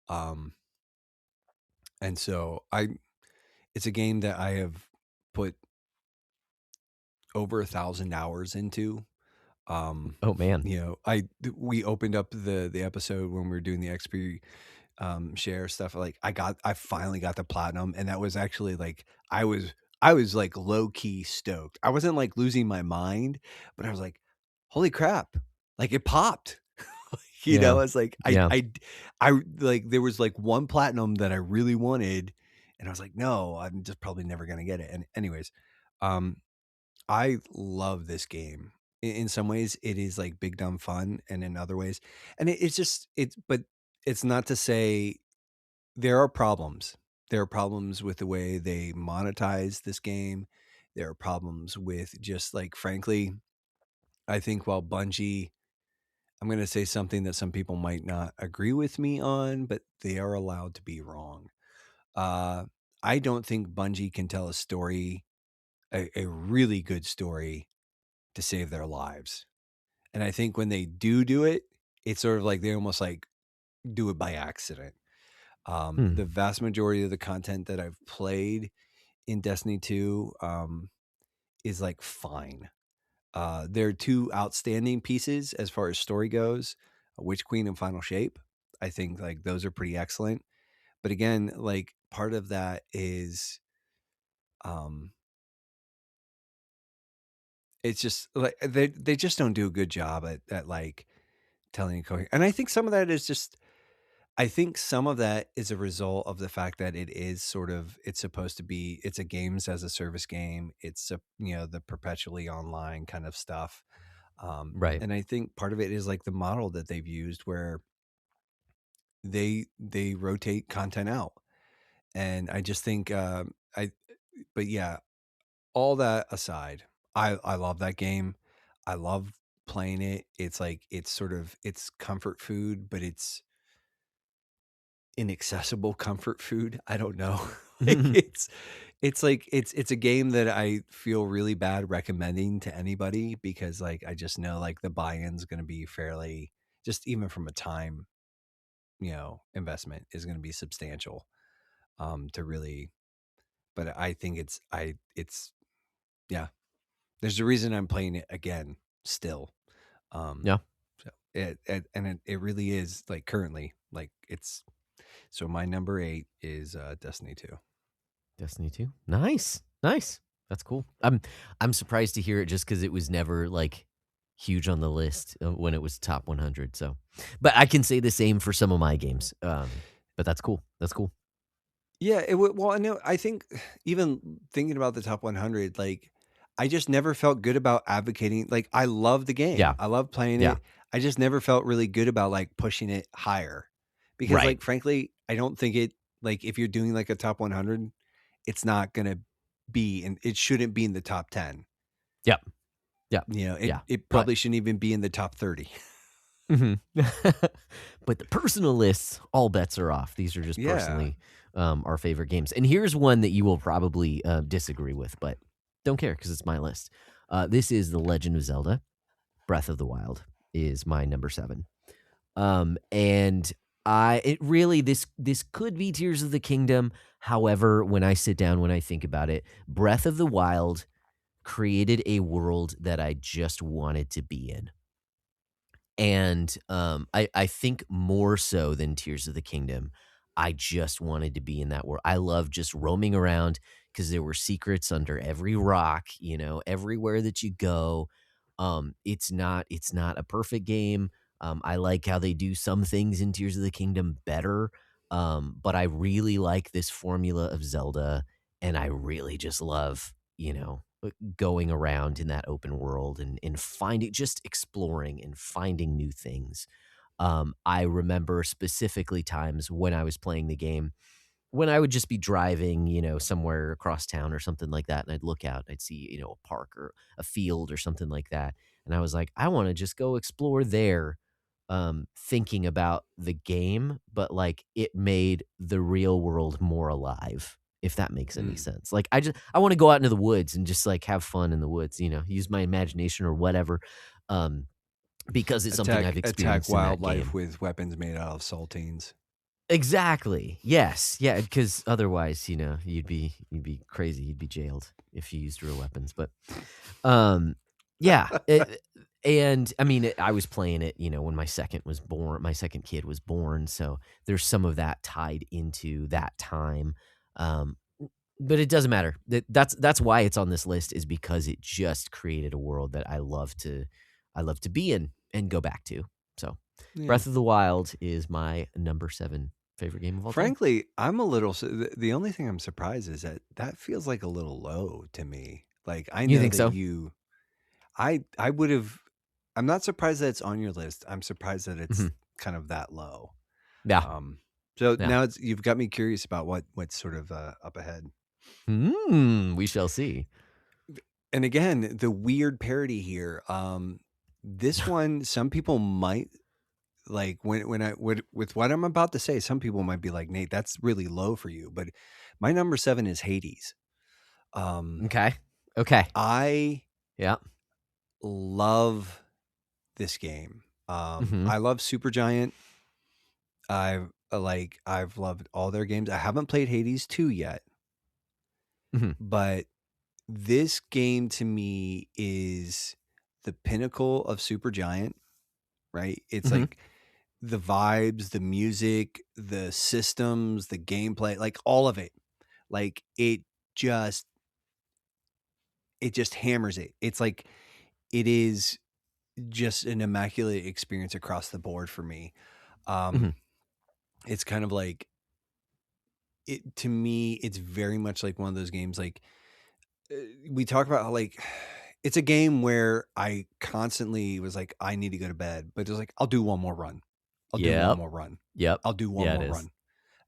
And so it's a game that I have put over 1,000 hours into. Oh man. We opened up the episode when we were doing the XP share stuff. Like I finally got the platinum, and that was actually like, I was like low key stoked. I wasn't like losing my mind, but I was like, holy crap, like it popped. I was like, I like, there was like one platinum that I really wanted, And I was like, no, I'm just probably never going to get it. And anyways, um, I love this game. In some ways, it is like big dumb fun, and in other ways, and it's just it's. But it's not to say there are problems. There are problems with the way they monetize this game. There are problems with just like, frankly, I think while Bungie, I'm going to say something that some people might not agree with me on, but they are allowed to be wrong. Uh, I don't think Bungie can tell a story, a really good story, to save their lives. And I think when they do it, it's sort of like they almost like do it by accident. The vast majority of the content that I've played in Destiny 2 is like fine. There are two outstanding pieces as far as story goes, Witch Queen and Final Shape. I think like those are pretty excellent. But again, like part of that is it's just like they just don't do a good job at like telling a coherent. And I think some of that is just I think some of that is a result of the fact that it is sort of it's supposed to be it's a games as a service game. It's a, the perpetually online kind of stuff. Right. And I think part of it is like the model that they've used where they rotate content out. And I just think but yeah, all that aside, I love that game. I love playing it. It's like it's sort of it's comfort food, but it's inaccessible comfort food. I don't know. It's like it's a game that I feel really bad recommending to anybody because like I just know like the buy-in's going to be fairly just even from a time, investment is going to be substantial to really but I think it's yeah. There's a reason I'm playing it again still. Yeah. So it really is like currently like it's so my number 8 is Destiny 2. Destiny 2. Nice. That's cool. I'm surprised to hear it just because it was never like huge on the list when it was top 100. So, but I can say the same for some of my games. But that's cool. Yeah, it would. Well, I know. I think even thinking about the top 100, like I just never felt good about advocating. Like I love the game. Yeah. I love playing Yeah. it. I just never felt really good about like pushing it higher because, Right. like, frankly, I don't think it. Like, if you're doing like a top 100, it's not gonna be, and it shouldn't be in the top 10. Yep. It probably shouldn't even be in the top 30. But the personal lists, all bets are off. These are just personally our favorite games. And here's one that you will probably disagree with, but don't care because it's my list. This is The Legend of Zelda. Breath of the Wild is my number 7. And this could be Tears of the Kingdom. However, when I sit down, when I think about it, Breath of the Wild created a world that I just wanted to be in. And I think more so than Tears of the Kingdom, I just wanted to be in that world. I love just roaming around because there were secrets under every rock, everywhere that you go. It's not a perfect game. I like how they do some things in Tears of the Kingdom better. But I really like this formula of Zelda, and I really just love, going around in that open world and finding, just exploring and finding new things. I remember specifically times when I was playing the game when I would just be driving, somewhere across town or something like that, and I'd look out and I'd see, a park or a field or something like that. And I was like, I want to just go explore there, thinking about the game, but like it made the real world more alive, if that makes any sense. Like I want to go out into the woods and just like have fun in the woods, use my imagination or whatever. Because it's something I've experienced attack in that wildlife game. with weapons made out of saltines. Exactly. Yes. Yeah. Because otherwise, you'd be crazy. You'd be jailed if you used real weapons. But, yeah. And I mean, I was playing it, when my second kid was born. So there's some of that tied into that time. But it doesn't matter. That's why it's on this list, is because it just created a world that I love to be in and go back to. So Breath of the Wild is my number 7 favorite game of all time. Frankly, I'm a little. The only thing I'm surprised is that feels like a little low to me. Like I You know think that so? I would have. I'm not surprised that it's on your list. I'm surprised that it's Mhm. kind of that low. Yeah. So Yeah. now you've got me curious about what's sort of up ahead. We shall see. And again, the weird parody here. This one, some people might like with what I'm about to say. Some people might be like, Nate, that's really low for you. But my number 7 is Hades. Okay. I Yeah. love this game. Mhm. I love Supergiant. I've loved all their games. I haven't played Hades 2 yet, Mhm. but this game to me is the pinnacle of Supergiant, right? It's Mhm. like the vibes, the music, the systems, the gameplay, like all of it. Like just it just hammers it. It's like it is just an immaculate experience across the board for me. Mhm. It's kind of like it to me. It's very much like one of those games. Like we talk about how like it's a game where I constantly was like, I need to go to bed, but it's like I'll do one more run. I'll do one Yep. more run. Yep. I'll do one Yeah, it more is. run.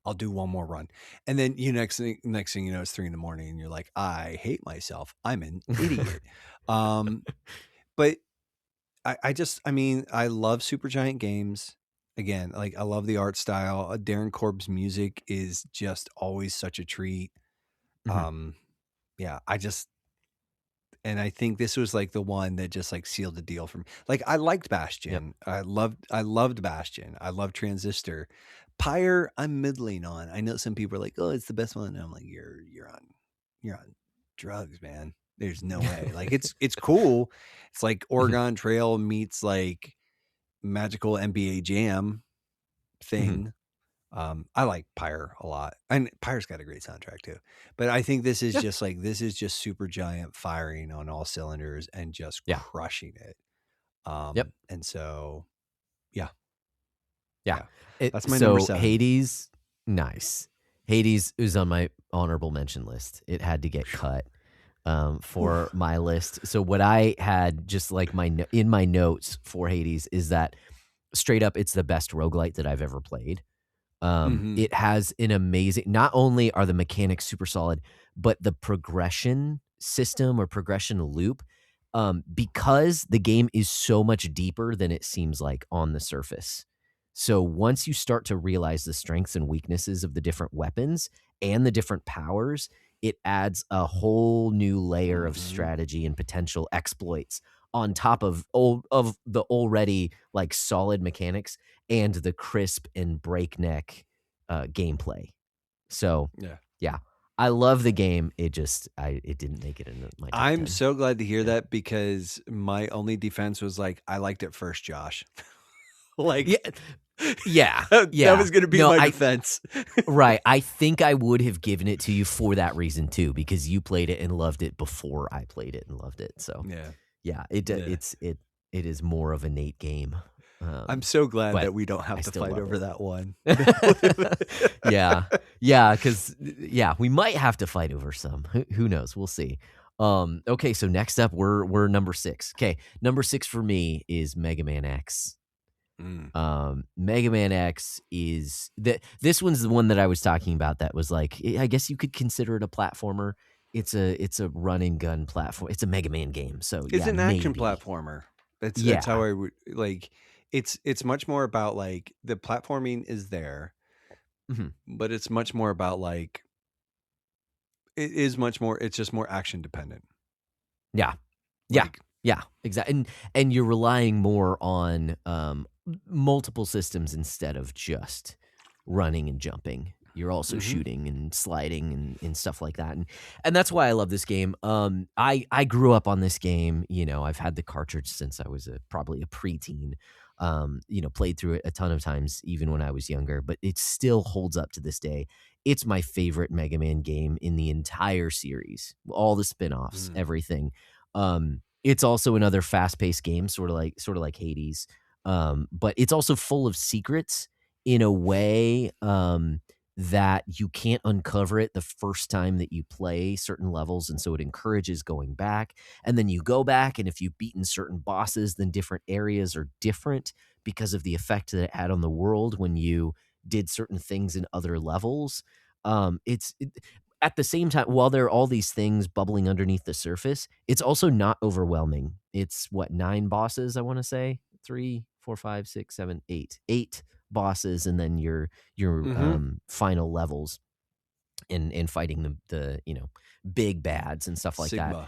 I'll do one more run. And then next thing you know, it's 3 a.m. and you're like, I hate myself. I'm an idiot. But I mean, I love Supergiant games. Again, like I love the art style. Darren Korb's music is just always such a treat. Mhm. Yeah, and I think this was like the one that just like sealed the deal for me. Like I liked Yep. Bastion. I loved Bastion. I love Transistor. Pyre, I'm middling on. I know some people are like, "Oh, it's the best one." And I'm like, "You're on drugs, man. There's no way." Like it's cool. It's like Oregon Trail meets like magical NBA Jam Mhm. thing. I like Pyre a lot, and Pyre's got a great soundtrack too. But I think this is Yeah. just Supergiant firing on all cylinders and just Yeah. crushing it. Yep. And so yeah, Yeah. yeah, that's my number So 7. Hades, nice. Hades is on my honorable mention list. It had to get cut for my list. So what I had just like in my notes for Hades is that straight up, it's the best roguelite that I've ever played. It has an amazing, not only are the mechanics super solid, but the progression system or progression loop, because the game is so much deeper than it seems like on the surface. So once you start to realize the strengths and weaknesses of the different weapons and the different powers, it adds a whole new layer of strategy and potential exploits on top of the already like solid mechanics and the crisp and breakneck gameplay. So yeah, I love the game. It didn't make it into my top I'm 10. so glad to hear that because my only defense was like I liked it first, Josh. Like Yeah. that was gonna be my defense. Right. I think I would have given it to you for that reason too, because you played it and loved it before I played it and loved it. So it is more of a Nate game. I'm so glad but that we don't have I to still fight love over it. that one. Because we might have to fight over some. Who knows? We'll see. Okay, so next up we're number 6. Okay, number 6 for me is Mega Man X. Mega Man X is this one's the one that I was talking about that was like, I guess you could consider it a platformer. It's a run and gun platform. It's a Mega Man game. So It's an action maybe. platformer. That's how I would like it's much more about like the platforming is there, but it's much more about like it's just more action dependent. Yeah, exactly. And you're relying more on multiple systems instead of just running and jumping. You're also shooting and sliding and stuff like that. And that's why I love this game. I grew up on this game. I've had the cartridge since I was probably a preteen. Played through it a ton of times, even when I was younger, but it still holds up to this day. It's my favorite Mega Man game in the entire series, all the spin-offs, everything. It's also another fast-paced game, sort of like Hades. But it's also full of secrets in a way that you can't uncover it the first time that you play certain levels, and so it encourages going back. And then you go back, and if you've beaten certain bosses, then different areas are different because of the effect that it had on the world when you did certain things in other levels. At the same time, while there are all these things bubbling underneath the surface, it's also not overwhelming. It's what, 9 bosses, I want to say? 3, 4, 5, 6, 7, 8. 8 bosses, and then your final levels in fighting the big bads and stuff like that. Sigma.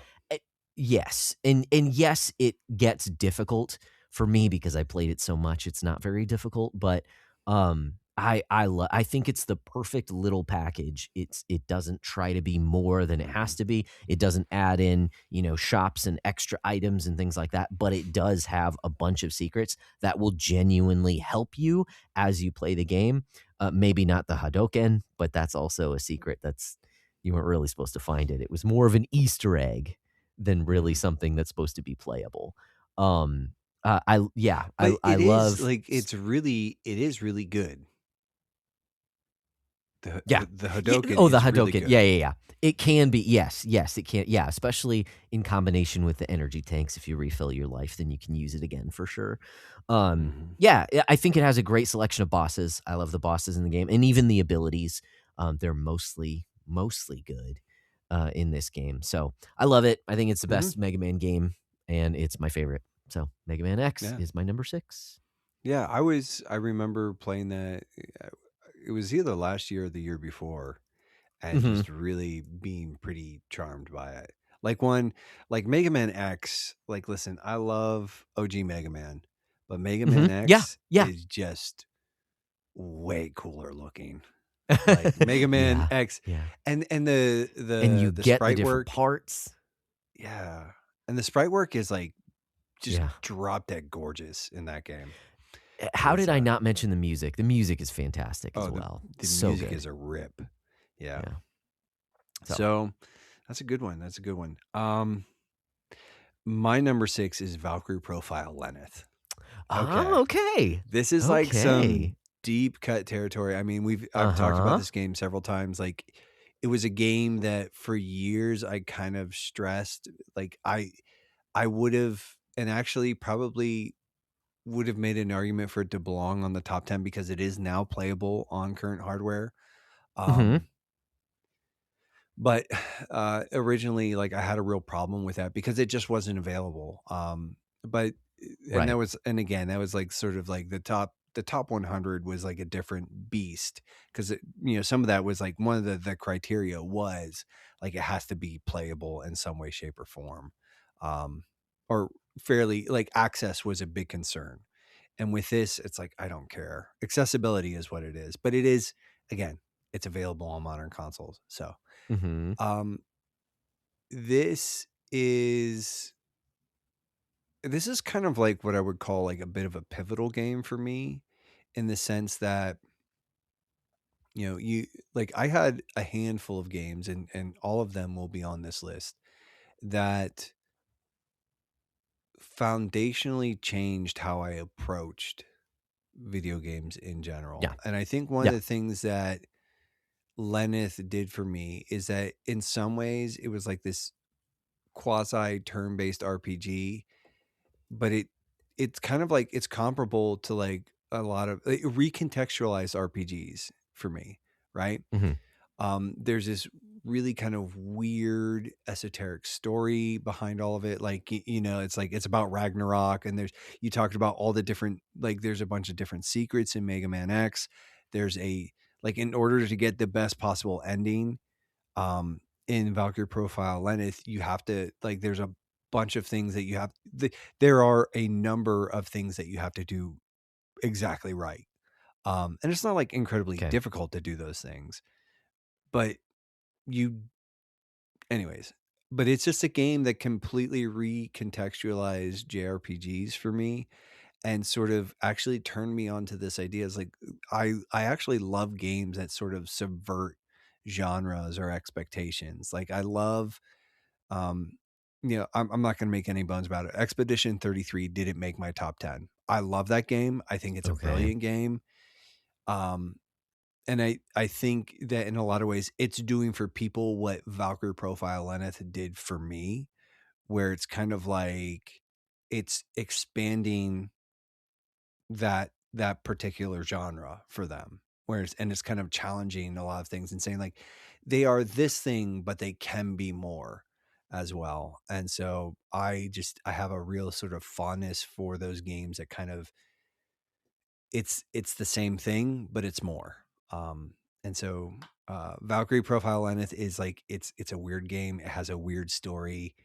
Yes. And yes, it gets difficult for me because I played it so much. It's not very difficult, but I think it's the perfect little package. It doesn't try to be more than it has to be. It doesn't add in, shops and extra items and things like that, but it does have a bunch of secrets that will genuinely help you as you play the game. Maybe not the Hadoken, but that's also a secret. You weren't really supposed to find it. It was more of an Easter egg than really something that's supposed to be playable. But I it love, is like it is really good. The Hadoken the is really Hadoken. good. Yeah. It can be. Yes, it can. Yeah, especially in combination with the energy tanks. If you refill your life, then you can use it again for sure. Yeah, I think it has a great selection of bosses. I love the bosses in the game, and even the abilities. They're mostly good in this game. So I love it. I think it's the best Mega Man game, and it's my favorite. So Mega Man X is my number 6. Yeah, I remember playing that. It was either last year or the year before, and just really being pretty charmed by it. Like Mega Man X, like listen, I love OG Mega Man, but Mega Man X is just way cooler looking. Like Mega Man X, and the and you get sprite the different work parts. Yeah, and the sprite work is like just drop dead gorgeous in that game. How did I not mention the music? The music is fantastic as well. The music is a rip. Yeah. So that's a good one. My number 6 is Valkyrie Profile Lenneth. Okay. This is like some deep cut territory. I mean, I've talked about this game several times. Like, it was a game that for years I kind of stressed. Like, I would have, and actually probably would have made an argument for it to belong on the top 10 because it is now playable on current hardware. But originally, like, I had a real problem with that because it just wasn't available. That was like sort of like the top 100 was like a different beast because some of that was like one of the criteria was like it has to be playable in some way, shape, or form, or fairly like access was a big concern. And with this, it's like, I don't care. Accessibility is what it is, but it is, again, it's available on modern consoles. So, this is kind of like what I would call like a bit of a pivotal game for me, in the sense that, I had a handful of games, and all of them will be on this list, that foundationally changed how I approached video games in general. And I think one of the things that Lenneth did for me is that in some ways it was like this quasi turn-based RPG, but it's kind of like it's comparable to like a lot of recontextualized RPGs for me, right? There's this really kind of weird esoteric story behind all of it. Like, it's like, it's about Ragnarok, and you talked about all the different, like, there's a bunch of different secrets in Mega Man X. There's in order to get the best possible ending, in Valkyrie Profile Lenneth, you have to, like, there's a bunch of things that there are a number of things that you have to do exactly right. And it's not like incredibly difficult to do those things, but but it's just a game that completely recontextualized JRPGs for me, and sort of actually turned me on to this idea. It's like, I actually love games that sort of subvert genres or expectations. Like, I love, I'm not going to make any bones about it. Expedition 33 didn't make my top 10. I love that game. I think it's a brilliant game. And I think that in a lot of ways it's doing for people what Valkyrie Profile Lenneth did for me, where it's kind of like it's expanding that particular genre for them. And it's kind of challenging a lot of things and saying like they are this thing, but they can be more as well. And so I have a real sort of fondness for those games that kind of it's the same thing, but it's more. And so Valkyrie Profile Lenneth is like it's a weird game. It has a weird story.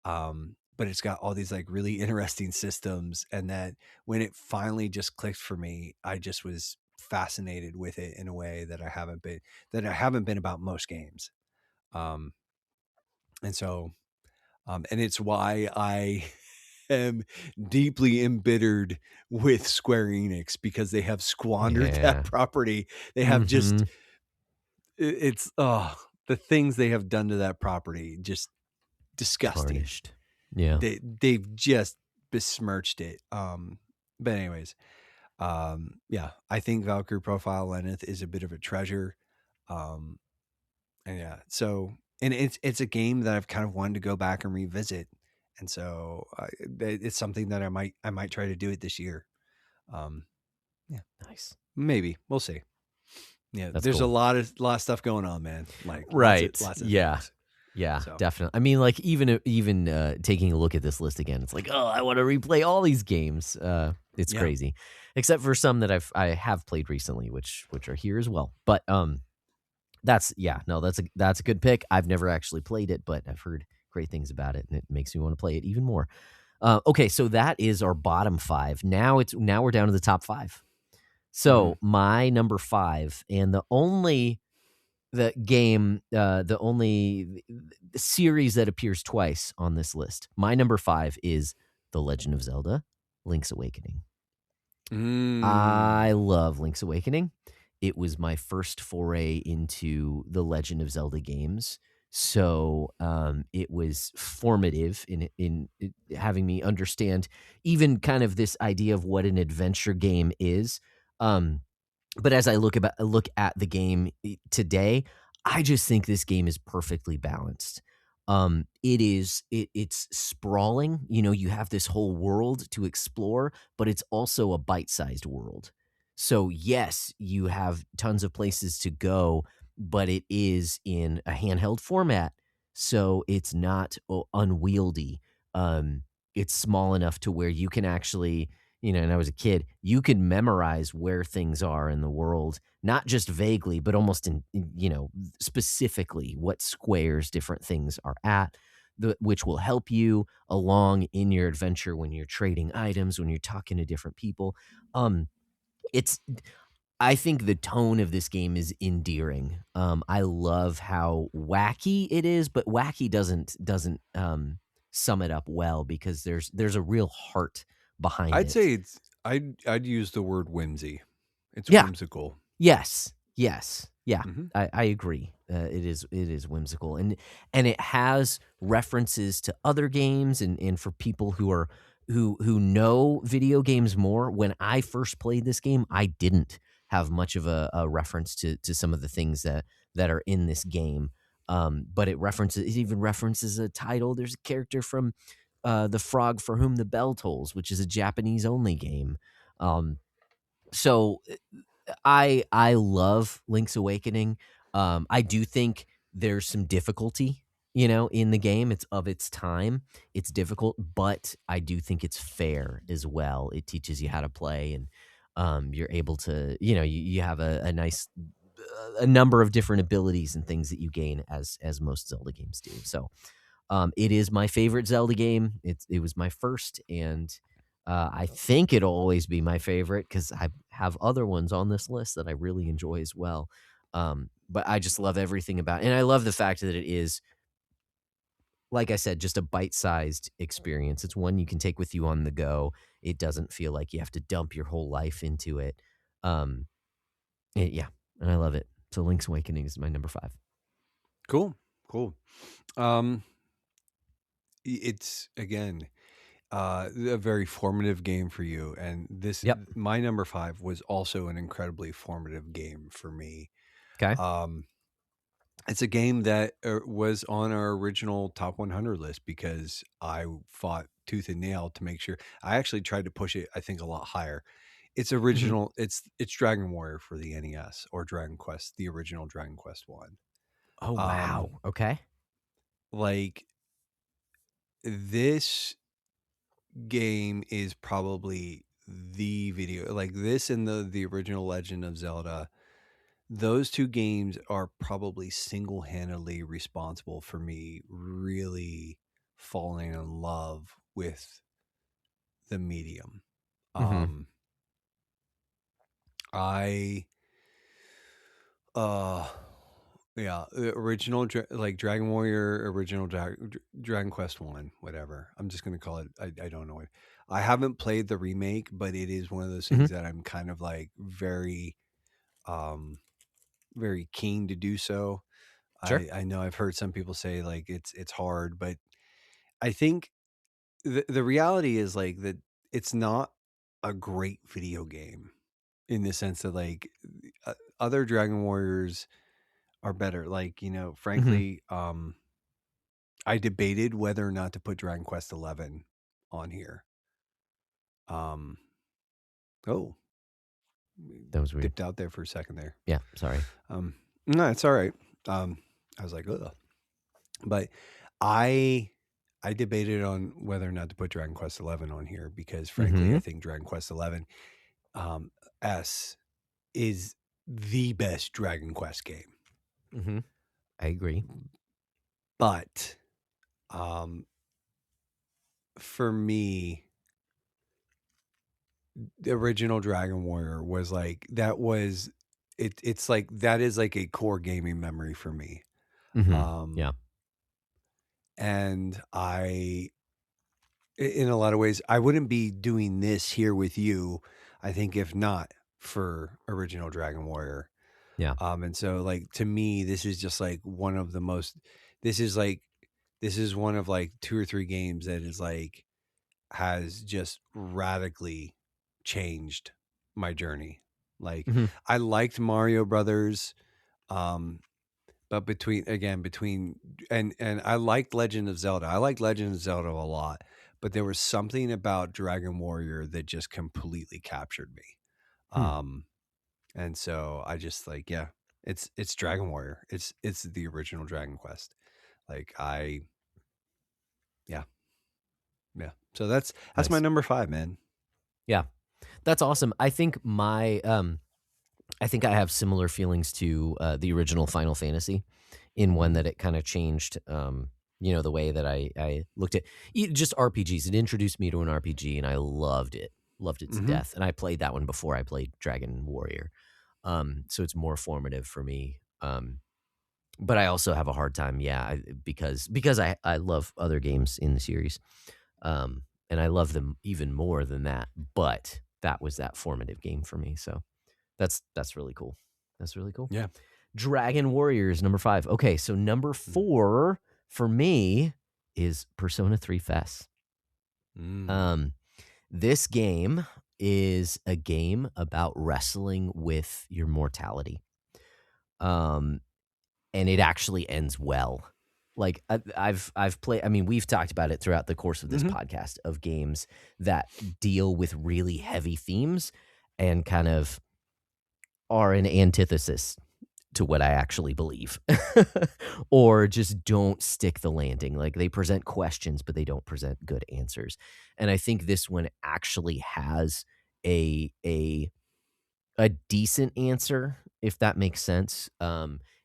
But it's got all these like really interesting systems, and that when it finally just clicked for me, I just was fascinated with it in a way that I haven't been about most games. And so and it's why I am deeply embittered with Square Enix, because they have squandered that property. They have just it's the things they have done to that property, just disgusting. Tarnished. Yeah. They've just besmirched it. But anyways, yeah, I think Valkyrie Profile Lenneth is a bit of a treasure. And yeah, so, and it's a game that I've kind of wanted to go back and revisit. And so it's something that I might try to do it this year. Yeah. Nice. Maybe. We'll see. Yeah. That's there's cool. a lot of stuff going on, man. Like, right. Lots of yeah. things. Yeah, So. definitely. I mean, like even taking a look at this list again, it's like, oh, I want to replay all these games. It's crazy, except for some that I have played recently, which are here as well. But that's a good pick. I've never actually played it, but I've heard great things about it, and it makes me want to play it even more. Okay, so that is our bottom 5. Now we're down to the top 5. So my number 5, and the only series that appears twice on this list. My number 5 is The Legend of Zelda: Link's Awakening. I love Link's Awakening. It was my first foray into the Legend of Zelda games. So it was formative in having me understand even kind of this idea of what an adventure game is. But as I look at the game today, I just think this game is perfectly balanced. It's sprawling. You know, you have this whole world to explore, but it's also a bite-sized world. So yes, you have tons of places to go, but it is in a handheld format, so it's not unwieldy. It's small enough to where you can actually, you know, and I was a kid, you could memorize where things are in the world, not just vaguely, but almost in specifically what squares different things are at, which will help you along in your adventure when you're trading items, when you're talking to different people. I think the tone of this game is endearing. I love how wacky it is, but wacky doesn't sum it up well, because there's a real heart behind it. I'd say I'd use the word whimsy. It's Yeah. whimsical. Yes. Yeah. Mm-hmm. I agree. It is whimsical, and it has references to other games, and for people who know video games more. When I first played this game, I didn't have much of a reference to some of the things that are in this game. But it even references a title. There's a character from The Frog for Whom the Bell Tolls, which is a Japanese only game. So I love Link's Awakening. I do think there's some difficulty, in the game. It's of its time. It's difficult, but I do think it's fair as well. It teaches you how to play, and you're able to, you have a nice a number of different abilities and things that you gain as most Zelda games do. So it is my favorite Zelda game. It was my first, and I think it'll always be my favorite because I have other ones on this list that I really enjoy as well. But I just love everything about it. And I love the fact that it is, like I said, just a bite-sized experience. It's one you can take with you on the go. It doesn't feel like you have to dump your whole life into it. Yeah, and I love it. So Link's Awakening is my number 5. Cool. It's, again, a very formative game for you, and Yep. my number 5 was also an incredibly formative game for me. Okay. It's a game that was on our original top 100 list because I fought tooth and nail to make sure. I actually tried to push it, I think, a lot higher. It's original. It's Dragon Warrior for the NES, or Dragon Quest, the original Dragon Quest 1. Oh, wow. Okay. Like, this game is probably the video, like this and the original Legend of Zelda. Those two games are probably single-handedly responsible for me really falling in love with the medium. I yeah, the original like Dragon Warrior, original Dragon Quest 1, whatever. I'm just going to call it. I don't know. I haven't played the remake, but it is one of those things that I'm kind of like very very keen to do so. Sure. I know I've heard some people say like it's hard, but I think the reality is like that it's not a great video game in the sense that like other Dragon Warriors are better. Like, frankly, I debated whether or not to put Dragon Quest 11 on here. Oh, That was weird. Dipped out there for a second there. Yeah, sorry. No, it's all right. I was like, ugh. But I debated on whether or not to put Dragon Quest 11 on here because, frankly, I think Dragon Quest 11 S is the best Dragon Quest game. I agree. But for me, the original Dragon Warrior was like it's like that is like a core gaming memory for me. Yeah. And in a lot of ways, I wouldn't be doing this here with you, I think, if not for original Dragon Warrior. Yeah. And so like to me, this is just like one of the most. This is one of like 2 or 3 games that is like has just radically changed my journey. Like I liked Mario Brothers, but between and I liked Legend of Zelda. I liked Legend of Zelda a lot, but there was something about Dragon Warrior that just completely captured me. And so I just like, yeah, it's Dragon Warrior. It's the original Dragon Quest. Like yeah. So that's Nice. my number 5, man. Yeah. That's awesome. I think I think I have similar feelings to the original Final Fantasy in one that it kind of changed, the way that I looked at just RPGs. It introduced me to an RPG and I loved it to death. And I played that one before I played Dragon Warrior. So it's more formative for me. But I also have a hard time, because I love other games in the series. And I love them even more than that, but that was that formative game for me. So that's really cool. That's really cool. Yeah. Dragon Warriors, number 5. Okay, so number 4 for me is Persona 3 FES. This game is a game about wrestling with your mortality. And it actually ends well. Like I've played, we've talked about it throughout the course of this podcast of games that deal with really heavy themes and kind of are an antithesis to what I actually believe or just don't stick the landing. Like they present questions, but they don't present good answers. And I think this one actually has a decent answer, if that makes sense.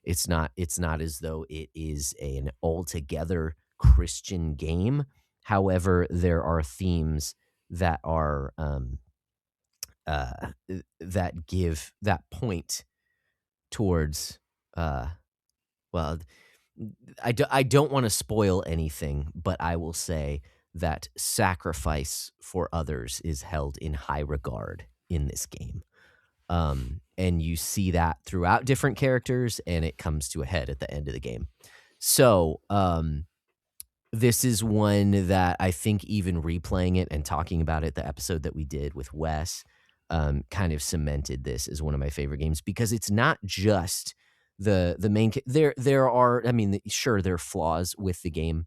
It's not as though it is an altogether Christian game. However, there are themes that are that point towards well, I don't want to spoil anything, but I will say that sacrifice for others is held in high regard in this game. And you see that throughout different characters, and it comes to a head at the end of the game. So, this is one that I think even replaying it and talking about it, the episode that we did with Wes, kind of cemented this as one of my favorite games, because it's not just the main. There are, I mean, sure, there are flaws with the game.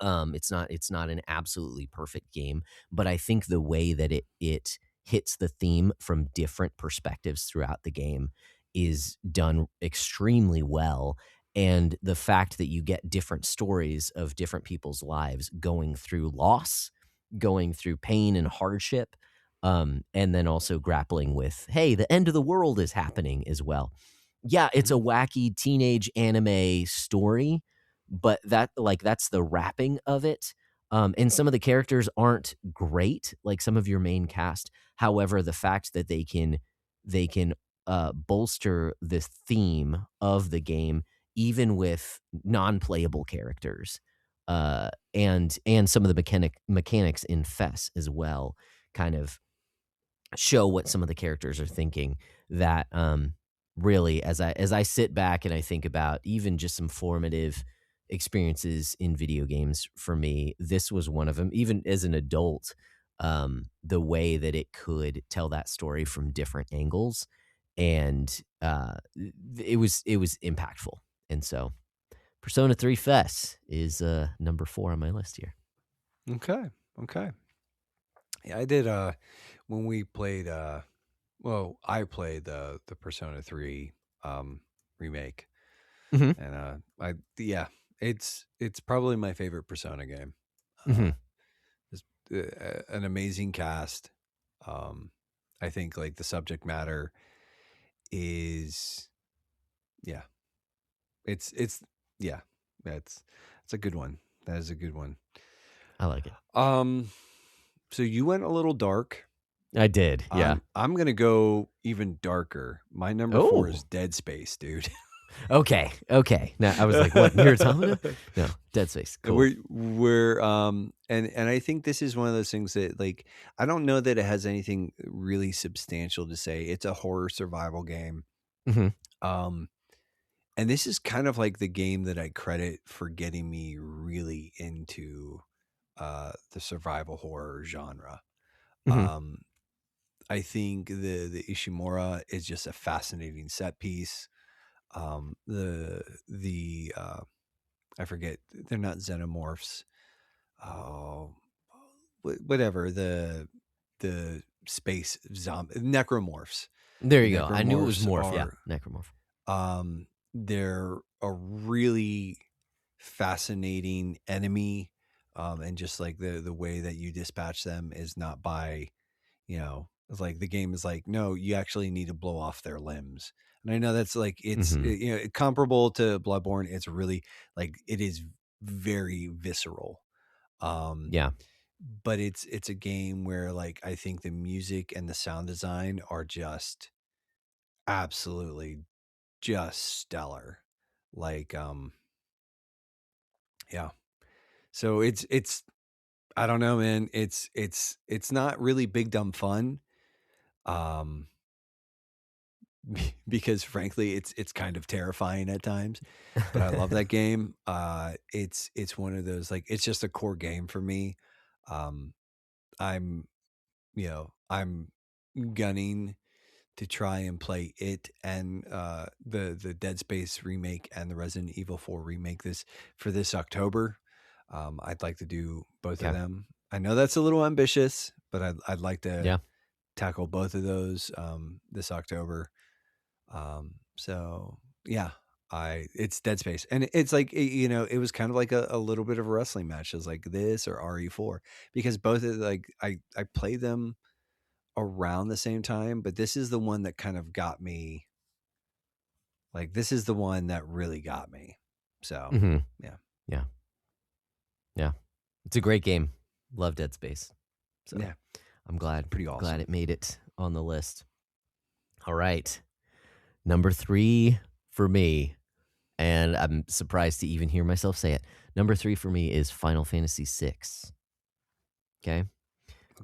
It's not an absolutely perfect game, but I think the way that it hits the theme from different perspectives throughout the game is done extremely well. And the fact that you get different stories of different people's lives going through loss, going through pain and hardship, and then also grappling with, hey, the end of the world is happening as well. Yeah, it's a wacky teenage anime story, but that's the wrapping of it. And some of the characters aren't great, like some of your main cast. However, the fact that they can bolster the theme of the game even with non-playable characters, and some of the mechanics in Fess as well, kind of show what some of the characters are thinking. That really, as I sit back and I think about even just some formative experiences in video games for me, this was one of them. Even as an adult, the way that it could tell that story from different angles, and it was impactful. And so Persona 3 Fess is number 4 on my list here. Okay. Yeah, I did when we played I played the Persona 3 remake. Mm-hmm. And it's probably my favorite Persona game. It's an amazing cast. I think like the subject matter is it's a good one. That is a good one. I like it. So you went a little dark. I did, yeah. I'm gonna go even darker. My number 4 is Dead Space, dude. Okay. Now I was like, what? You're telling me? No, Dead Space. Cool. We're and I think this is one of those things that, like, I don't know that it has anything really substantial to say. It's a horror survival game. Mm-hmm. And this is kind of like the game that I credit for getting me really into the survival horror genre. Mm-hmm. I think the Ishimura is just a fascinating set piece. The I forget, they're not xenomorphs. Oh, whatever, the space zombie necromorphs. There you go. I knew it was morph. Yeah, necromorph. They're a really fascinating enemy, and just like the way that you dispatch them is not by, it's like the game is like, no, you actually need to blow off their limbs. And I know that's like, it's comparable to Bloodborne. It's really like, it is very visceral. Yeah. But it's a game where, like, I think the music and the sound design are just absolutely just stellar. Like, yeah. So it's I don't know, man. It's not really big dumb fun. Because frankly, it's kind of terrifying at times, but I love that game. It's one of those, like, it's just a core game for me. I'm gunning to try and play it and the Dead Space remake and the Resident Evil 4 remake for this October. I'd like to do both of them. I know that's a little ambitious, but I'd like to tackle both of those this October. So yeah, it's Dead Space, and it's like, it was kind of like a little bit of a wrestling match. It was like this or RE4, because both of, like, I played them around the same time, but this is the one that kind of got me. Like, this is the one that really got me. So yeah, it's a great game. Love Dead Space. So yeah, I'm glad. Pretty awesome. Glad it made it on the list. All right. Number 3 for me, and I'm surprised to even hear myself say it. Number 3 for me is Final Fantasy VI. Okay.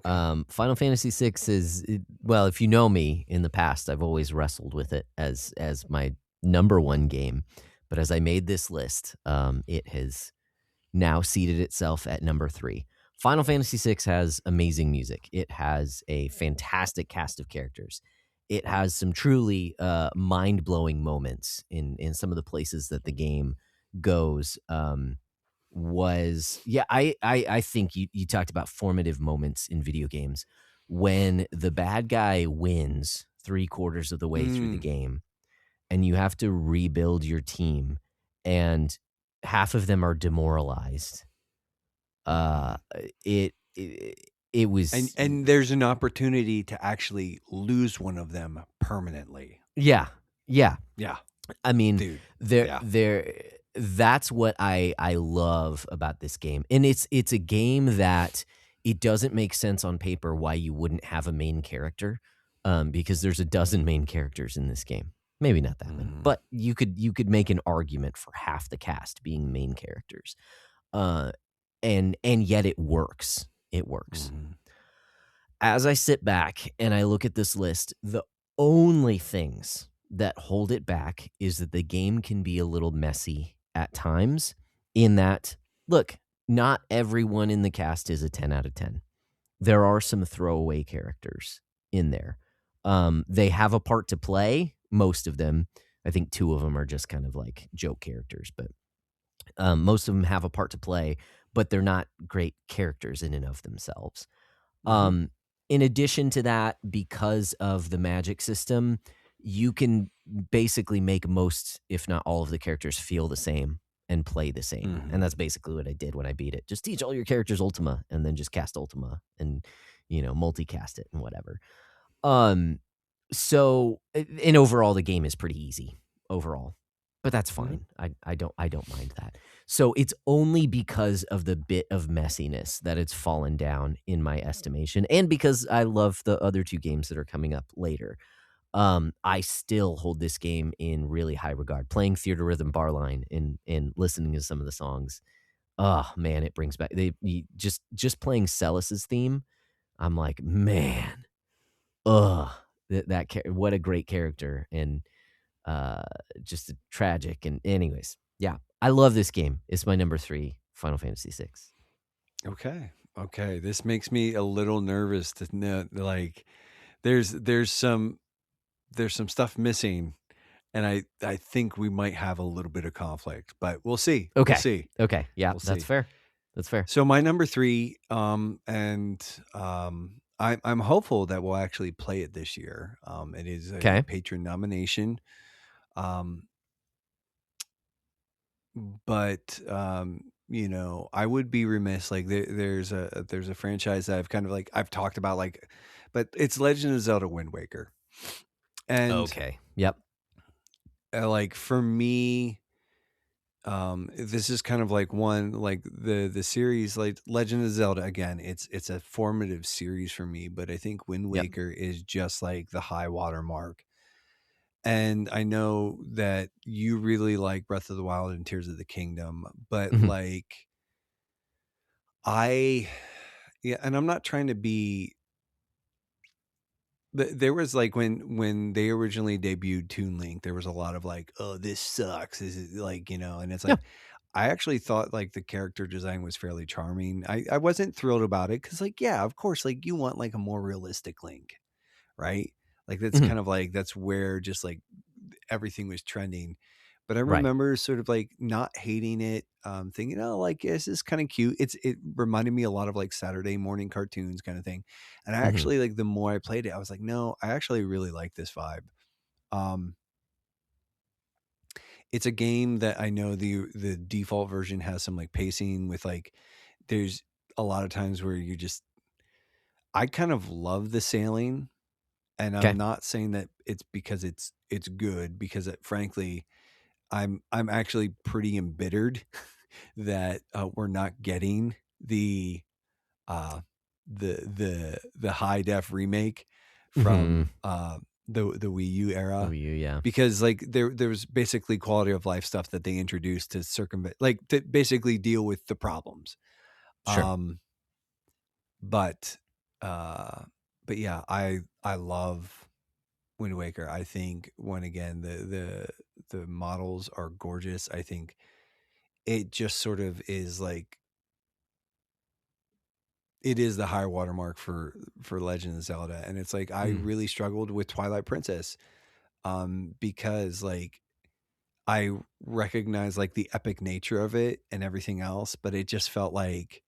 Final Fantasy VI is, well, if you know me in the past, I've always wrestled with it as my number 1 game. But as I made this list, it has now seated itself at number 3. Final Fantasy VI has amazing music. It has a fantastic cast of characters. It has some truly mind-blowing moments in some of the places that the game goes. I think you talked about formative moments in video games when the bad guy wins 3/4 of the way through the game and you have to rebuild your team and half of them are demoralized. It was And there's an opportunity to actually lose one of them permanently. Yeah. Yeah. I mean, Dude. that's what I love about this game. And it's a game that it doesn't make sense on paper why you wouldn't have a main character, because there's a dozen main characters in this game. Maybe not that many, but you could make an argument for half the cast being main characters. And yet it works. It works. As I sit back and I look at this list, the only things that hold it back is that the game can be a little messy at times, in that, look, not everyone in the cast is a 10 out of 10. There are some throwaway characters in there. They have a part to play, most of them. I think 2 of them are just kind of like joke characters, but most of them have a part to play, but they're not great characters in and of themselves. In addition to that, because of the magic system, you can basically make most, if not all of the characters feel the same and play the same. And that's basically what I did when I beat it. Just teach all your characters Ultima and then just cast Ultima and, multicast it and whatever. So, and overall, the game is pretty easy overall, but that's fine. I don't mind that. So it's only because of the bit of messiness that it's fallen down in my estimation, and because I love the other 2 games that are coming up later. I still hold this game in really high regard. Playing Theater Rhythm Barline and listening to some of the songs, oh man, it brings back just playing Celis's theme. I'm like, man, what a great character, and just tragic. And anyways, yeah, I love this game. It's my number 3, Final Fantasy VI. Okay. This makes me a little nervous to know, like, there's some stuff missing, and I think we might have a little bit of conflict, but we'll see. Okay. We'll see. Okay. Yeah, We'll that's see. fair. That's fair. So my number 3, I'm hopeful that we'll actually play it this year. It is a patron nomination. But I would be remiss. Like there's a franchise that I've kind of like I've talked about, like, but it's Legend of Zelda Wind Waker. And okay, yep. Like for me, this is kind of like one, like the series, like Legend of Zelda. Again, it's a formative series for me, but I think Wind Waker is just like the high water mark. And I know that you really like Breath of the Wild and Tears of the Kingdom, but like and I'm not trying to be. But there was like when they originally debuted Toon Link, there was a lot of like, oh, this sucks. This is like, and it's like, I actually thought like the character design was fairly charming. I wasn't thrilled about it because, like, yeah, of course, like you want like a more realistic Link, right? Like that's kind of like that's where just like everything was trending. But I remember sort of like not hating it, thinking, oh, like this is kind of cute. It reminded me a lot of like Saturday morning cartoons kind of thing. And I actually, like, the more I played it, I was like, no, I actually really like this vibe. It's a game that I know the default version has some like pacing with, like, there's a lot of times where I kind of love the sailing, and I'm not saying that it's because it's good, because frankly, I'm actually pretty embittered that we're not getting the high def remake from the Wii U era. The Wii U, yeah. Because like there was basically quality of life stuff that they introduced to circumvent, like to basically deal with the problems. Sure. But yeah, I love Wind Waker. I think, when again, the models are gorgeous. I think it just sort of is like, it is the high watermark for Legend of Zelda. And it's like, I really struggled with Twilight Princess, because like I recognize like the epic nature of it and everything else, but it just felt like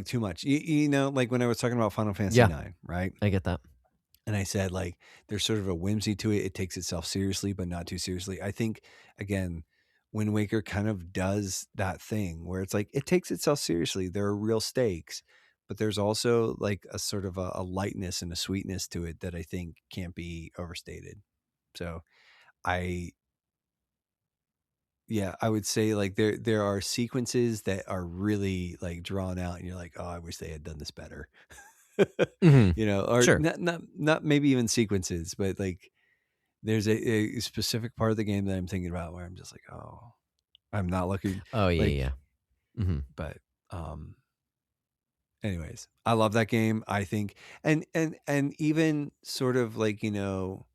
too much. You know, like when I was talking about Final Fantasy IX, right? I get that. And I said, like, there's sort of a whimsy to it. It takes itself seriously, but not too seriously. I think, again, Wind Waker kind of does that thing where it's like, it takes itself seriously. There are real stakes, but there's also like a sort of a lightness and a sweetness to it that I think can't be overstated. So I would say like there are sequences that are really like drawn out and you're like, oh, I wish they had done this better. You know, or Sure. not maybe even sequences, but like there's a specific part of the game that I'm thinking about where I'm just like, oh, I'm not looking. Oh yeah, like, yeah. Mm-hmm. But anyways, I love that game. I think, and even sort of like, you know,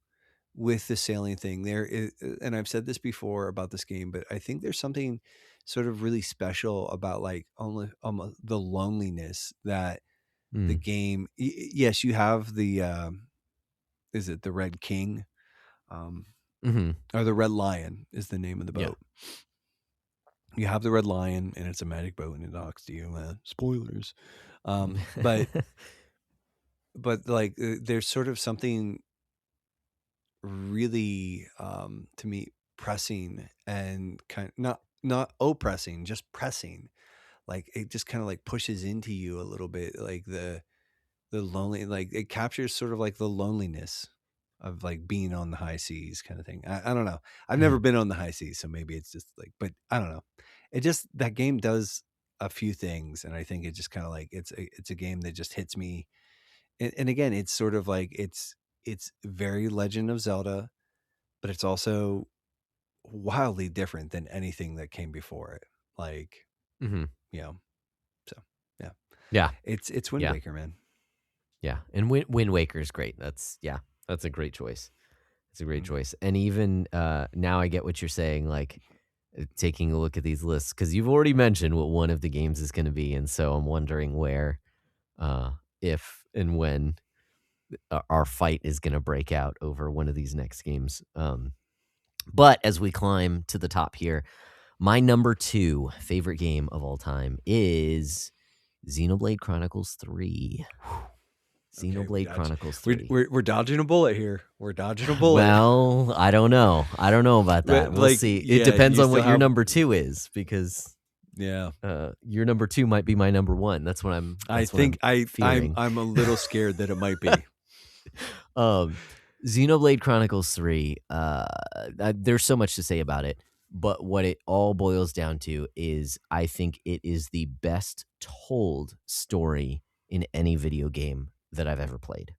with the sailing thing there is, and I've said this before about this game, but I think there's something sort of really special about like almost the loneliness that the game. Yes, you have the is it the Red King, or the Red Lion is the name of the boat. You have the Red Lion, and it's a magic boat, and it docks to you. Spoilers, but like there's sort of something really to me pressing and kind of not oppressing, just pressing. Like it just kind of like pushes into you a little bit, like the lonely, like it captures sort of like the loneliness of like being on the high seas kind of thing. I don't know. I've never been on the high seas, so maybe it's just like, but I don't know. It just, that game does a few things, and I think it just kind of like it's a game that just hits me. And again, it's sort of like it's very Legend of Zelda, but it's also wildly different than anything that came before it. Like, you know, so yeah, it's Wind Waker, man. Yeah, and Wind Waker is great. That's a great choice. It's a great choice. And even now I get what you're saying, like taking a look at these lists, because you've already mentioned what one of the games is going to be, and so I'm wondering where, if and when our fight is going to break out over one of these next games. But as we climb to the top here, my number 2 favorite game of all time is Xenoblade Chronicles 3. Xenoblade Chronicles 3. We're dodging a bullet here. We're dodging a bullet. Well, I don't know about that. We'll like, see. It depends on what your number 2 is, because your number 2 might be my number 1. That's what I'm. I think I'm a little scared that it might be. Xenoblade Chronicles 3. There's so much to say about it, but what it all boils down to is I think it is the best told story in any video game that I've ever played.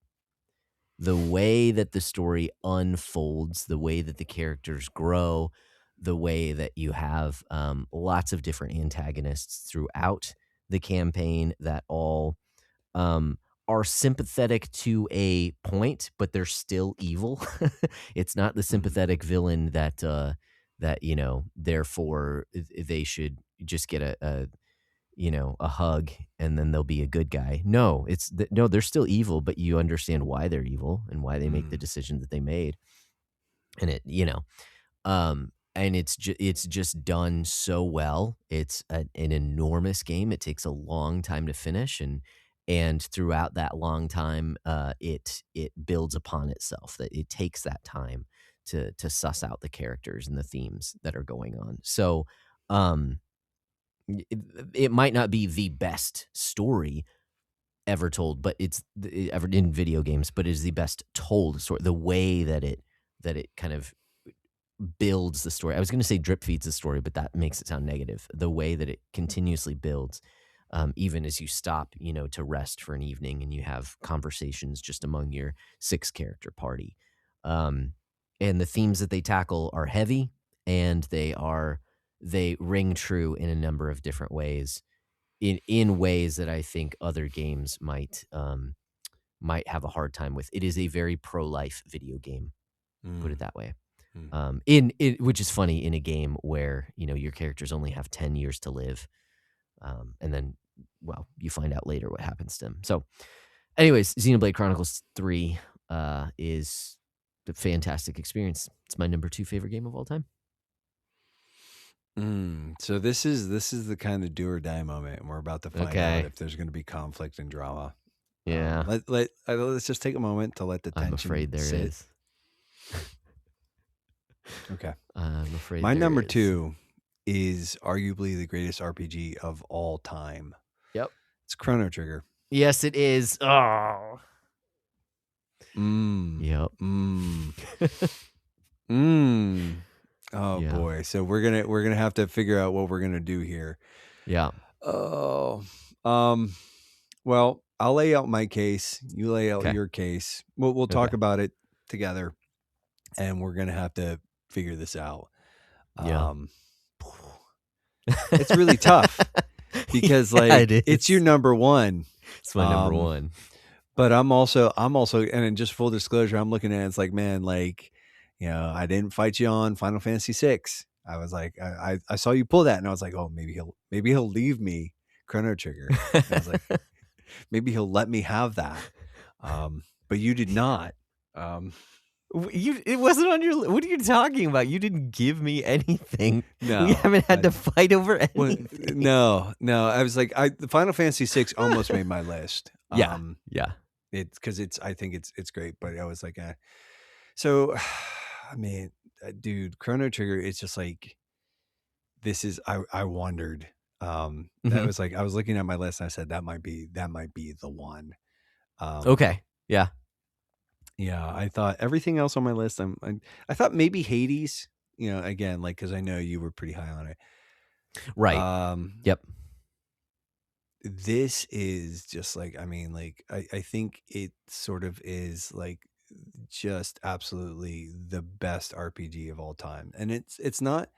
The way that the story unfolds, the way that the characters grow, the way that you have lots of different antagonists throughout the campaign that all are sympathetic to a point, but they're still evil. It's not the sympathetic villain that you know, therefore they should just get a hug and then they'll be a good guy. No, no, they're still evil, but you understand why they're evil and why they make the decision that they made. And it, and it's just done so well. It's an enormous game. It takes a long time to finish, and throughout that long time, it builds upon itself. That it takes that time to suss out the characters and the themes that are going on. So, it might not be the best story ever told, but it's ever in video games, but it is the best told story. The way that it kind of builds the story. I was going to say drip feeds the story, but that makes it sound negative. The way that it continuously builds, even as you stop, to rest for an evening and you have conversations just among your 6-character party. And the themes that they tackle are heavy, and they ring true in a number of different ways, in ways that I think other games might have a hard time with. It is a very pro-life video game, put it that way. In which is funny in a game where your characters only have 10 years to live, and then you find out later what happens to them. So, anyways, Xenoblade Chronicles 3 is a fantastic experience. It's my number 2 favorite game of all time. So this is the kind of do or die moment, and we're about to find out if there's going to be conflict and drama. Yeah. Let's just take a moment to let the tension. I'm afraid there is. Okay. I'm afraid my there number is. 2 is arguably the greatest RPG of all time. Yep. It's Chrono Trigger. Yes, it is. Oh. Yep. Oh boy. So we're gonna have to figure out what we're gonna do here. Yeah. Oh. Well, I'll lay out my case. You lay out your case. We'll talk about it together, and we're gonna have to figure this out. It's really tough because it's your number 1. It's my number 1. But I'm also, and in just full disclosure, I'm looking at it, it's like, man, I didn't fight you on Final Fantasy VI. I was like, I saw you pull that, and I was like, oh, maybe he'll leave me Chrono Trigger. And I was like, maybe he'll let me have that. But you did not. It wasn't on your. What are you talking about? You didn't give me anything. No, we haven't had to fight over anything. No. I was like, the Final Fantasy VI almost made my list. Yeah. It's because I think it's great, but I was like, so, I mean, dude, Chrono Trigger. It's just like, this is. I wondered. That was like, I was looking at my list and I said that might be the one. Okay. Yeah. Yeah, I thought everything else on my list. I thought maybe Hades. Again, because I know you were pretty high on it. Right. Yep. This is just I think it sort of is just absolutely the best RPG of all time, and it's not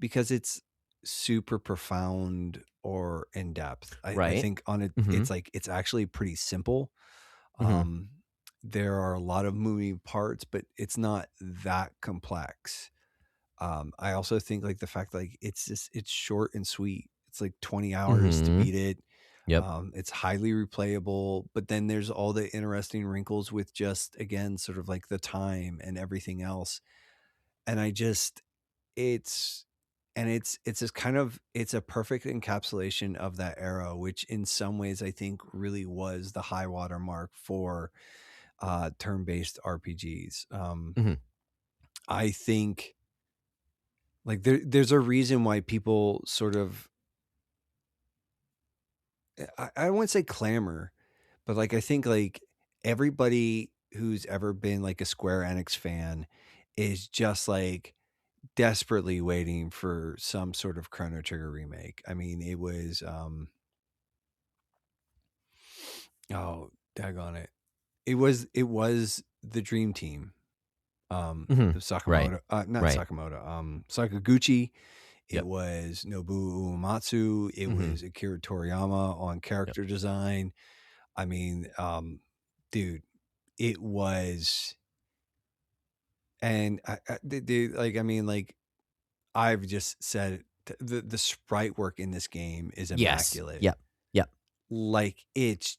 because it's super profound or in depth. I think on it, it's actually pretty simple. There are a lot of moving parts, but it's not that complex. I also think the fact it's short and sweet. It's 20 hours to beat it. Yep. It's highly replayable, but then there's all the interesting wrinkles with just, again, sort of the time and everything else. And it's just kind of, it's a perfect encapsulation of that era, which in some ways I think really was the high water mark for turn-based RPGs. I think there's a reason why people sort of, I wouldn't say clamor, but I think everybody who's ever been a Square Enix fan is just desperately waiting for some sort of Chrono Trigger remake. I mean, it was oh, daggone it. It was the dream team. Sakamoto, Sakamoto, Sakaguchi. It was Nobuo Uematsu. It was Akira Toriyama on character design. I mean, dude, it was, and I've just said the sprite work in this game is immaculate. Yep. It's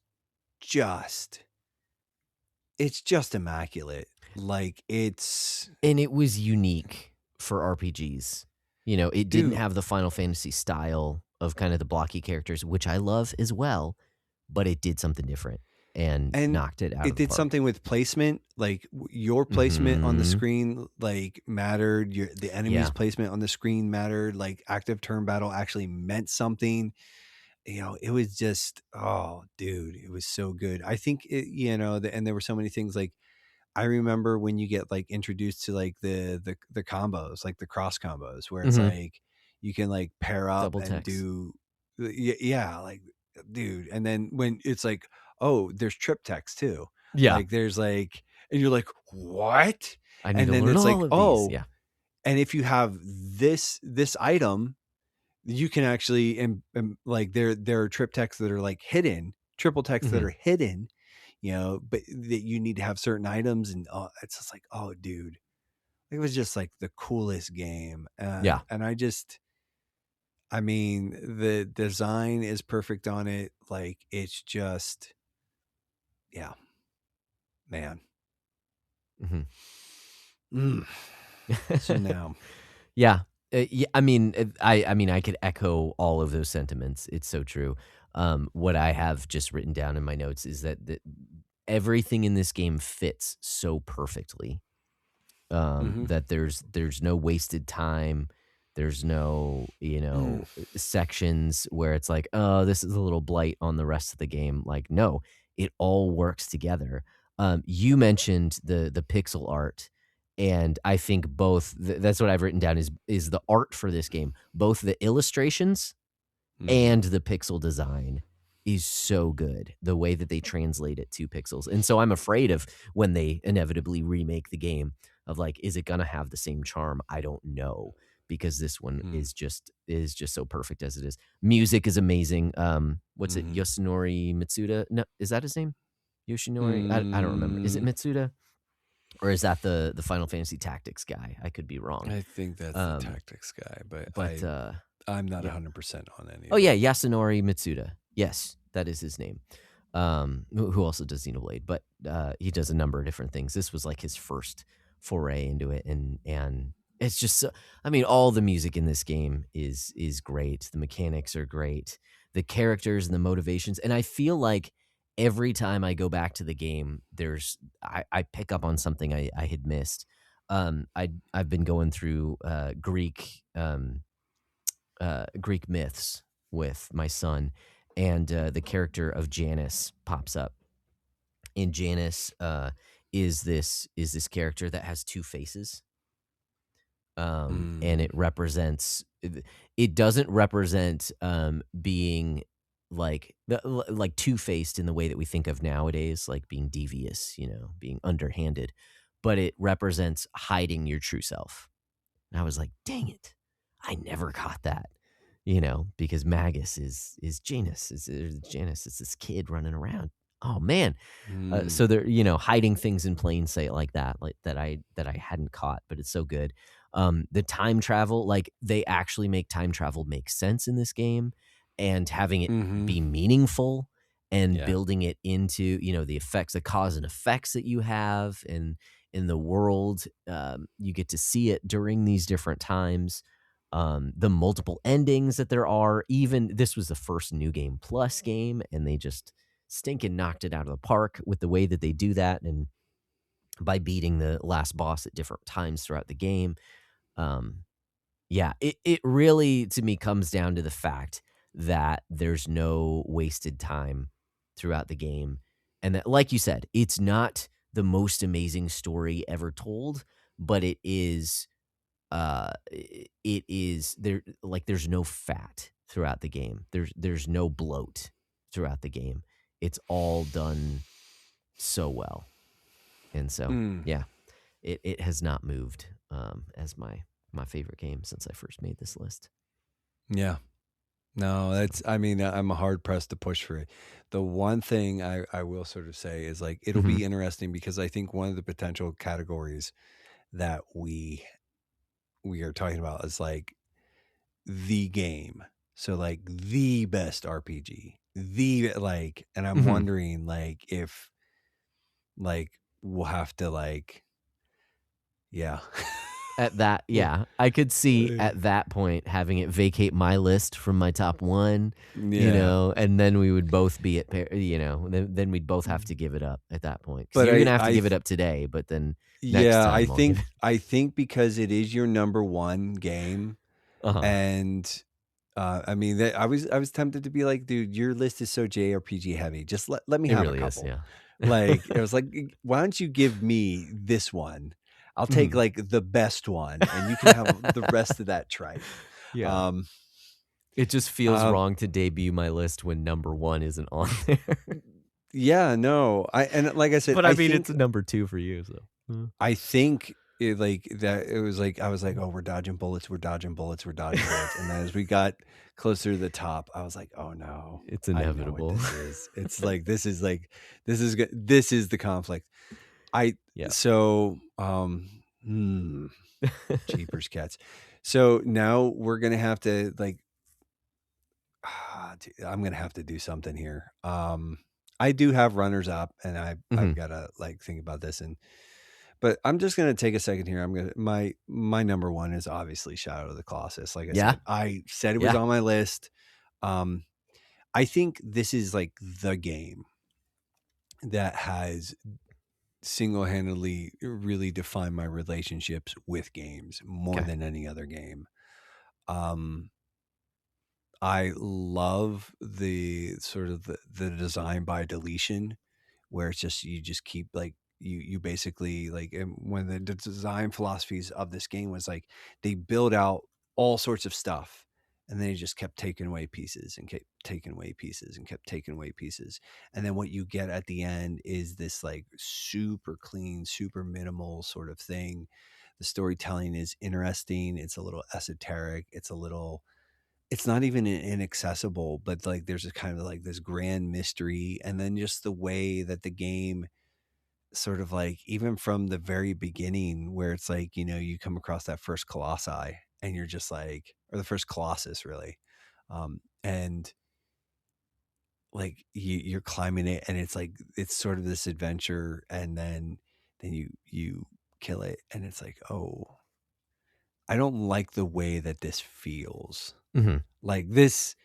just immaculate. And it was unique for RPGs. It didn't have the Final Fantasy style of kind of the blocky characters, which I love as well, but it did something different and knocked it out. It did something with placement, your placement on the screen, mattered. The enemy's placement on the screen mattered. Active turn battle actually meant something. It was just, oh, dude, it was so good. I think and there were so many things I remember when you get introduced to the combos, the cross combos, where it's you can pair up double and text. do, dude. And then when it's oh, there's triptychs too. Yeah. There's and you're what? I need and to then learn it's all of these. Yeah. And if you have this item, you can actually, and there are triptychs that are hidden, triple texts that are hidden. But that you need to have certain items, and it's just oh, dude, it was just like the coolest game. Yeah. And I mean, the design is perfect on it. Like, it's just, yeah, man. So now, yeah. I mean, I could echo all of those sentiments. It's so true. What I have just written down in my notes is that everything in this game fits so perfectly. That there's no wasted time. There's no, sections where it's like, oh, this is a little blight on the rest of the game. Like, no, it all works together. You mentioned the pixel art, and I think both. That's what I've written down is the art for this game. Both the illustrations and the pixel design is so good. The way that they translate it to pixels, and so I'm afraid of when they inevitably remake the game. Of like, is it gonna have the same charm? I don't know, because this one is just so perfect as it is. Music is amazing. What's it? Yoshinori Mitsuda? No, is that his name? Yoshinori? I don't remember. Is it Mitsuda? Or is that the Final Fantasy Tactics guy? I could be wrong. I think that's the Tactics guy, but I'm not 100% on any. Oh yeah, Yasunori Mitsuda. Yes, that is his name. Who also does Xenoblade, but he does a number of different things. This was like his first foray into it, and it's just so, I mean, all the music in this game is great. The mechanics are great, the characters and the motivations, and I feel like every time I go back to the game, I pick up on something I had missed. I've been going through Greek myths with my son, and the character of Janus pops up, and Janus is this character that has two faces, and it doesn't represent being like two-faced in the way that we think of nowadays, like being devious, being underhanded, but it represents hiding your true self. And I was like, dang it, I never caught that, because Magus is Janus, is Janus, it's this kid running around. Oh man. So they're, hiding things in plain sight like that, that I hadn't caught, but it's so good. The time travel, like they actually make time travel make sense in this game, and having it be meaningful, and building it into, the effects, the cause and effects that you have in the world. You get to see it during these different times. The multiple endings that there are. Even this was the first New Game Plus game, and they just stinking knocked it out of the park with the way that they do that, and by beating the last boss at different times throughout the game. It really, to me, comes down to the fact that there's no wasted time throughout the game, and that, like you said, it's not the most amazing story ever told, but it is there, like, there's no fat throughout the game. There's no bloat throughout the game. It's all done so well. And so, it has not moved as my favorite game since I first made this list. Yeah. No, I'm hard pressed to push for it. The one thing I will sort of say is, like, it'll be interesting, because I think one of the potential categories that we are talking about is like the game. So like the best RPG, and I'm wondering, like, if, like, we'll have to, like, at that, I could see at that point having it vacate my list from my top one, and then we would both be at, then we'd both have to give it up at that point. But you're gonna have to give it up today, but then next time I think because it is your number one game, and I mean, I was tempted to be like, dude, your list is so JRPG heavy. Just let me have a couple. Is, Like, it was like, why don't you give me this one? I'll take like the best one, and you can have the rest of that tripe. Yeah. It just feels wrong to debut my list when number one isn't on there. Yeah, no. And like I said, but I mean, it's a number two for you. So I think it, like, that it was like, I was like, oh, we're dodging bullets. And then as we got closer to the top, I was like, oh no, it's inevitable. This is. It's like, this is the conflict. So Jeepers cats. So now we're gonna have to like I'm gonna have to do something here. I do have runners up, and I've gotta like think about this, but I'm just gonna take a second here. I'm gonna my number one is obviously Shadow of the Colossus. Like I said it was on my list. I think this is like the game that has single-handedly really defined my relationships with games more than any other game. I love the sort of the design by deletion, where it's just you just keep like you basically like, and when the design philosophies of this game was like they build out all sorts of stuff, and they just kept taking away pieces and kept taking away pieces and kept taking away pieces, and then what you get at the end is this like super clean, super minimal sort of thing. The storytelling is interesting, it's a little esoteric, it's not even inaccessible, but like there's a kind of like this grand mystery, and then just the way that the game sort of like, even from the very beginning, where it's like, you come across that first colossi, and you're just like, or the first colossus really, and like you're climbing it, and it's like it's sort of this adventure, and then you kill it, and it's like, oh, I don't like the way that this feels. Like this,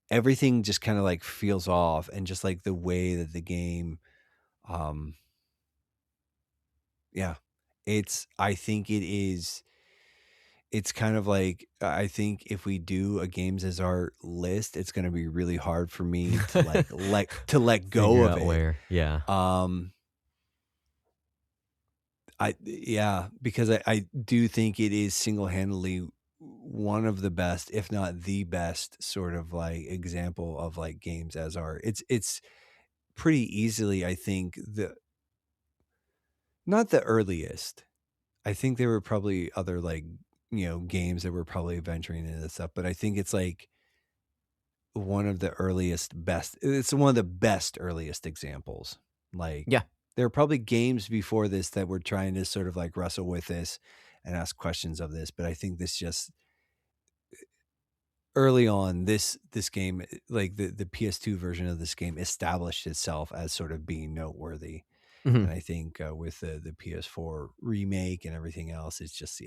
everything just kind of like feels off, and just like the way that the game, I think it's kind of like, I think if we do a games as art list, it's going to be really hard for me to like let go of it. Because I do think it is single-handedly one of the best, if not the best, sort of like example of like games as art. It's pretty easily, I think, not the earliest. I think there were probably other like, games that were probably venturing into this stuff, but I think it's like one of the earliest best. It's one of the best earliest examples. Like, there are probably games before this that were trying to sort of like wrestle with this and ask questions of this, but I think this just early on, this game, like the PS2 version of this game, established itself as sort of being noteworthy. And I think with the PS4 remake and everything else, it's just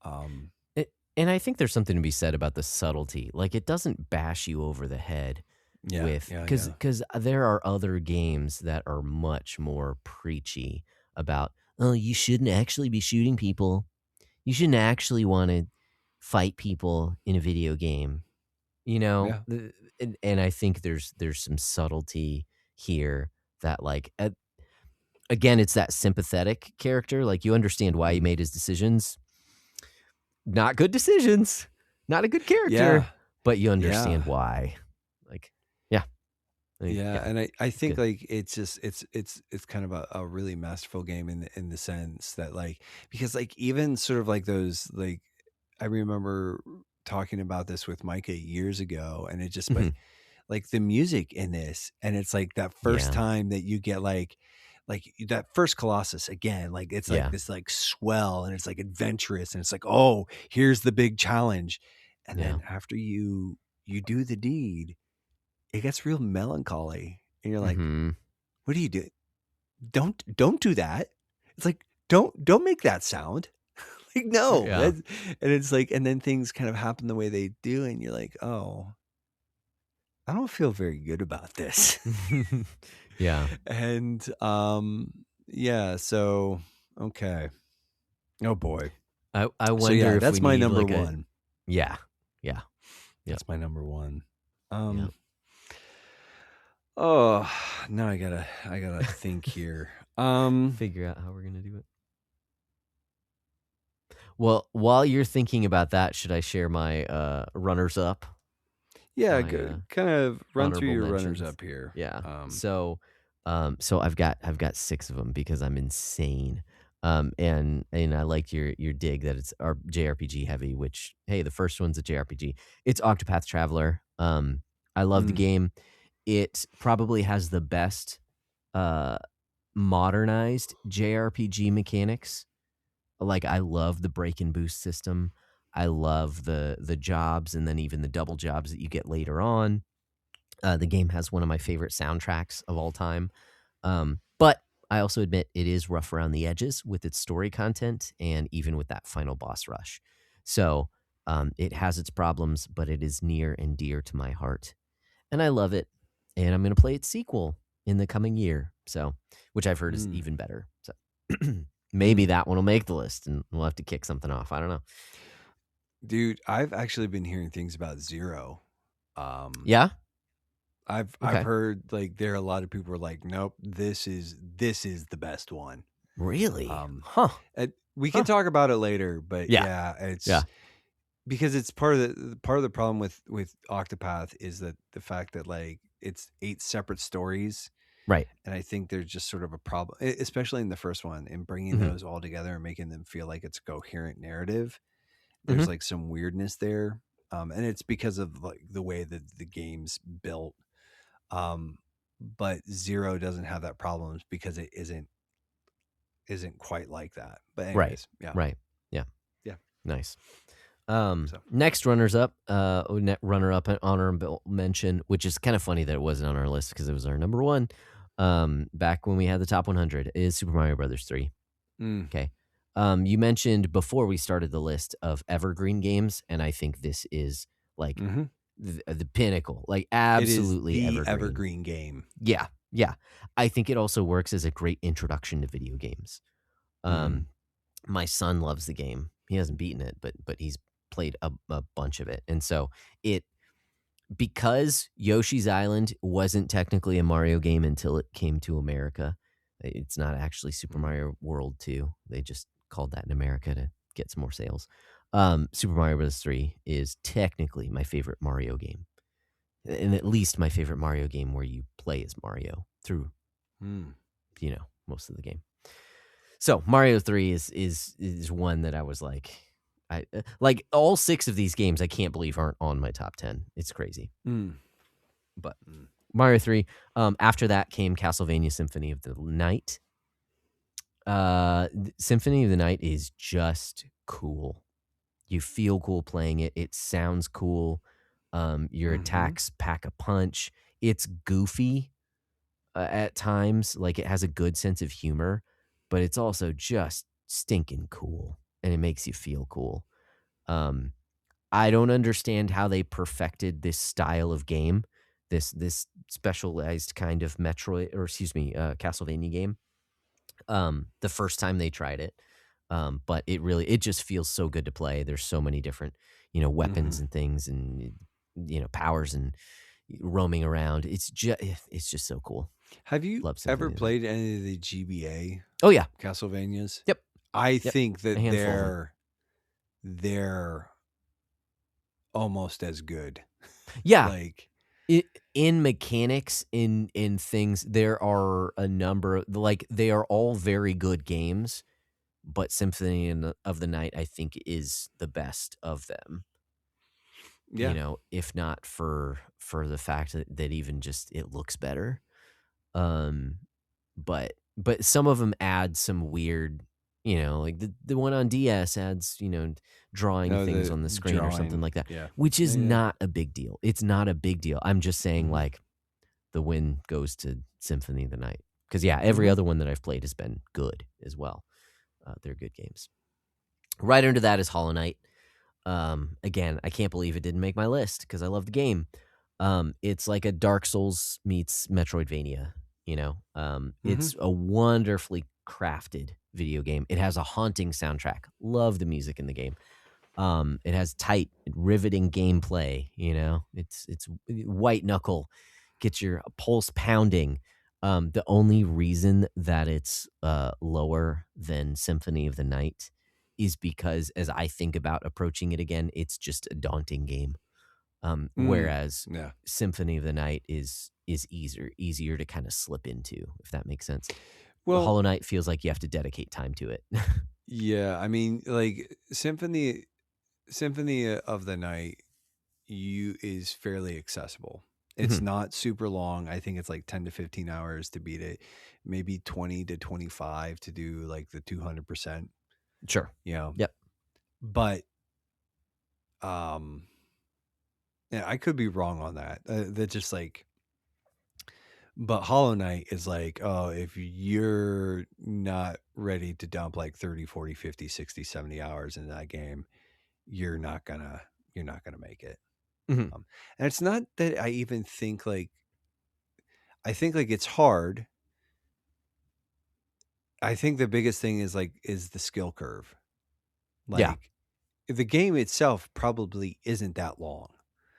and I think there's something to be said about the subtlety. Like, it doesn't bash you over the head because there are other games that are much more preachy about, oh, you shouldn't actually be shooting people. You shouldn't actually want to fight people in a video game. And I think there's some subtlety here that, like, again, it's that sympathetic character. Like, you understand why he made his decisions. Not good decisions. Not a good character. But you understand why. Like, and I think like it's just it's kind of a really masterful game in the sense that, like, because like even sort of like those, like, I remember talking about this with Micah years ago, and it just like the music in this, and it's like that first time that you get like that first Colossus again, like it's like this like swell, and it's like adventurous, and it's like, oh, here's the big challenge, and then after you do the deed, it gets real melancholy, and you're like, what do you do? Don't do that. It's like, don't make that sound. Like, no. And it's like, and then things kind of happen the way they do, and you're like, oh, I don't feel very good about this. And so okay. Oh boy. I wonder if that's my number one. That's my number one. Oh, now I gotta think here. Figure out how we're gonna do it. Well, while you're thinking about that, should I share my runners up? Yeah, good. Kind of run through your runners up here. So I've got 6 of them because I'm insane. And I like your dig that it's our JRPG heavy, which, hey, the first one's a JRPG. It's Octopath Traveler. I love the game. It probably has the best modernized JRPG mechanics like, I love the break and boost system. I love the jobs and then even the double jobs that you get later on. The game has one of my favorite soundtracks of all time. But I also admit it is rough around the edges with its story content and even with that final boss rush. So it has its problems, but it is near and dear to my heart. And I love it. And I'm going to play its sequel in the coming year. So, which I've heard is even better. So maybe that one will make the list and we'll have to kick something off. I don't know. Dude, I've actually been hearing things about Zero. Yeah? I've heard like there are a lot of people who are like, nope, this is the best one. Really? We can talk about it later, but it's because it's part of the problem with Octopath is that the fact that like it's 8 separate stories, right? And I think there's just sort of a problem, especially in the first one, in bringing those all together and making them feel like it's a coherent narrative. There's like some weirdness there, and it's because of like the way that the game's built. But Zero doesn't have that problem because it isn't quite like that. But anyways, right, yeah, nice. Next runner-up and honorable mention, which is kind of funny that it wasn't on our list because it was our number one. Back when we had the top 100, is Super Mario Brothers 3. Okay. You mentioned before we started the list of evergreen games, and I think this is like the pinnacle, like absolutely it is the evergreen game. Yeah. I think it also works as a great introduction to video games. My son loves the game. He hasn't beaten it, but he's played a bunch of it, and so because Yoshi's Island wasn't technically a Mario game until it came to America. It's not actually Super Mario World 2. They just called that in America to get some more sales. Super Mario Bros. 3 is technically my favorite Mario game. And at least my favorite Mario game where you play as Mario through, most of the game. So Mario 3 is one that I was like, like all 6 of these games I can't believe aren't on my top 10. It's crazy. But Mario 3. After that came Castlevania Symphony of the Night. Symphony of the Night is just cool. You feel cool playing it. It sounds cool. Your attacks pack a punch. It's goofy at times. Like it has a good sense of humor, but it's also just stinking cool, and it makes you feel cool. I don't understand how they perfected this style of game. This specialized kind of Castlevania game. The first time they tried it. But it just feels so good to play. There's so many different, weapons and things and, powers and roaming around. It's just so cool. Have you ever played any of the GBA? Oh yeah. Castlevanias? Yep. I think that they're almost as good. Yeah. Like in mechanics, in things, there are a number, like they are all very good games, but Symphony of the Night, I think, is the best of them. Yeah. If not for the fact that even just it looks better. But some of them add some weird, like the one on DS adds, drawing things on the screen or something like that, which is not a big deal. It's not a big deal. I'm just saying like the win goes to Symphony of the Night. Because every other one that I've played has been good as well. They're good games. Right under that is Hollow Knight. Again, I can't believe it didn't make my list because I love the game. It's like a Dark Souls meets Metroidvania. It's a wonderfully crafted video game. It has a haunting soundtrack. Love the music in the game. It has tight, riveting gameplay. It's white knuckle, gets your pulse pounding. The only reason that it's lower than Symphony of the Night is because as I think about approaching it again, it's just a daunting game. Whereas Symphony of the Night is easier to kind of slip into, if that makes sense. Well, Hollow Knight feels like you have to dedicate time to it. Yeah, I mean, like Symphony of the Night is fairly accessible. It's not super long. I think it's like 10 to 15 hours to beat it. Maybe 20 to 25 to do like the 200%. Sure. Yep. But yeah, I could be wrong on that. That just like, but Hollow Knight is like, oh, if you're not ready to dump like 30, 40, 50, 60, 70 hours in that game, you're not gonna make it. Mm-hmm. And it's not that I even think like, I think like it's hard. I think the biggest thing is the skill curve. Like the game itself probably isn't that long.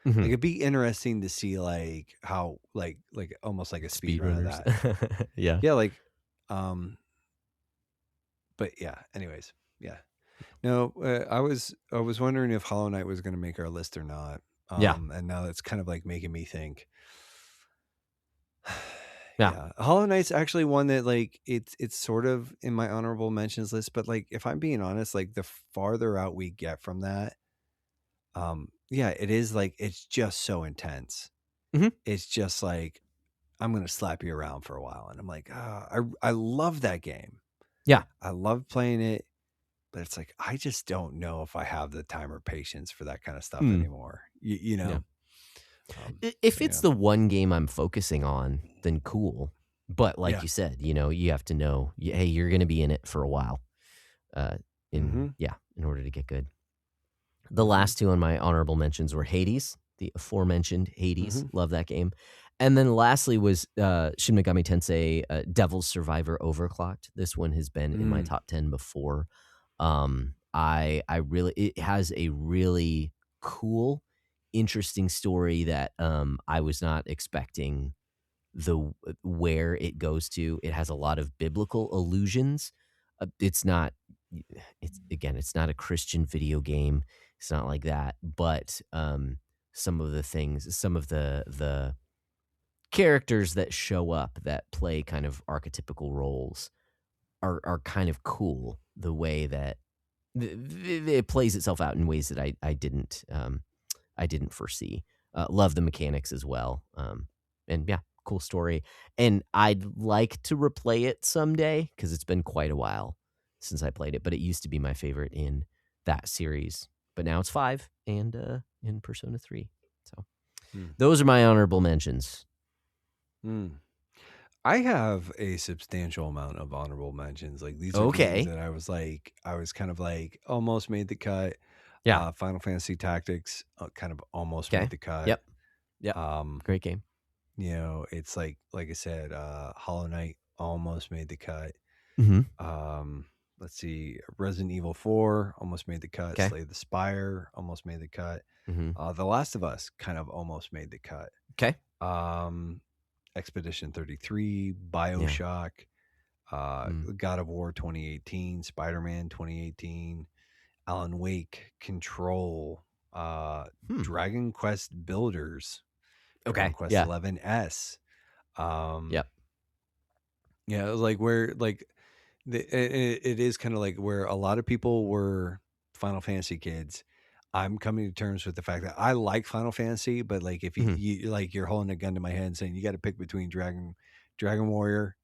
Mm-hmm. Like it'd be interesting to see like how like almost like a speed run of that. Yeah. Like but yeah, anyways. Yeah. No, I was wondering if Hollow Knight was going to make our list or not. And now that's kind of like making me think. Yeah. Hollow Knight's actually one that like it's sort of in my honorable mentions list, but like if I'm being honest, like the farther out we get from that, yeah, it is like it's just so intense. Mm-hmm. It's just like I'm gonna slap you around for a while, and I'm like, I love that game. Yeah, I love playing it, but it's like I just don't know if I have the time or patience for that kind of stuff anymore. You know. Yeah. If it's the one game I'm focusing on, then cool. But like you said, you have to know, hey, you're going to be in it for a while. In order to get good. The last two on my honorable mentions were Hades, the aforementioned Hades. Love that game. And then lastly was Shin Megami Tensei Devil's Survivor Overclocked. This one has been in my top 10 before. It has a really cool, interesting story that I was not expecting where it goes to. It has a lot of biblical allusions. It's not a Christian video game. It's not like that, but some of the characters that show up that play kind of archetypical roles are kind of cool. The way that it plays itself out in ways that I didn't foresee. Love the mechanics as well. And yeah, cool story. And I'd like to replay it someday because it's been quite a while since I played it, but it used to be my favorite in that series. But now it's 5 and in Persona 3. So those are my honorable mentions. I have a substantial amount of honorable mentions. Like these are games that I was kind of like almost made the cut. Yeah. Final Fantasy Tactics kind of almost made the cut. Yep. Great game. It's like I said, Hollow Knight almost made the cut. Let's see, Resident Evil 4 almost made the cut. Slay the Spire almost made the cut. The Last of Us kind of almost made the cut. Expedition 33, BioShock, God of War 2018, Spider-Man 2018, Alan Wake, Control, Dragon Quest Builders, Dragon Quest 11S. Yeah, like where like it is kind of like where a lot of people were Final Fantasy kids. I'm coming to terms with the fact that I like Final Fantasy, but like if you like you're holding a gun to my head and saying you got to pick between Dragon Warrior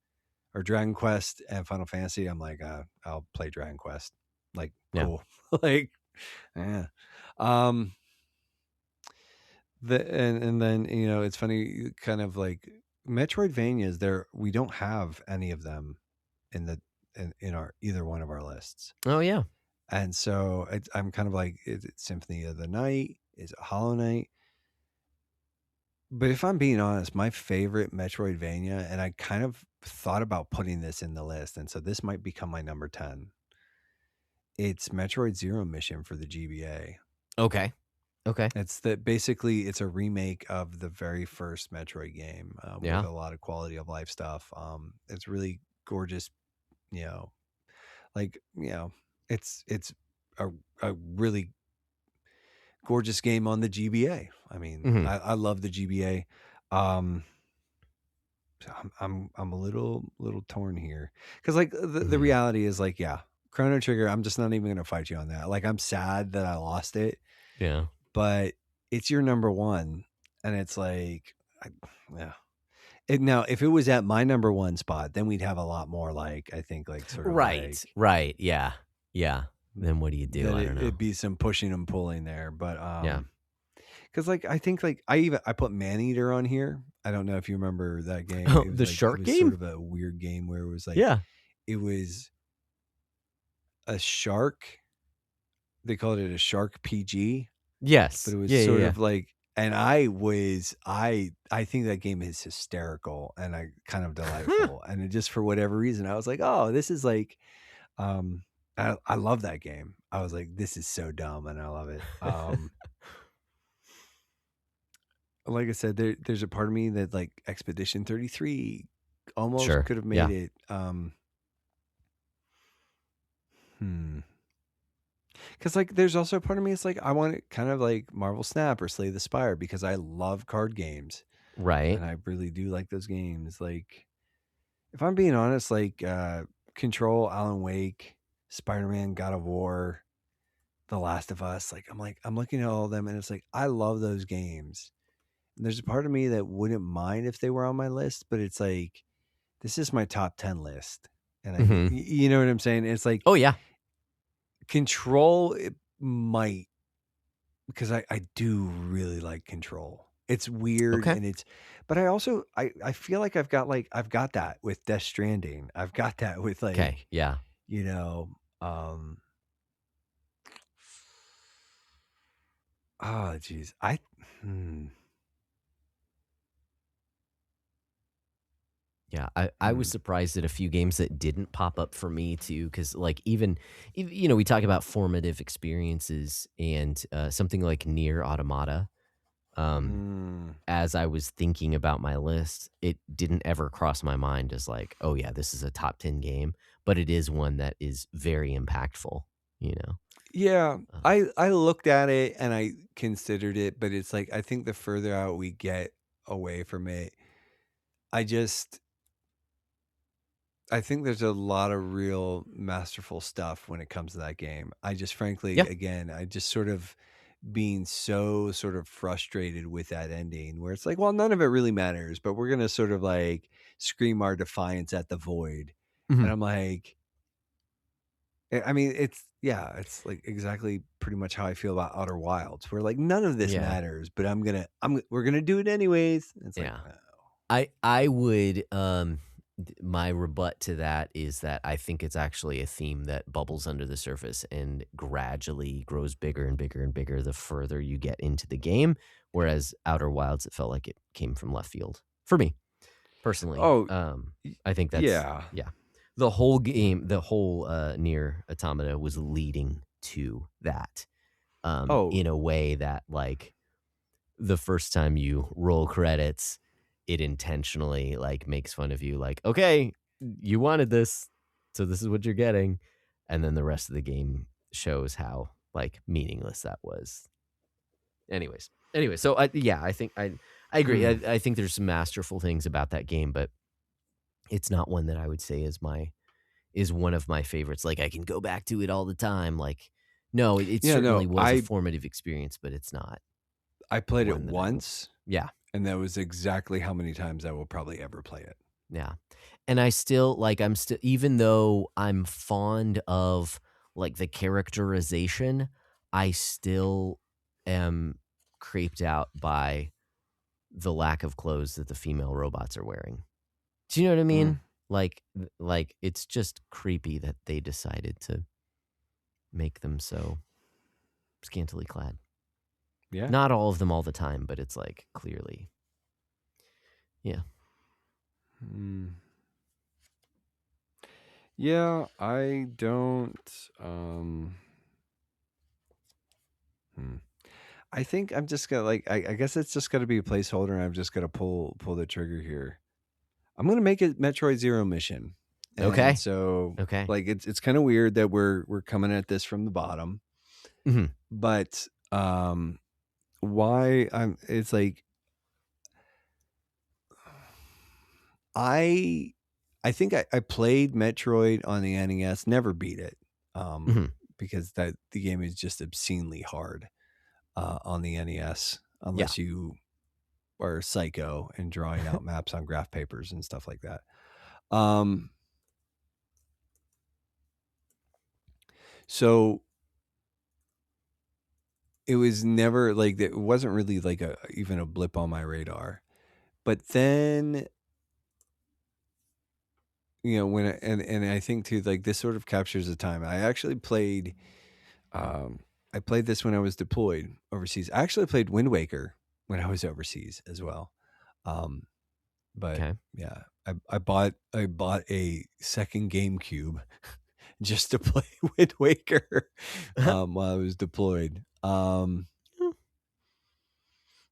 or Dragon Quest and Final Fantasy, I'm like I'll play Dragon Quest. Like cool. Like yeah. And then it's funny, kind of like Metroidvanias. We don't have any of them in our either one of our lists. Oh yeah. And so I'm kind of like, is it Symphony of the Night? Is it Hollow Knight? But if I'm being honest, my favorite Metroidvania, and I kind of thought about putting this in the list, and so this might become my number 10. It's Metroid Zero Mission for the GBA. Okay. It's basically it's a remake of the very first Metroid game with a lot of quality of life stuff. It's really gorgeous, it's a really gorgeous game on the GBA. I mean, I love the GBA. I'm a little torn here because like the reality is like, Chrono Trigger, I'm just not even going to fight you on that. Like, I'm sad that I lost it. Yeah. But it's your number one. And it's like, now, if it was at my number one spot, then we'd have a lot more like, I think like sort of right. Yeah. Yeah. Then what do you do? That I don't know. it'd be some pushing and pulling there. But Yeah. because like I think like I put Maneater on here. I don't know if you remember that game. Oh, It was the like shark it was sort game? of a weird game where it was like Yeah. it was a shark. They called it a shark PG, Yes. but it was Yeah, sort yeah, of like, and I think that game is hysterical and I kind of delightful. And it just for whatever reason, I was like, oh, this is like, I love that game. I was like, this is so dumb, and I love it. Like I said, there's a part of me that like Expedition 33 almost Sure. could have Yeah. made it. Because like there's also a part of me it's like I want it kind of like Marvel Snap or Slay the Spire because I love card games. Right. And I really do like those games. Like if I'm being honest, like Control, Alan Wake, Spider-Man, God of War, The Last of Us, like I'm looking at all of them and it's like I love those games. And there's a part of me that wouldn't mind if they were on my list, but it's like this is my top 10 list. And you know what I'm saying? It's like, oh yeah, Control, it might, because I do really like Control. It's weird okay, and but I also I feel like I've got that with Death Stranding. I've got that with like, okay, yeah, you know, oh geez, yeah. I was surprised at a few games that didn't pop up for me too, because like even you know we talk about formative experiences and something like Near Automata. As I was thinking about my list, it didn't ever cross my mind as like, oh yeah, this is a top 10 game, but it is one that is very impactful, you know? Yeah, I looked at it and I considered it, but it's like I think the further out we get away from it, I think there's a lot of real masterful stuff when it comes to that game. I just frankly, Yeah. again, I just sort of being so sort of frustrated with that ending where it's like, well, none of it really matters, but we're going to sort of like scream our defiance at the void. And I'm like, I mean, it's like exactly pretty much how I feel about Outer Wilds. Where like none of this matters, but we're gonna do it anyways. It's like, oh. I would my rebut to that is that I think it's actually a theme that bubbles under the surface and gradually grows bigger and bigger and bigger the further you get into the game. Whereas Outer Wilds, it felt like it came from left field for me personally. Oh, I think that's yeah. The whole game, the whole Near Automata was leading to that in a way that like the first time you roll credits, it intentionally like makes fun of you like, okay, you wanted this, so this is what you're getting. And then the rest of the game shows how like meaningless that was. Anyway, so I think I agree. I think there's some masterful things about that game, but it's not one that I would say is one of my favorites. Like I can go back to it all the time. Like, no, it certainly was a formative experience, but it's not. I played it once. Yeah. And that was exactly how many times I will probably ever play it. Yeah. And I still like, even though I'm fond of like the characterization, I still am creeped out by the lack of clothes that the female robots are wearing. Do you know what I mean? Like it's just creepy that they decided to make them so scantily clad. Yeah. Not all of them all the time, but it's like clearly. Yeah. Yeah, I don't I think I'm just gonna like I guess it's just gonna be a placeholder and I'm just gonna pull the trigger here. I'm gonna make it Metroid Zero Mission. And okay. So like it's kind of weird that we're coming at this from the bottom. But why it's like I think I played Metroid on the NES, never beat it. Because the game is just obscenely hard on the NES unless you are psycho and drawing out maps on graph papers and stuff like that. So it was never like, it wasn't really like even a blip on my radar. But then, when and I think too, like, this sort of captures the time. I actually played I played this when I was deployed overseas. I actually played Wind Waker when I was overseas as well. Um, but Okay. yeah, I bought a second GameCube just to play Wind Waker while I was deployed.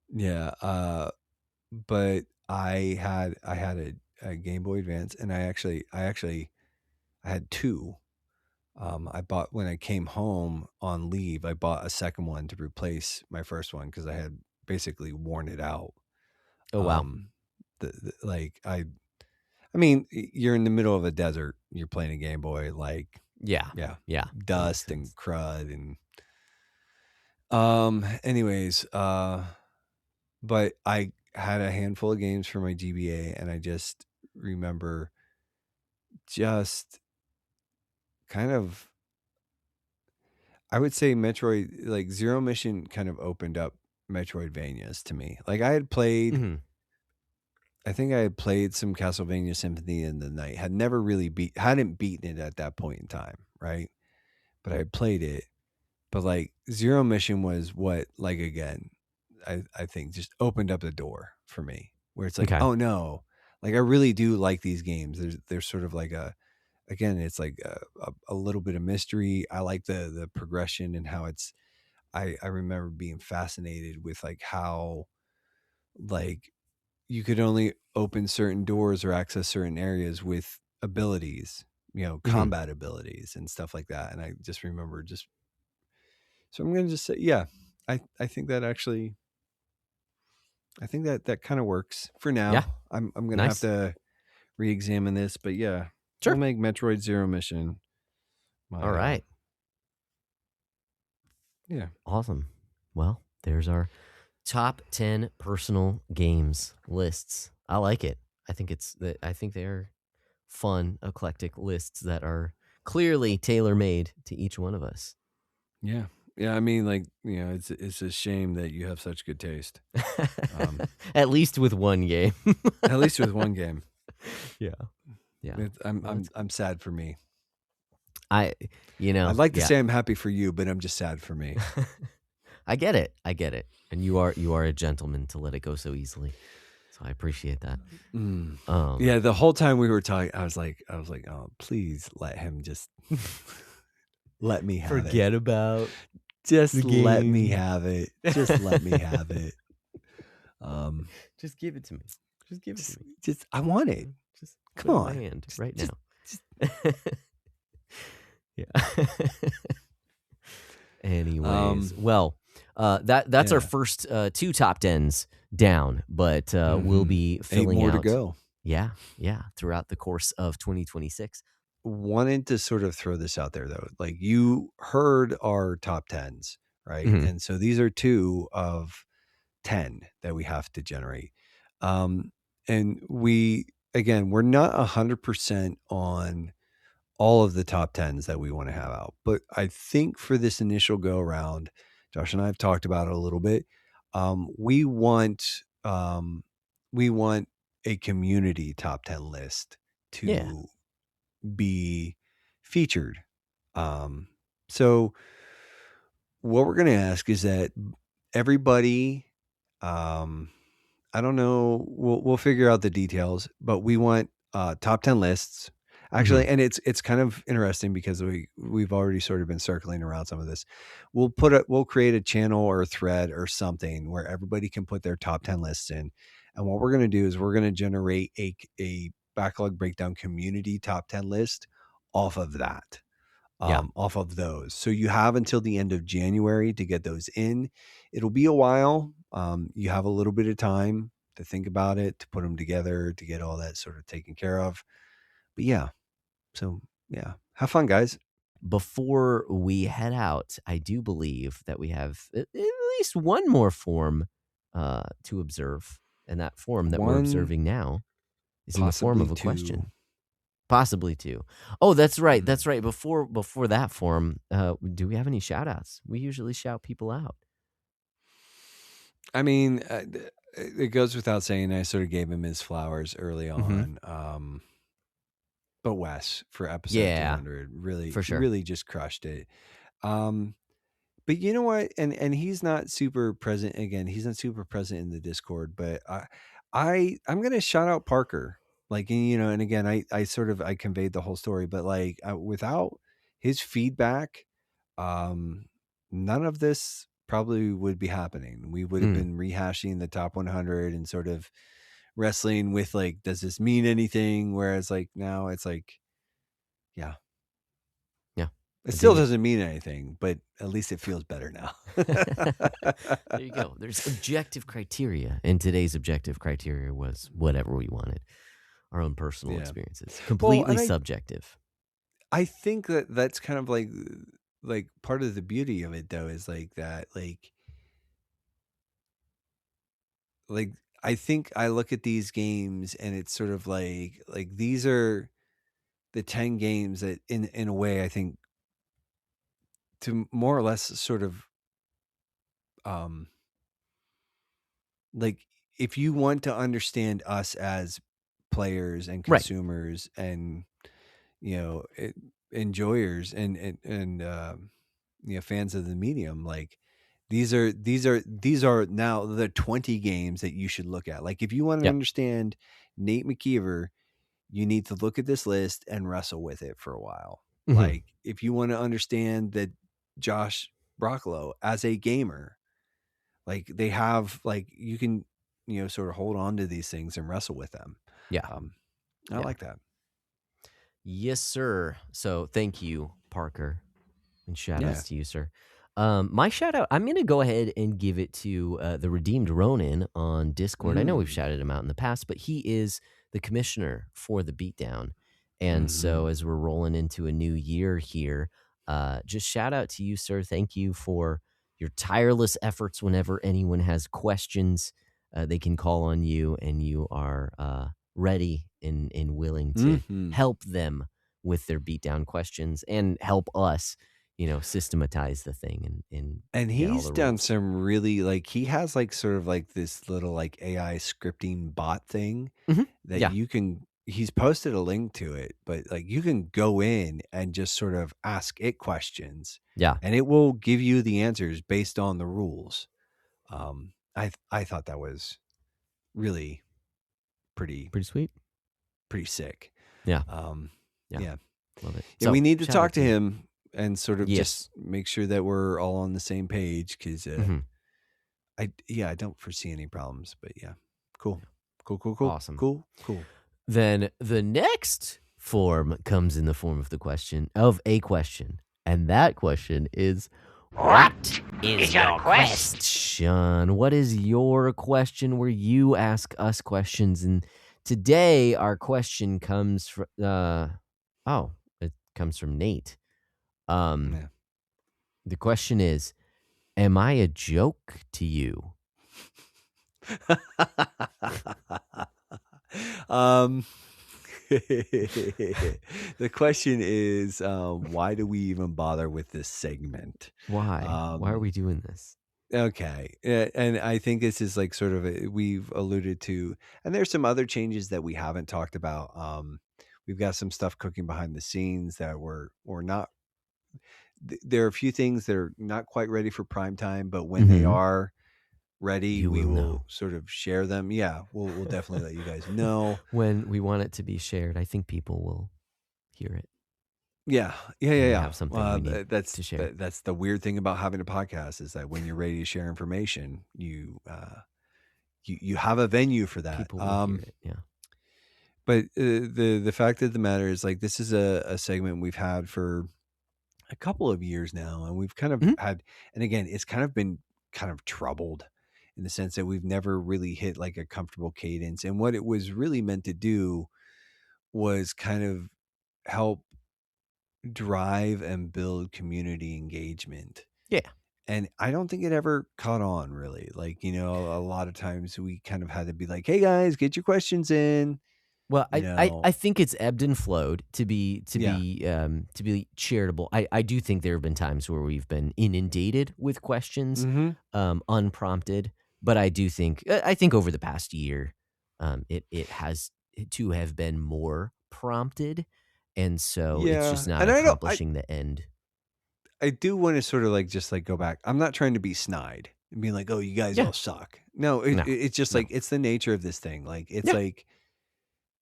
Yeah, but I had a Game Boy Advance, and I had two. I bought, when I came home on leave, I bought a second one to replace my first one because I had basically worn it out. Oh, wow. Like I mean, you're in the middle of a desert, you're playing a Game Boy, like, Yeah. dust and crud anyways, but I had a handful of games for my GBA, and I just remember just kind of, I would say Metroid, like Zero Mission kind of opened up Metroidvanias to me. Like I had played, Mhm. I think I had played some Castlevania Symphony in the Night, hadn't beaten it at that point in time, right? But I had played it. But like Zero Mission was what, like, again, I think just opened up the door for me, where it's like, Okay. oh no, like I really do like these games. There's sort of like again, it's like a little bit of mystery. I like the progression and how it's. I remember being fascinated with like how, like, you could only open certain doors or access certain areas with abilities, combat abilities and stuff like that. And I just remember so I'm gonna just say, yeah, I think that actually, I think that kind of works for now. Yeah. I'm gonna Nice. have to re-examine this, but yeah, Sure. we'll make Metroid Zero Mission. All right. Yeah. Awesome. Well, there's our top 10 personal games lists. I like it. I think they're fun, eclectic lists that are clearly tailor-made to each one of us. Yeah. Yeah, I mean, like, it's a shame that you have such good taste. At least with one game. At least with one game. Yeah. I'm sad for me. I'd like to say I'm happy for you, but I'm just sad for me. I get it. And you are a gentleman to let it go so easily. So I appreciate that. Yeah, the whole time we were talking, I was like, oh, please let him just let me have Forget about just the game. Let me have it. Just let me have it. Just give it to me. Just give it to me. Just I want it. Just come on, my hand right just, now. Yeah. Anyways, well, that's our first two top 10s down, but we'll be filling 8 more out to go. Yeah, throughout the course of 2026. Wanted to sort of throw this out there though. Like, you heard our top 10s, right? And so these are 2 of 10 that we have to generate. And we're not 100% on all of the top 10s that we want to have out, but I think for this initial go around, Josh and I have talked about it a little bit. We want a community top 10 list to be featured. So what we're going to ask is that everybody, I don't know, we'll figure out the details, but we want top 10 lists actually. And it's kind of interesting because we've already sort of been circling around some of this. We'll create a channel or a thread or something where everybody can put their top 10 lists in. And what we're going to do is we're going to generate a Backlog Breakdown community top 10 list off of that. Off of those. So you have until the end of January to get those in. It'll be a while. You have a little bit of time to think about it, to put them together, to get all that sort of taken care of. But yeah. So yeah, have fun, guys. Before we head out, I do believe that we have at least one more form to observe. And that form that we're observing now is in the form of a question. Possibly 2. Oh, that's right. That's right. Before that forum, do we have any shout outs? We usually shout people out. I mean, it goes without saying, I sort of gave him his flowers early on. But Wes for episode 200 really, for sure. really just crushed it. But you know what? And he's not super present again. He's not super present in the Discord, but I'm going to shout out Parker. Like, and again, I conveyed the whole story, but like without his feedback, none of this probably would be happening. We would have been rehashing the top 100 and sort of wrestling with like, does this mean anything? Whereas like now it's like, yeah. It still doesn't mean anything, but at least it feels better now. There you go. There's objective criteria, and today's objective criteria was whatever we wanted. Our own personal experiences. Completely subjective. I think that's kind of like part of the beauty of it, though, is like that, like I think I look at these games and it's sort of like these are the 10 games that in a way I think to more or less sort of like if you want to understand us as players and consumers and enjoyers and fans of the medium, like these are now the 20 games that you should look at. Like if you want to understand Nate McKeever, you need to look at this list and wrestle with it for a while. Like if you want to understand that Josh Brocklow as a gamer, like they have, like you can, sort of hold on to these things and wrestle with them. I like that. Yes, sir. So thank you, Parker, and shout outs to you, sir. My shout out, I'm going to go ahead and give it to the Redeemed Ronin on Discord. I know we've shouted him out in the past, but he is the commissioner for the Beatdown. And so as we're rolling into a new year here, just shout out to you, sir. Thank you for your tireless efforts. Whenever anyone has questions, they can call on you, and you are ready and willing to help them with their Beatdown questions and help us, systematize the thing. And he's done some really, like, he has like sort of like this little like AI scripting bot thing that you can, he's posted a link to it, but like you can go in and just sort of ask it questions. And it will give you the answers based on the rules. I thought that was really pretty sweet, pretty sick. Love it. Yeah, so, we need to talk to him and sort of just make sure that we're all on the same page, because I don't foresee any problems. But cool. Awesome. Cool. Then the next form comes in the form of a question, and that question is, what is your question? What is your question where you ask us questions? And today our question comes from it comes from Nate. The question is, am I a joke to you? The question is, why do we even bother with this segment? Why are we doing this? Okay. And I think this is like sort of we've alluded to, and there's some other changes that we haven't talked about. We've got some stuff cooking behind the scenes that we're not. There are a few things that are not quite ready for prime time, but when they are ready, we will sort of share them. Yeah, we'll definitely let you guys know when we want it to be shared. I think people will hear it. Yeah. Have something to share. That's the weird thing about having a podcast, is that when you're ready to share information, you have a venue for that. People will hear it. Yeah. But the fact of the matter is, like, this is a segment we've had for a couple of years now, and we've kind of had, and again, it's kind of been kind of troubled in the sense that we've never really hit like a comfortable cadence. And what it was really meant to do was kind of help drive and build community engagement. Yeah. And I don't think it ever caught on, really. Like, a lot of times we kind of had to be like, hey guys, get your questions in. Well, You know? I think it's ebbed and flowed to be charitable. I do think there have been times where we've been inundated with questions, unprompted. But I do think I think over the past year, it has to have been more prompted, and so it's just Yeah, not and accomplishing the end. I do want to sort of like just like go back. I'm not trying to be snide and being like, "Oh, you guys Yeah. all suck." No, No. it's just No. like it's the nature of this thing. Like it's Yeah. like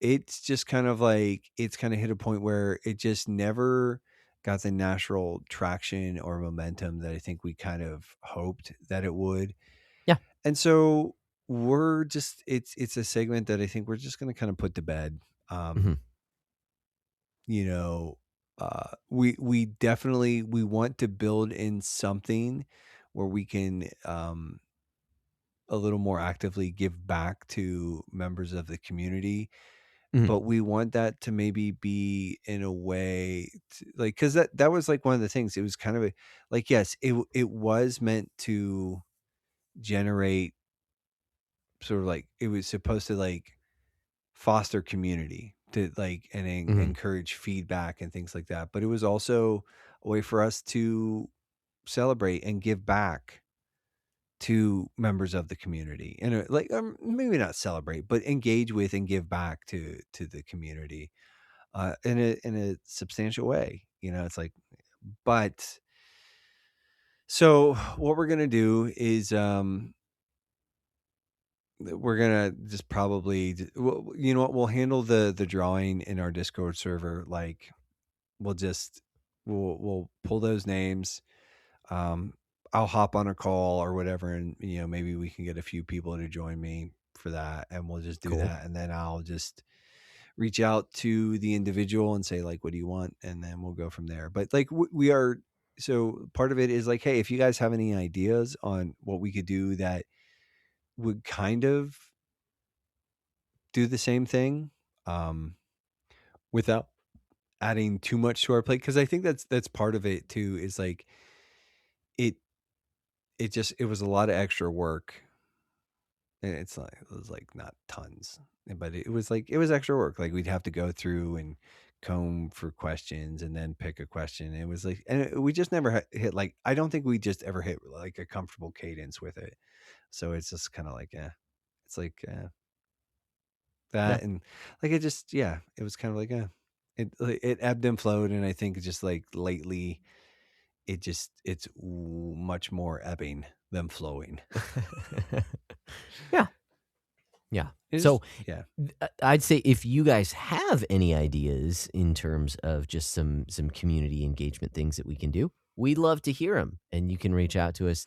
it's just kind of like it's kind of hit a point where it just never got the natural traction or momentum that I think we kind of hoped that it would. Yeah. And so we're just it's a segment that I think we're just going to kind of put to bed. Mhm. You know, we definitely we want to build in something where we can a little more actively give back to members of the community, Mhm. but we want that to maybe be in a way like because that was like one of the things. It was kind of a, like yes, it was meant to generate sort of like it was supposed to like foster community to like and Mhm. encourage feedback and things like that, but it was also a way for us to celebrate and give back to members of the community and like maybe not celebrate but engage with and give back to the community in a substantial way. You know, it's like, but so what we're gonna do is we're gonna just probably you know what, we'll handle the drawing in our Discord server. Like we'll just we'll pull those names. um I'll hop on a call or whatever, and you know, maybe we can get a few people to join me for that, and we'll just do Cool. that, and then I'll just reach out to the individual and say like, what do you want, and then we'll go from there. But like we are, so part of it is like, hey, if you guys have any ideas on what we could do that would kind of do the same thing, um without adding too much to our plate, because I think that's part of it too, is like it it was a lot of extra work. And it's like it was like not tons, but it was like it was extra work. Like we'd have to go through and comb for questions and then pick a question. It was like, and we just never hit like, I don't think we just ever hit like a comfortable cadence with it. So it's just kind of like, it's like Yeah. that, and like it just, yeah, it was kind of like, it ebbed and flowed, and I think just like lately, it's much more ebbing than flowing. Yeah. Yeah. It's So yeah. I'd say if you guys have any ideas in terms of just some community engagement things that we can do, we'd love to hear them. And you can reach out to us.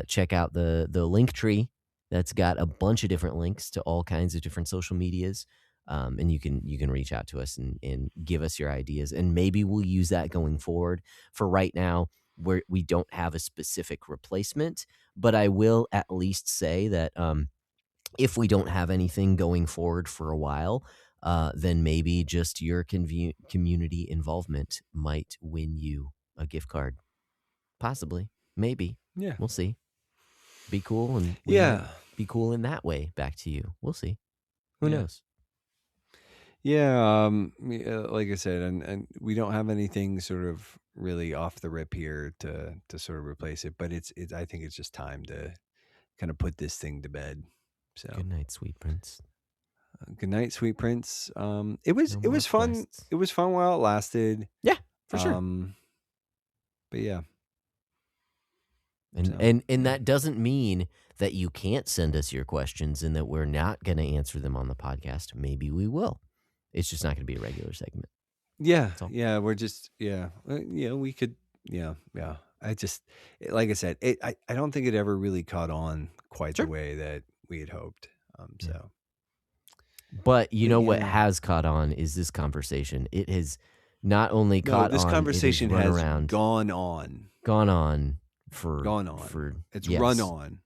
Check out the link tree that's got a bunch of different links to all kinds of different social medias. And you can reach out to us and give us your ideas, and maybe we'll use that going forward. For right now, we don't have a specific replacement, but I will at least say that if we don't have anything going forward for a while, then maybe just your community involvement might win you a gift card. Possibly. Maybe. Yeah. We'll see. Be cool, and we might be cool in that way back to you. We'll see. Who knows? Yeah, like I said, and we don't have anything sort of really off the rip here to sort of replace it, but it's I think it's just time to kind of put this thing to bed. So Good night, sweet prince. good night, sweet prince. It was No fun. quests. It was fun while it lasted. Yeah, for sure. But yeah. And So, and that doesn't mean that you can't send us your questions and that we're not going to answer them on the podcast. Maybe we will. It's just not going to be a regular segment. Yeah, all. yeah, we're just we could I just like I said, I don't think it ever really caught on quite Sure. the way that we had hoped. So, but you know what yeah. has caught on is this conversation. It has not only caught this on, conversation it has has run around, gone on. It's yes. run on.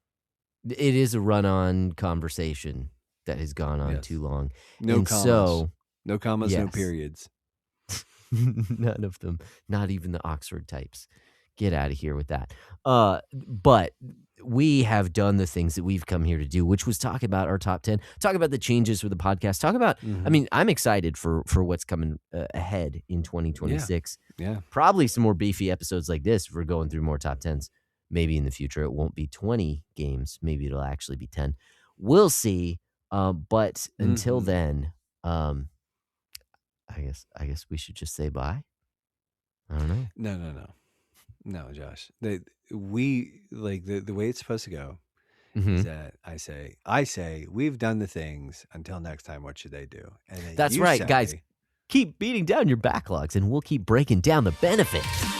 It is a run-on conversation that has gone on too long. No and commas. So, No commas, no yes. periods. None of them, not even the Oxford types. Get out of here with that. But we have done the things that we've come here to do, which was talk about our top 10, talk about the changes for the podcast, talk about, I mean, I'm excited for what's coming ahead in 2026. Yeah. Probably some more beefy episodes like this if we're going through more top 10s. Maybe in the future it won't be 20 games. Maybe it'll actually be 10. We'll see. But until then, I guess we should just say bye. I don't know. No, Josh. The way it's supposed to go is that I say, we've done the things. Until next time, what should they do? And then that's right, guys. Keep beating down your backlogs, and we'll keep breaking down the benefits.